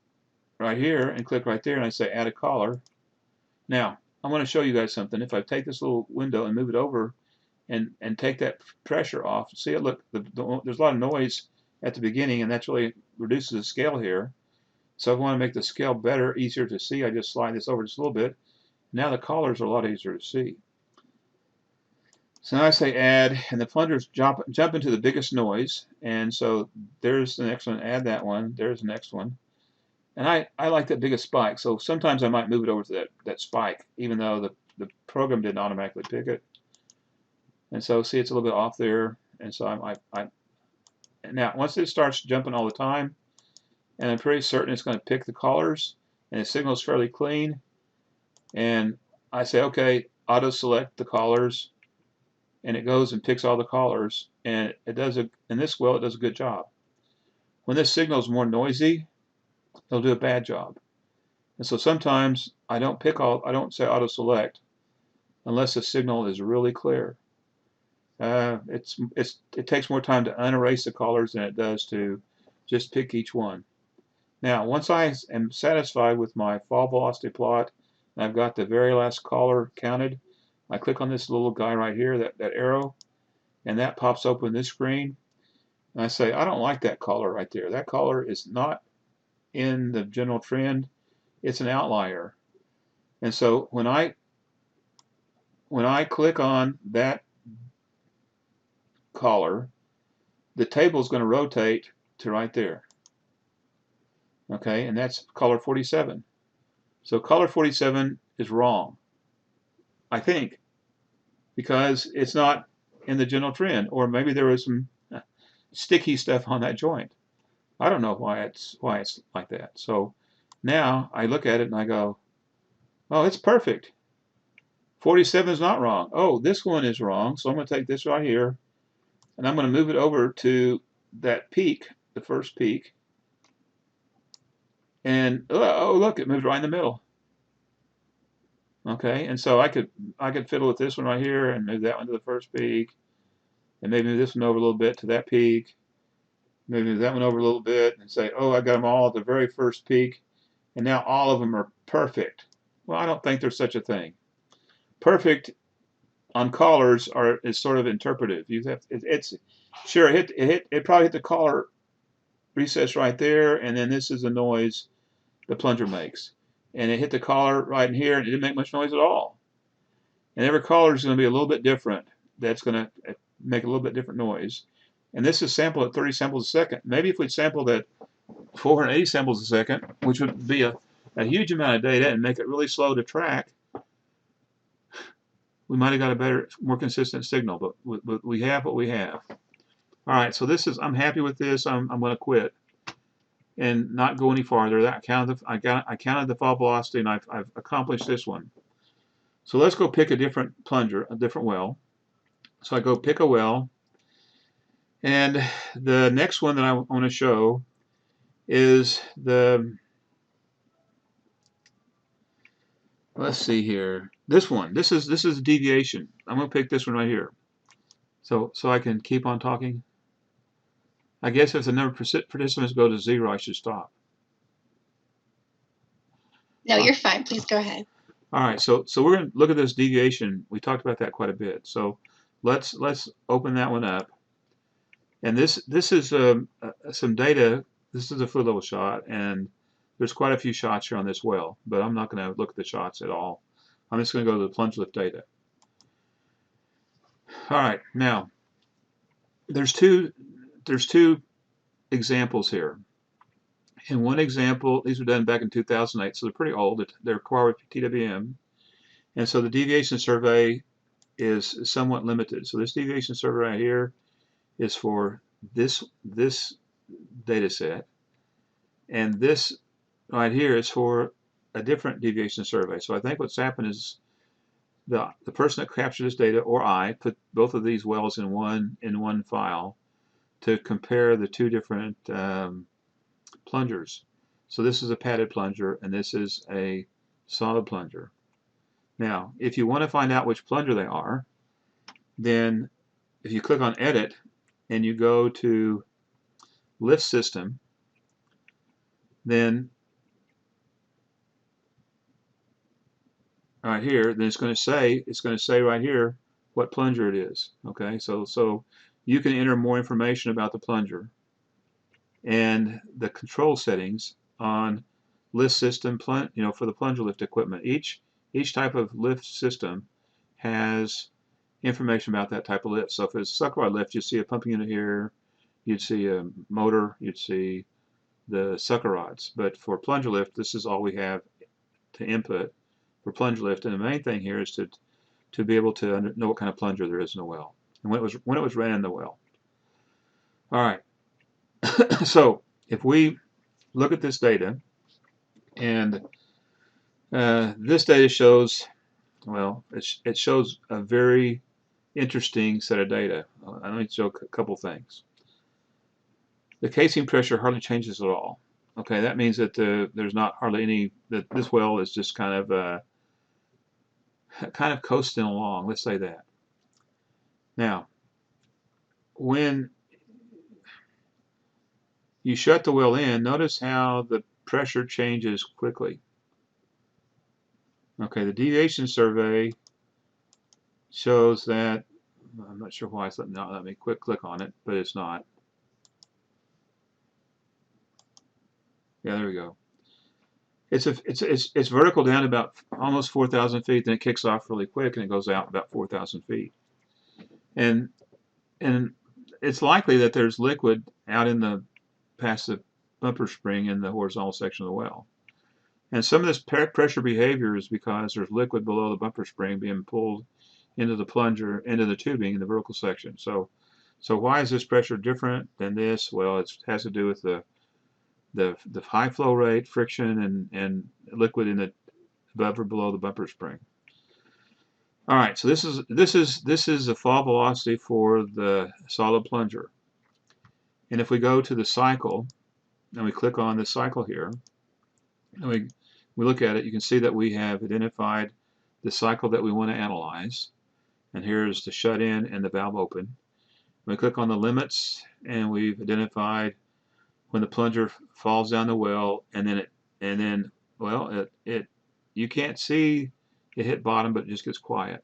B: right here and click right there, and I say add a collar. Now, I want to show you guys something. If I take this little window and move it over and take that pressure off, see it, look, there's a lot of noise at the beginning, and that really reduces the scale here. So if I want to make the scale better, easier to see, I just slide this over just a little bit. Now the collars are a lot easier to see. So now I say add, and the plungers jump into the biggest noise, and so there's the next one, add that one, there's the next one. And I like that biggest spike, so sometimes I might move it over to that spike, even though the program didn't automatically pick it. And so see, it's a little bit off there, and so now once it starts jumping all the time, and I'm pretty certain it's going to pick the collars, and the signal is fairly clean, and I say, okay, auto select the collars, and it goes and picks all the collars, and it does in this well, it does a good job. When this signal is more noisy, it'll do a bad job. And so sometimes I don't say auto select unless the signal is really clear. It takes more time to unerase the collars than it does to just pick each one. Now, once I am satisfied with my fall velocity plot, and I've got the very last collar counted, I click on this little guy right here, that arrow, and that pops open this screen. And I say, I don't like that collar right there. That collar is not in the general trend. It's an outlier. And so when I click on that collar, the table is going to rotate to right there. Okay, and that's color 47. So color 47 is wrong, I think, because it's not in the general trend, or maybe there was some sticky stuff on that joint. I don't know why it's like that. So now I look at it and I go, oh, it's perfect. 47 is not wrong. Oh, this one is wrong. So I'm going to take this right here and I'm going to move it over to that peak, the first peak. And oh, look, it moved right in the middle. Okay, and so I could fiddle with this one right here and move that one to the first peak, and maybe move this one over a little bit to that peak, maybe move that one over a little bit, and say, oh, I got them all at the very first peak, and now all of them are perfect. Well, I don't think there's such a thing. Perfect on collars is sort of interpretive. You have it's sure it probably hit the collar recess right there, and then this is the noise the plunger makes, and it hit the collar right in here, and it didn't make much noise at all. And every collar is going to be a little bit different. That's going to make a little bit different noise. And this is sampled at 30 samples a second. Maybe if we'd sampled at 480 samples a second, which would be a huge amount of data and make it really slow to track, we might have got a better, more consistent signal. But we have what we have. All right, so this is, I'm happy with this. I'm going to quit and not go any farther. I counted the fall velocity, and I've accomplished this one. So let's go pick a different plunger, a different well. So I go pick a well, and the next one that I want to show is let's see here, this one. This is deviation. I'm going to pick this one right here. So I can keep on talking. I guess if the number of participants go to 0, I should stop.
A: No, you're fine. Please go ahead.
B: All right, so we're going to look at this deviation. We talked about that quite a bit. So let's open that one up. And this is some data. This is a fluid level shot, and there's quite a few shots here on this well, but I'm not going to look at the shots at all. I'm just going to go to the Plunger Lift data. All right, now there's two examples here. In one example, these were done back in 2008, so they're pretty old. They're required with TWM, and so the deviation survey is somewhat limited. So this deviation survey right here is for this data set, and this right here is for a different deviation survey. So I think what's happened is the person that captured this data, or I, put both of these wells in one file to compare the two different plungers. So this is a padded plunger, and this is a solid plunger. Now, if you want to find out which plunger they are, then if you click on Edit and you go to Lift System, then right here, then it's going to say right here what plunger it is. Okay, so you can enter more information about the plunger and the control settings on lift system, for the plunger lift equipment. Each type of lift system has information about that type of lift. So if it's a sucker rod lift, you see a pumping unit here, you'd see a motor, you'd see the sucker rods. But for plunger lift, this is all we have to input for plunger lift, and the main thing here is to be able to know what kind of plunger there is in the well and when it was ran in the well. All right. So if we look at this data, and this data shows, well, it shows a very interesting set of data. I'm going to show a couple things. The casing pressure hardly changes at all. Okay, that means that there's not hardly any, that this well is just kind of coasting along, let's say that. Now, when you shut the well in, notice how the pressure changes quickly. Okay, the deviation survey shows that, I'm not sure why it's not let me quick click on it, but it's not. Yeah, there we go. It's vertical down to about almost 4,000 feet, then it kicks off really quick and it goes out about 4,000 feet. And and it's likely that there's liquid out in the past the bumper spring in the horizontal section of the well. And some of this pressure behavior is because there's liquid below the bumper spring being pulled into the plunger, into the tubing in the vertical section. So why is this pressure different than this? Well, it has to do with the high flow rate, friction, and liquid in the above or below the bumper spring. All right, so this is the fall velocity for the solid plunger. And if we go to the cycle, and we click on the cycle here, and we look at it, you can see that we have identified the cycle that we want to analyze. And here's the shut in and the valve open. We click on the limits, and we've identified when the plunger falls down the well, and then you can't see it hit bottom, but it just gets quiet.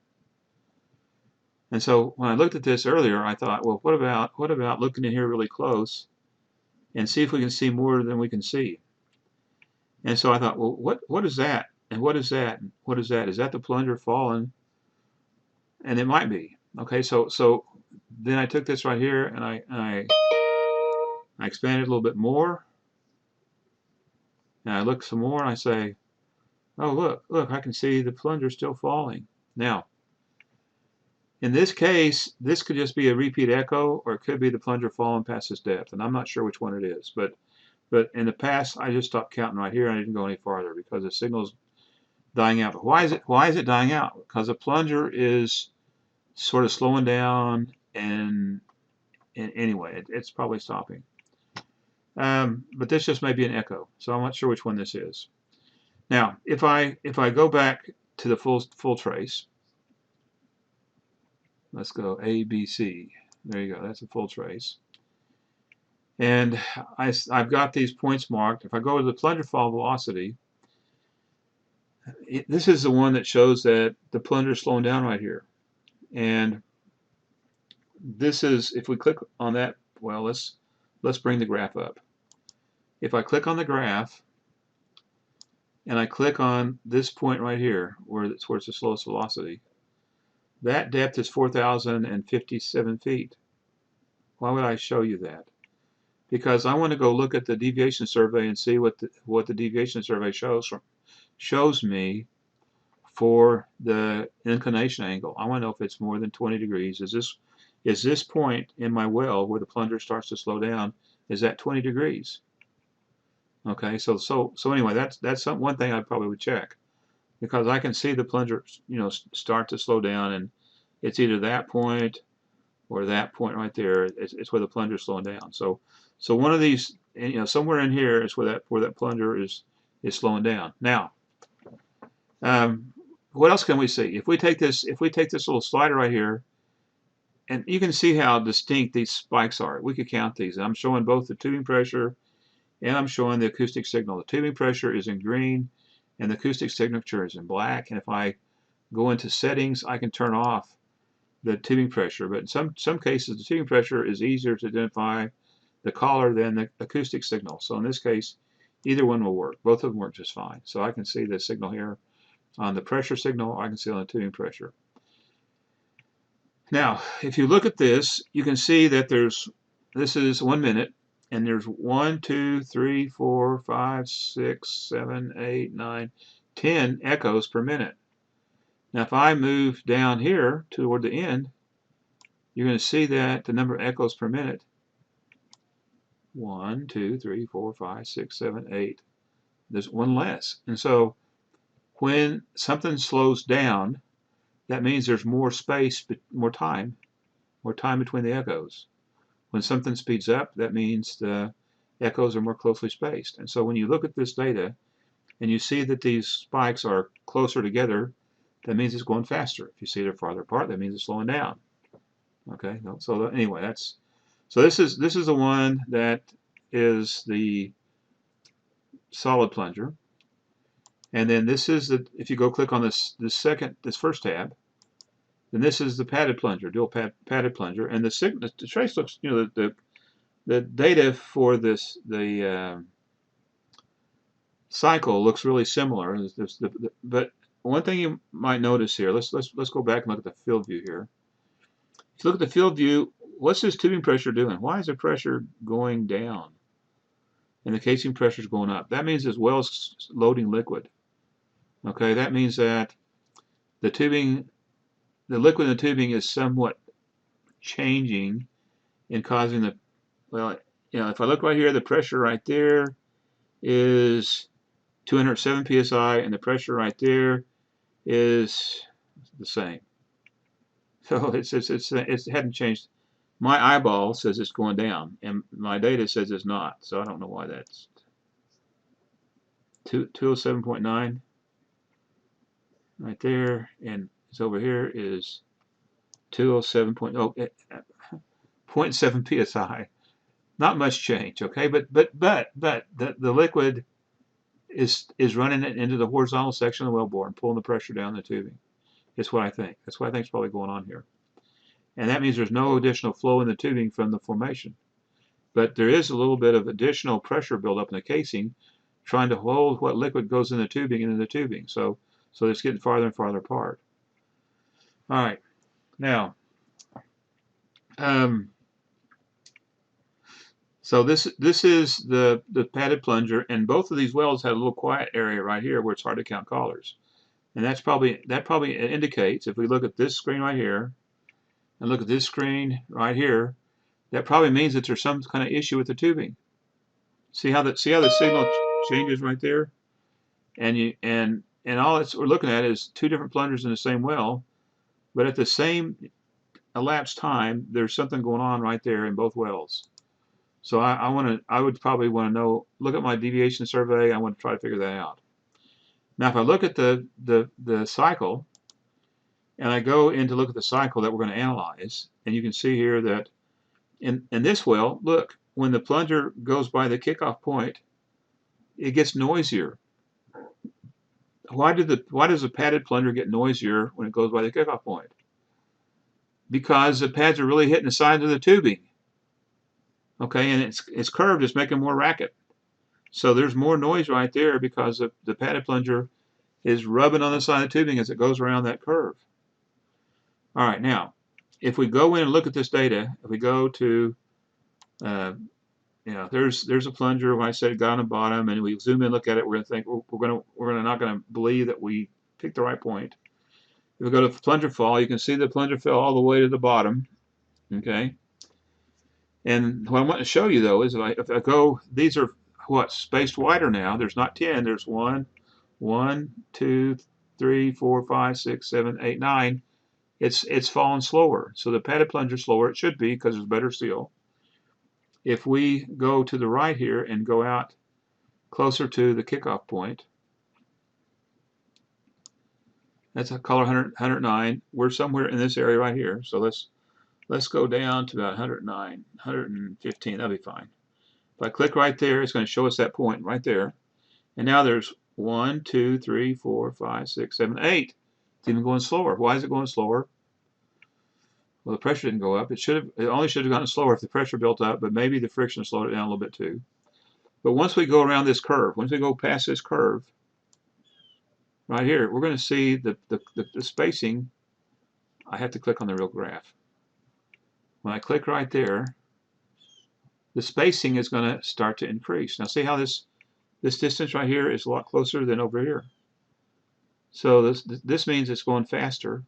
B: And so when I looked at this earlier, I thought, well, what about looking in here really close and see if we can see more than we can see? And so I thought, well, what is that? And what is that? And what is that? Is that the plunger falling? And it might be. Okay, so then I took this right here and I expanded it a little bit more. And I look some more and I say, oh, look, I can see the plunger still falling. Now, in this case, this could just be a repeat echo, or it could be the plunger falling past its depth, and I'm not sure which one it is. But in the past, I just stopped counting right here, and I didn't go any farther because the signal's dying out. But why is it dying out? Because the plunger is sort of slowing down, and anyway, it's probably stopping. But this just may be an echo, so I'm not sure which one this is. Now, if I go back to the full trace. Let's go A, B, C. There you go. That's a full trace. And I've got these points marked. If I go to the plunger fall velocity, this is the one that shows that the plunger is slowing down right here. And this is, if we click on that, well, let's bring the graph up. If I click on the graph and I click on this point right here, where it's the slowest velocity, that depth is 4,057 feet. Why would I show you that? Because I want to go look at the deviation survey and see what the deviation survey shows me for the inclination angle. I want to know if it's more than 20 degrees. Is this point in my well where the plunger starts to slow down, is that 20 degrees? Okay, so anyway, that's one thing I probably would check, because I can see the plunger, start to slow down, and it's either that point or that point right there. It's where the plunger is slowing down. So one of these, somewhere in here is where that plunger is slowing down. Now, what else can we see? If we take this little slider right here, and you can see how distinct these spikes are. We could count these. I'm showing both the tubing pressure and I'm showing the acoustic signal. The tubing pressure is in green and the acoustic signature is in black. And if I go into settings, I can turn off the tubing pressure. But in some cases, the tubing pressure is easier to identify the caller than the acoustic signal. So in this case, either one will work. Both of them work just fine. So I can see the signal here on the pressure signal. I can see it on the tubing pressure. Now, if you look at this, you can see that this is 1 minute, and there's 1, 2, 3, 4, 5, 6, 7, 8, 9, 10 echoes per minute. Now, if I move down here toward the end, you're going to see that the number of echoes per minute, 1, 2, 3, 4, 5, 6, 7, 8, there's one less. And so when something slows down, that means there's more space, more time between the echoes. When something speeds up, that means the echoes are more closely spaced. And so when you look at this data and you see that these spikes are closer together, that means it's going faster. If you see they're farther apart, that means it's slowing down. Okay, so anyway, this is the one that is the solid plunger. And then this is if you go click on this first tab, then this is the padded plunger, dual padded plunger, and the trace looks, the data for the cycle looks really similar. But one thing you might notice here, let's go back and look at the field view here. If you look at the field view, what's this tubing pressure doing? Why is the pressure going down and the casing pressure is going up? That means this well's loading liquid. Okay, that means that the liquid in the tubing is somewhat changing and causing the, well, if I look right here, the pressure right there is 207 psi, and the pressure right there is the same. So it hadn't changed. My eyeball says it's going down, and my data says it's not. So I don't know why that's 207.9 right there, and it's over here is 0.7 psi. Not much change, okay? But the liquid is running it into the horizontal section of the wellbore and pulling the pressure down the tubing. Is what I think. That's what I think is probably going on here. And that means there's no additional flow in the tubing from the formation. But there is a little bit of additional pressure buildup in the casing, trying to hold what liquid goes in the tubing into the tubing. So it's getting farther and farther apart. All right. Now, so this is the padded plunger, and both of these wells had a little quiet area right here where it's hard to count collars. And that probably indicates, if we look at this screen right here and look at this screen right here, that probably means that there's some kind of issue with the tubing. See how the signal changes right there, and all we're looking at is two different plungers in the same well, but at the same elapsed time, there's something going on right there in both wells. So I would probably want to know. Look at my deviation survey. I want to try to figure that out. Now, if I look at the cycle, and I go in to look at the cycle that we're going to analyze, and you can see here that in this well, look, when the plunger goes by the kickoff point, it gets noisier. Why does the padded plunger get noisier when it goes by the kickoff point? Because the pads are really hitting the sides of the tubing. Okay, and it's curved, it's making more racket. So there's more noise right there because the padded plunger is rubbing on the side of the tubing as it goes around that curve. All right, now, if we go in and look at this data, if we go to, there's a plunger. When I said it got on the bottom, and we zoom in and look at it, we're going to think we're not going to believe that we picked the right point. If we go to plunger fall, you can see the plunger fell all the way to the bottom. Okay. And what I want to show you though is if I go, these are spaced wider now. There's not 10. There's 1, 2, 3, 4, 5, 6, 7, 8, 9. It's falling slower. So the padded plunger slower. It should be because there's better seal. If we go to the right here and go out closer to the kickoff point, that's a color 109. We're somewhere in this area right here. So let's go down to about 109, 115. That'll be fine. If I click right there, it's going to show us that point right there. And now there's 1, 2, 3, 4, 5, 6, 7, 8. It's even going slower. Why is it going slower? Well, the pressure didn't go up. It only should have gotten slower if the pressure built up, but maybe the friction slowed it down a little bit too. But once we go around this curve, once we go past this curve, right here, we're going to see the spacing. I have to click on the real graph. When I click right there, the spacing is going to start to increase. Now see how this distance right here is a lot closer than over here. So this means it's going faster,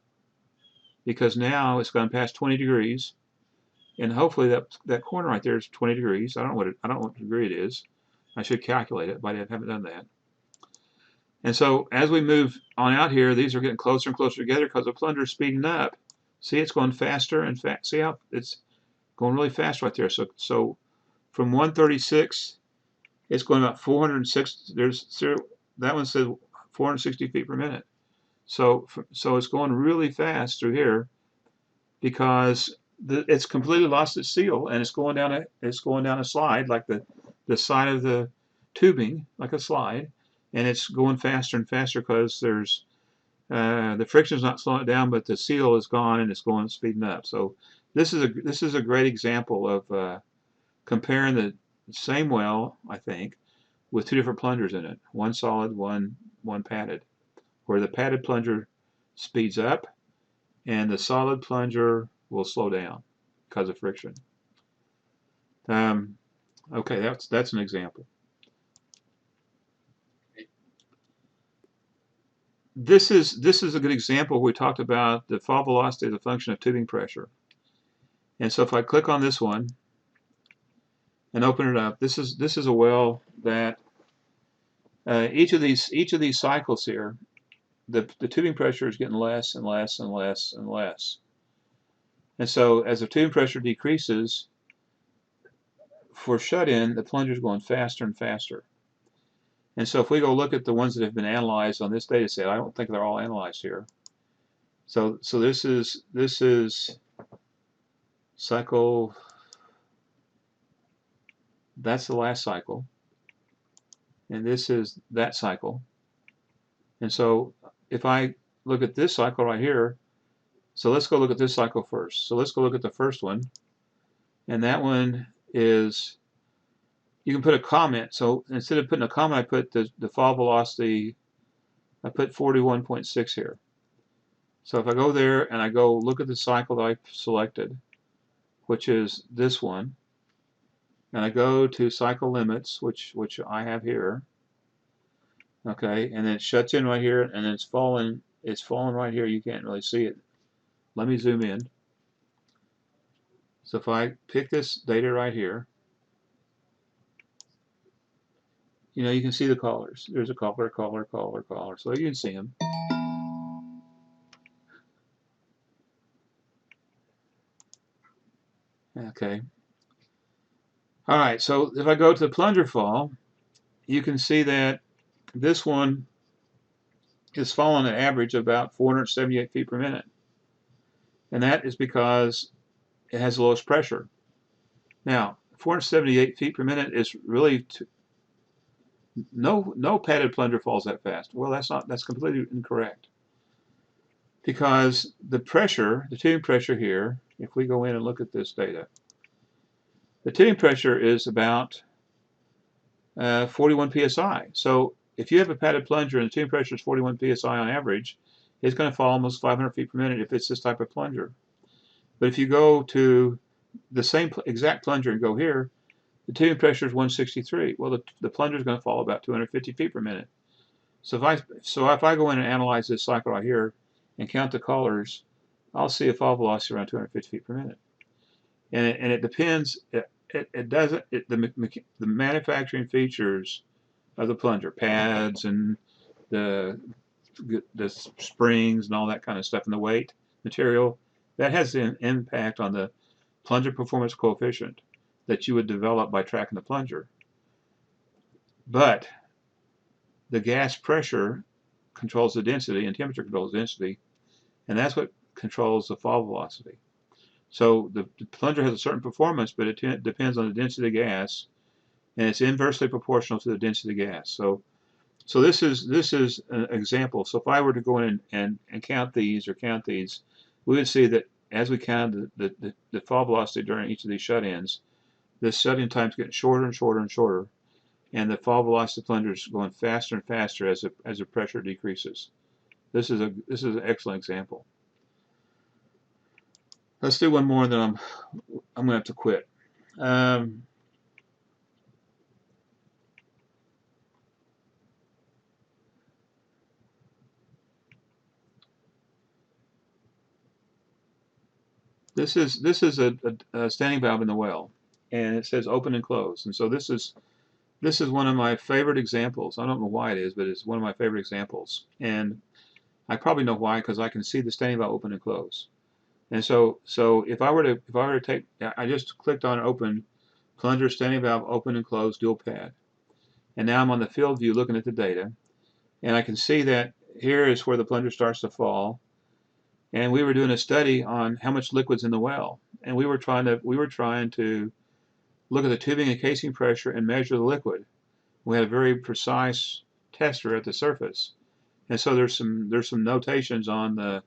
B: because now it's gone past 20 degrees, and hopefully that corner right there is 20 degrees. I don't know what degree it is. I should calculate it, but I haven't done that. And so as we move on out here, these are getting closer and closer together because the plunger is speeding up. See, it's going faster and fast. See how it's going really fast right there. So from 136, it's going about 406. That one says 460 feet per minute. So it's going really fast through here because it's completely lost its seal, and it's going down a slide, like the side of the tubing, like a slide, and it's going faster and faster because there's the friction's not slowing it down, but the seal is gone and it's going speeding up. So this is a great example of comparing the same well, I think, with two different plungers in it, one solid, one padded, where the padded plunger speeds up and the solid plunger will slow down because of friction. Okay, that's an example. This is a good example. We talked about the fall velocity as a function of tubing pressure. And so if I click on this one and open it up, this is a well that each of these cycles here, the tubing pressure is getting less and less and less and less. And so as the tubing pressure decreases, for shut-in, the plunger is going faster and faster. And so if we go look at the ones that have been analyzed on this data set, I don't think they're all analyzed here. So this is cycle, that's the last cycle, and this is that cycle. And so if I look at this cycle right here, so let's go look at this cycle first. So let's go look at the first one, and that one is, you can put a comment. So instead of putting a comment, I put the fall velocity, I put 41.6 here. So if I go there and I go look at the cycle that I selected, which is this one, and I go to cycle limits, which I have here, okay, and then it shuts in right here, and then it's falling right here. You can't really see it. Let me zoom in. So if I pick this data right here, you know, you can see the callers. There's a caller, caller, caller, caller. So you can see them. Okay. All right, so if I go to the plunger fall, you can see that this one is falling an average of about 478 feet per minute. And that is because it has the lowest pressure. Now, 478 feet per minute is really no padded plunger falls that fast. Well, that's completely incorrect. Because the pressure, the tubing pressure here, if we go in and look at this data, the tubing pressure is about 41 psi. So if you have a padded plunger and the tubing pressure is 41 psi on average, it's going to fall almost 500 feet per minute if it's this type of plunger. But if you go to the same exact plunger and go here, the tubing pressure is 163. Well, the plunger is going to fall about 250 feet per minute. So if I go in and analyze this cycle right here and count the callers, I'll see a fall velocity around 250 feet per minute. And it depends. The manufacturing features of the plunger, pads and the springs and all that kind of stuff, and the weight material, that has an impact on the plunger performance coefficient that you would develop by tracking the plunger. But the gas pressure controls the density and temperature controls the density, and that's what controls the fall velocity. So the plunger has a certain performance, but it depends on the density of gas, and it's inversely proportional to the density of gas. So this is an example. So if I were to go in and count these, we would see that as we count the fall velocity during each of these shut-ins, this shut-in time is getting shorter and shorter and shorter, and the fall velocity of the plunger is going faster and faster as the pressure decreases. This is an excellent example. Let's do one more, and then I'm going to have to quit. This is a standing valve in the well, and it says open and close. And so this is one of my favorite examples. I don't know why it is, but it's one of my favorite examples. And I probably know why, because I can see the standing valve open and close. And so if I were to take, I just clicked on open, plunger, standing valve, open and close, dual pad. And now I'm on the field view looking at the data, and I can see that here is where the plunger starts to fall. And we were doing a study on how much liquid's in the well, and we were trying to look at the tubing and casing pressure and measure the liquid. We had a very precise tester at the surface, and so there's some notations on the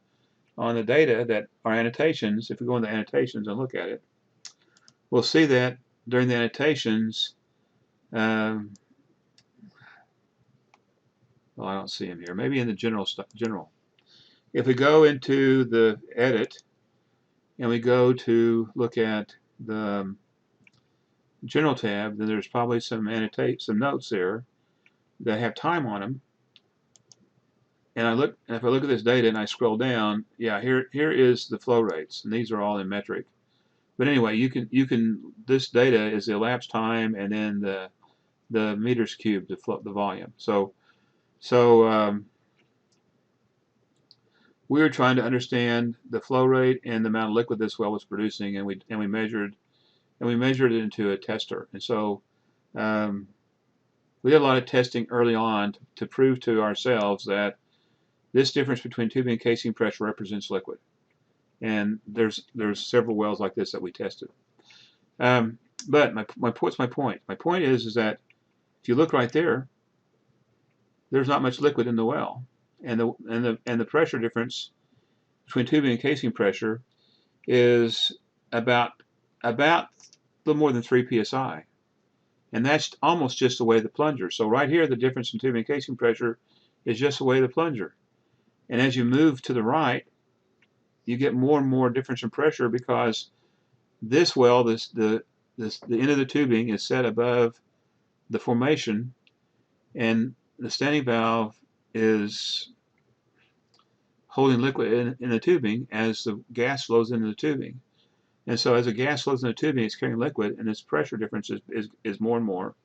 B: data that are annotations. If we go into annotations and look at it, we'll see that during the annotations, Well, I don't see him here. Maybe in the general stuff. General. If we go into the edit and we go to look at the general tab, then there's probably some notes there that have time on them. And if I look at this data and I scroll down, yeah, here is the flow rates, and these are all in metric. But anyway, this data is the elapsed time and then the meters cubed, the volume. So we were trying to understand the flow rate and the amount of liquid this well was producing, and we measured it into a tester. And so we did a lot of testing early on to prove to ourselves that this difference between tubing and casing pressure represents liquid. And there's several wells like this that we tested. But what's my point? My point is that if you look right there, there's not much liquid in the well, and the pressure difference between tubing and casing pressure is about a little more than 3 psi, and that's almost just the way the plunger. So right here, the difference in tubing and casing pressure is just the way the plunger. And as you move to the right, you get more and more difference in pressure because this well, the end of the tubing is set above the formation, and the standing valve is holding liquid in the tubing as the gas flows into the tubing. And so as the gas flows in the tubing, it's carrying liquid, and its pressure difference is more and more.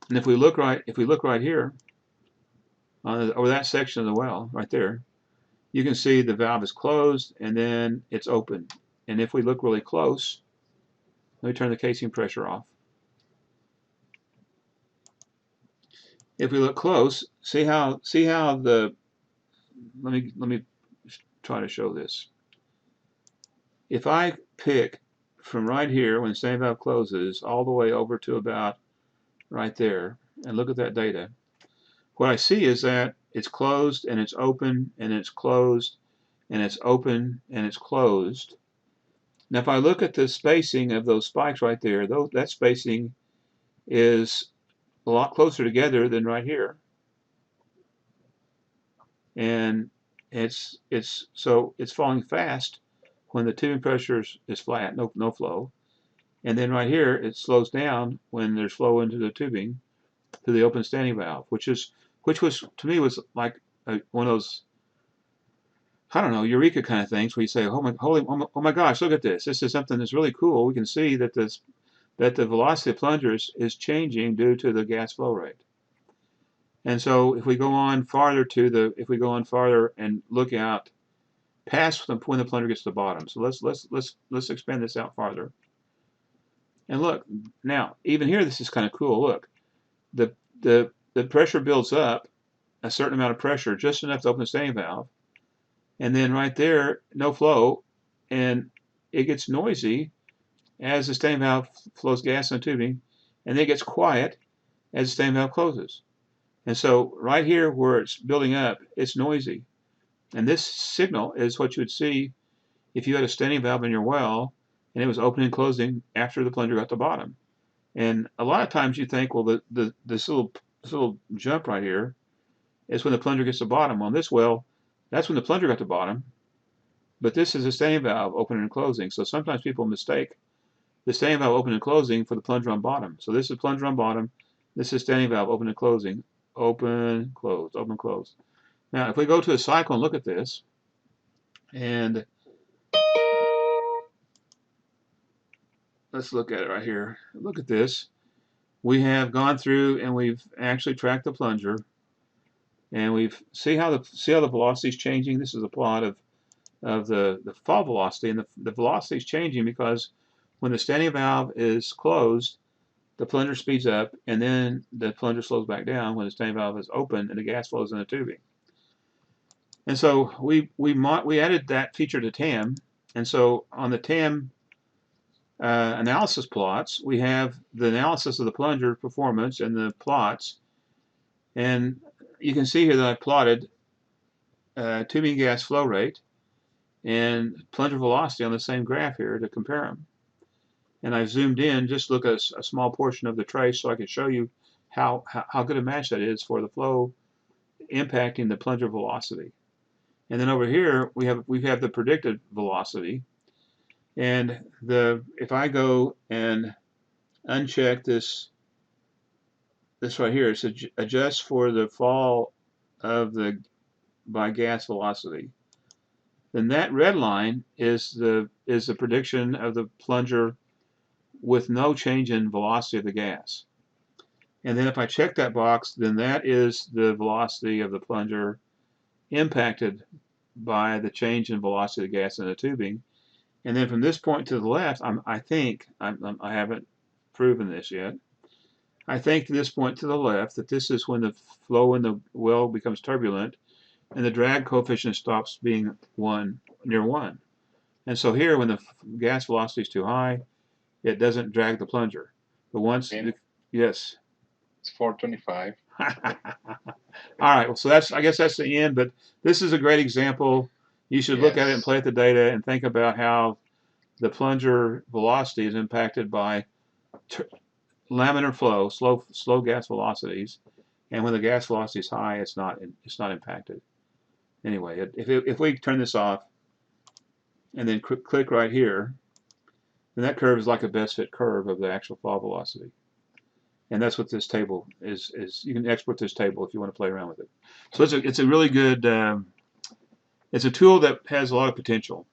B: And if we look right here over that section of the well right there, you can see the valve is closed and then it's open. And if we look really close, let me turn the casing pressure off. If we look close, see how the let me try to show this. If I pick from right here when the standing valve closes all the way over to about right there and look at that data, what I see is that it's closed and it's open and it's closed and it's open and it's closed. Now if I look at the spacing of those spikes right there, that spacing is a lot closer together than right here. And it's falling fast when the tubing pressure is flat, no flow. And then right here it slows down when there's flow into the tubing to the open standing valve, which was to me was like one of those, I don't know, eureka kind of things where you say, oh my gosh, look at this. This is something that's really cool. We can see that the velocity of plungers is changing due to the gas flow rate. And so if we go on farther and look out past when the plunger gets to the bottom. So let's expand this out farther. And look, now even here this is kind of cool. Look, the pressure builds up a certain amount of pressure, just enough to open the standing valve. And then right there, no flow, and it gets noisy as the standing valve flows gas in the tubing, and then it gets quiet as the standing valve closes. And so right here where it's building up, it's noisy. And this signal is what you would see if you had a standing valve in your well and it was opening and closing after the plunger got to bottom. And a lot of times you think, well, this little jump right here is when the plunger gets to bottom. On this well, that's when the plunger got to bottom, but this is a standing valve opening and closing. So sometimes people mistake the standing valve opening and closing for the plunger on bottom. So this is plunger on bottom. This is standing valve open and closing. Open, close, open, close. Now, if we go to a cycle and look at this, and let's look at it right here. Look at this. We have gone through and we've actually tracked the plunger, and we've see how the velocity is changing. This is a plot of the fall velocity, and the velocity is changing because when the standing valve is closed, the plunger speeds up, and then the plunger slows back down when the standing valve is open and the gas flows in the tubing. And so we added that feature to TAM, and so on the TAM analysis plots, we have the analysis of the plunger performance and the plots, and you can see here that I plotted tubing gas flow rate and plunger velocity on the same graph here to compare them. And I zoomed in, just look at a small portion of the trace so I can show you how good a match that is for the flow impacting the plunger velocity. And then over here we have the predicted velocity. And if I go and uncheck this right here, it's adjust for the fall of by gas velocity. Then that red line is the prediction of the plunger with no change in velocity of the gas. And then if I check that box, then that is the velocity of the plunger impacted by the change in velocity of the gas in the tubing. And then from this point to the left, I haven't proven this yet. I think to this point to the left that this is when the flow in the well becomes turbulent and the drag coefficient stops being near 1. And so here, when the gas velocity is too high, it doesn't drag the plunger. But once, yes.
C: It's 425.
B: All right, well, so I guess that's the end, but this is a great example. You should look at it and play with the data and think about how the plunger velocity is impacted by laminar flow, slow gas velocities, and when the gas velocity is high, it's not impacted. Anyway, if we turn this off and then click right here, then that curve is like a best fit curve of the actual fall velocity. And that's what this table is. You can export this table if you want to play around with it. So it's a really good. It's a tool that has a lot of potential.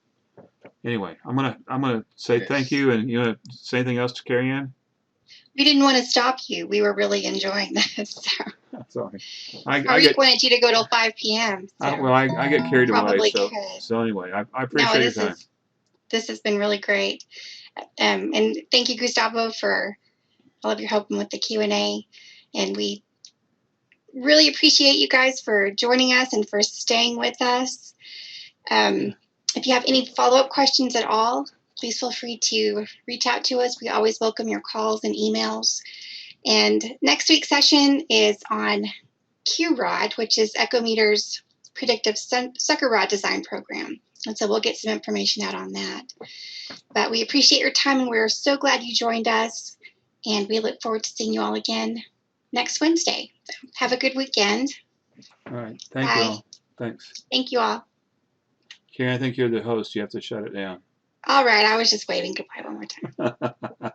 B: Anyway, I'm gonna say thank you, and you want to say anything else to Carrie Ann?
A: We didn't want to stop you. We were really enjoying this. So.
B: Sorry.
A: Rick wanted you to go till 5 p.m. So
B: well, I get carried away.
A: Could.
B: So anyway, I appreciate your time.
A: This has been really great. And thank you, Gustavo, for all of your help with the Q&A. And we really appreciate you guys for joining us and for staying with us. If you have any follow-up questions at all, please feel free to reach out to us. We always welcome your calls and emails. And next week's session is on Q-Rod, which is Echometer's predictive sucker rod design program. And so we'll get some information out on that. But we appreciate your time, and we're so glad you joined us. And we look forward to seeing you all again next Wednesday. So have a good weekend.
B: All right. Thank you all. Thanks.
A: Thank you all.
B: Carrie, I think you're the host. You have to shut it down.
A: All right. I was just waving goodbye one more time.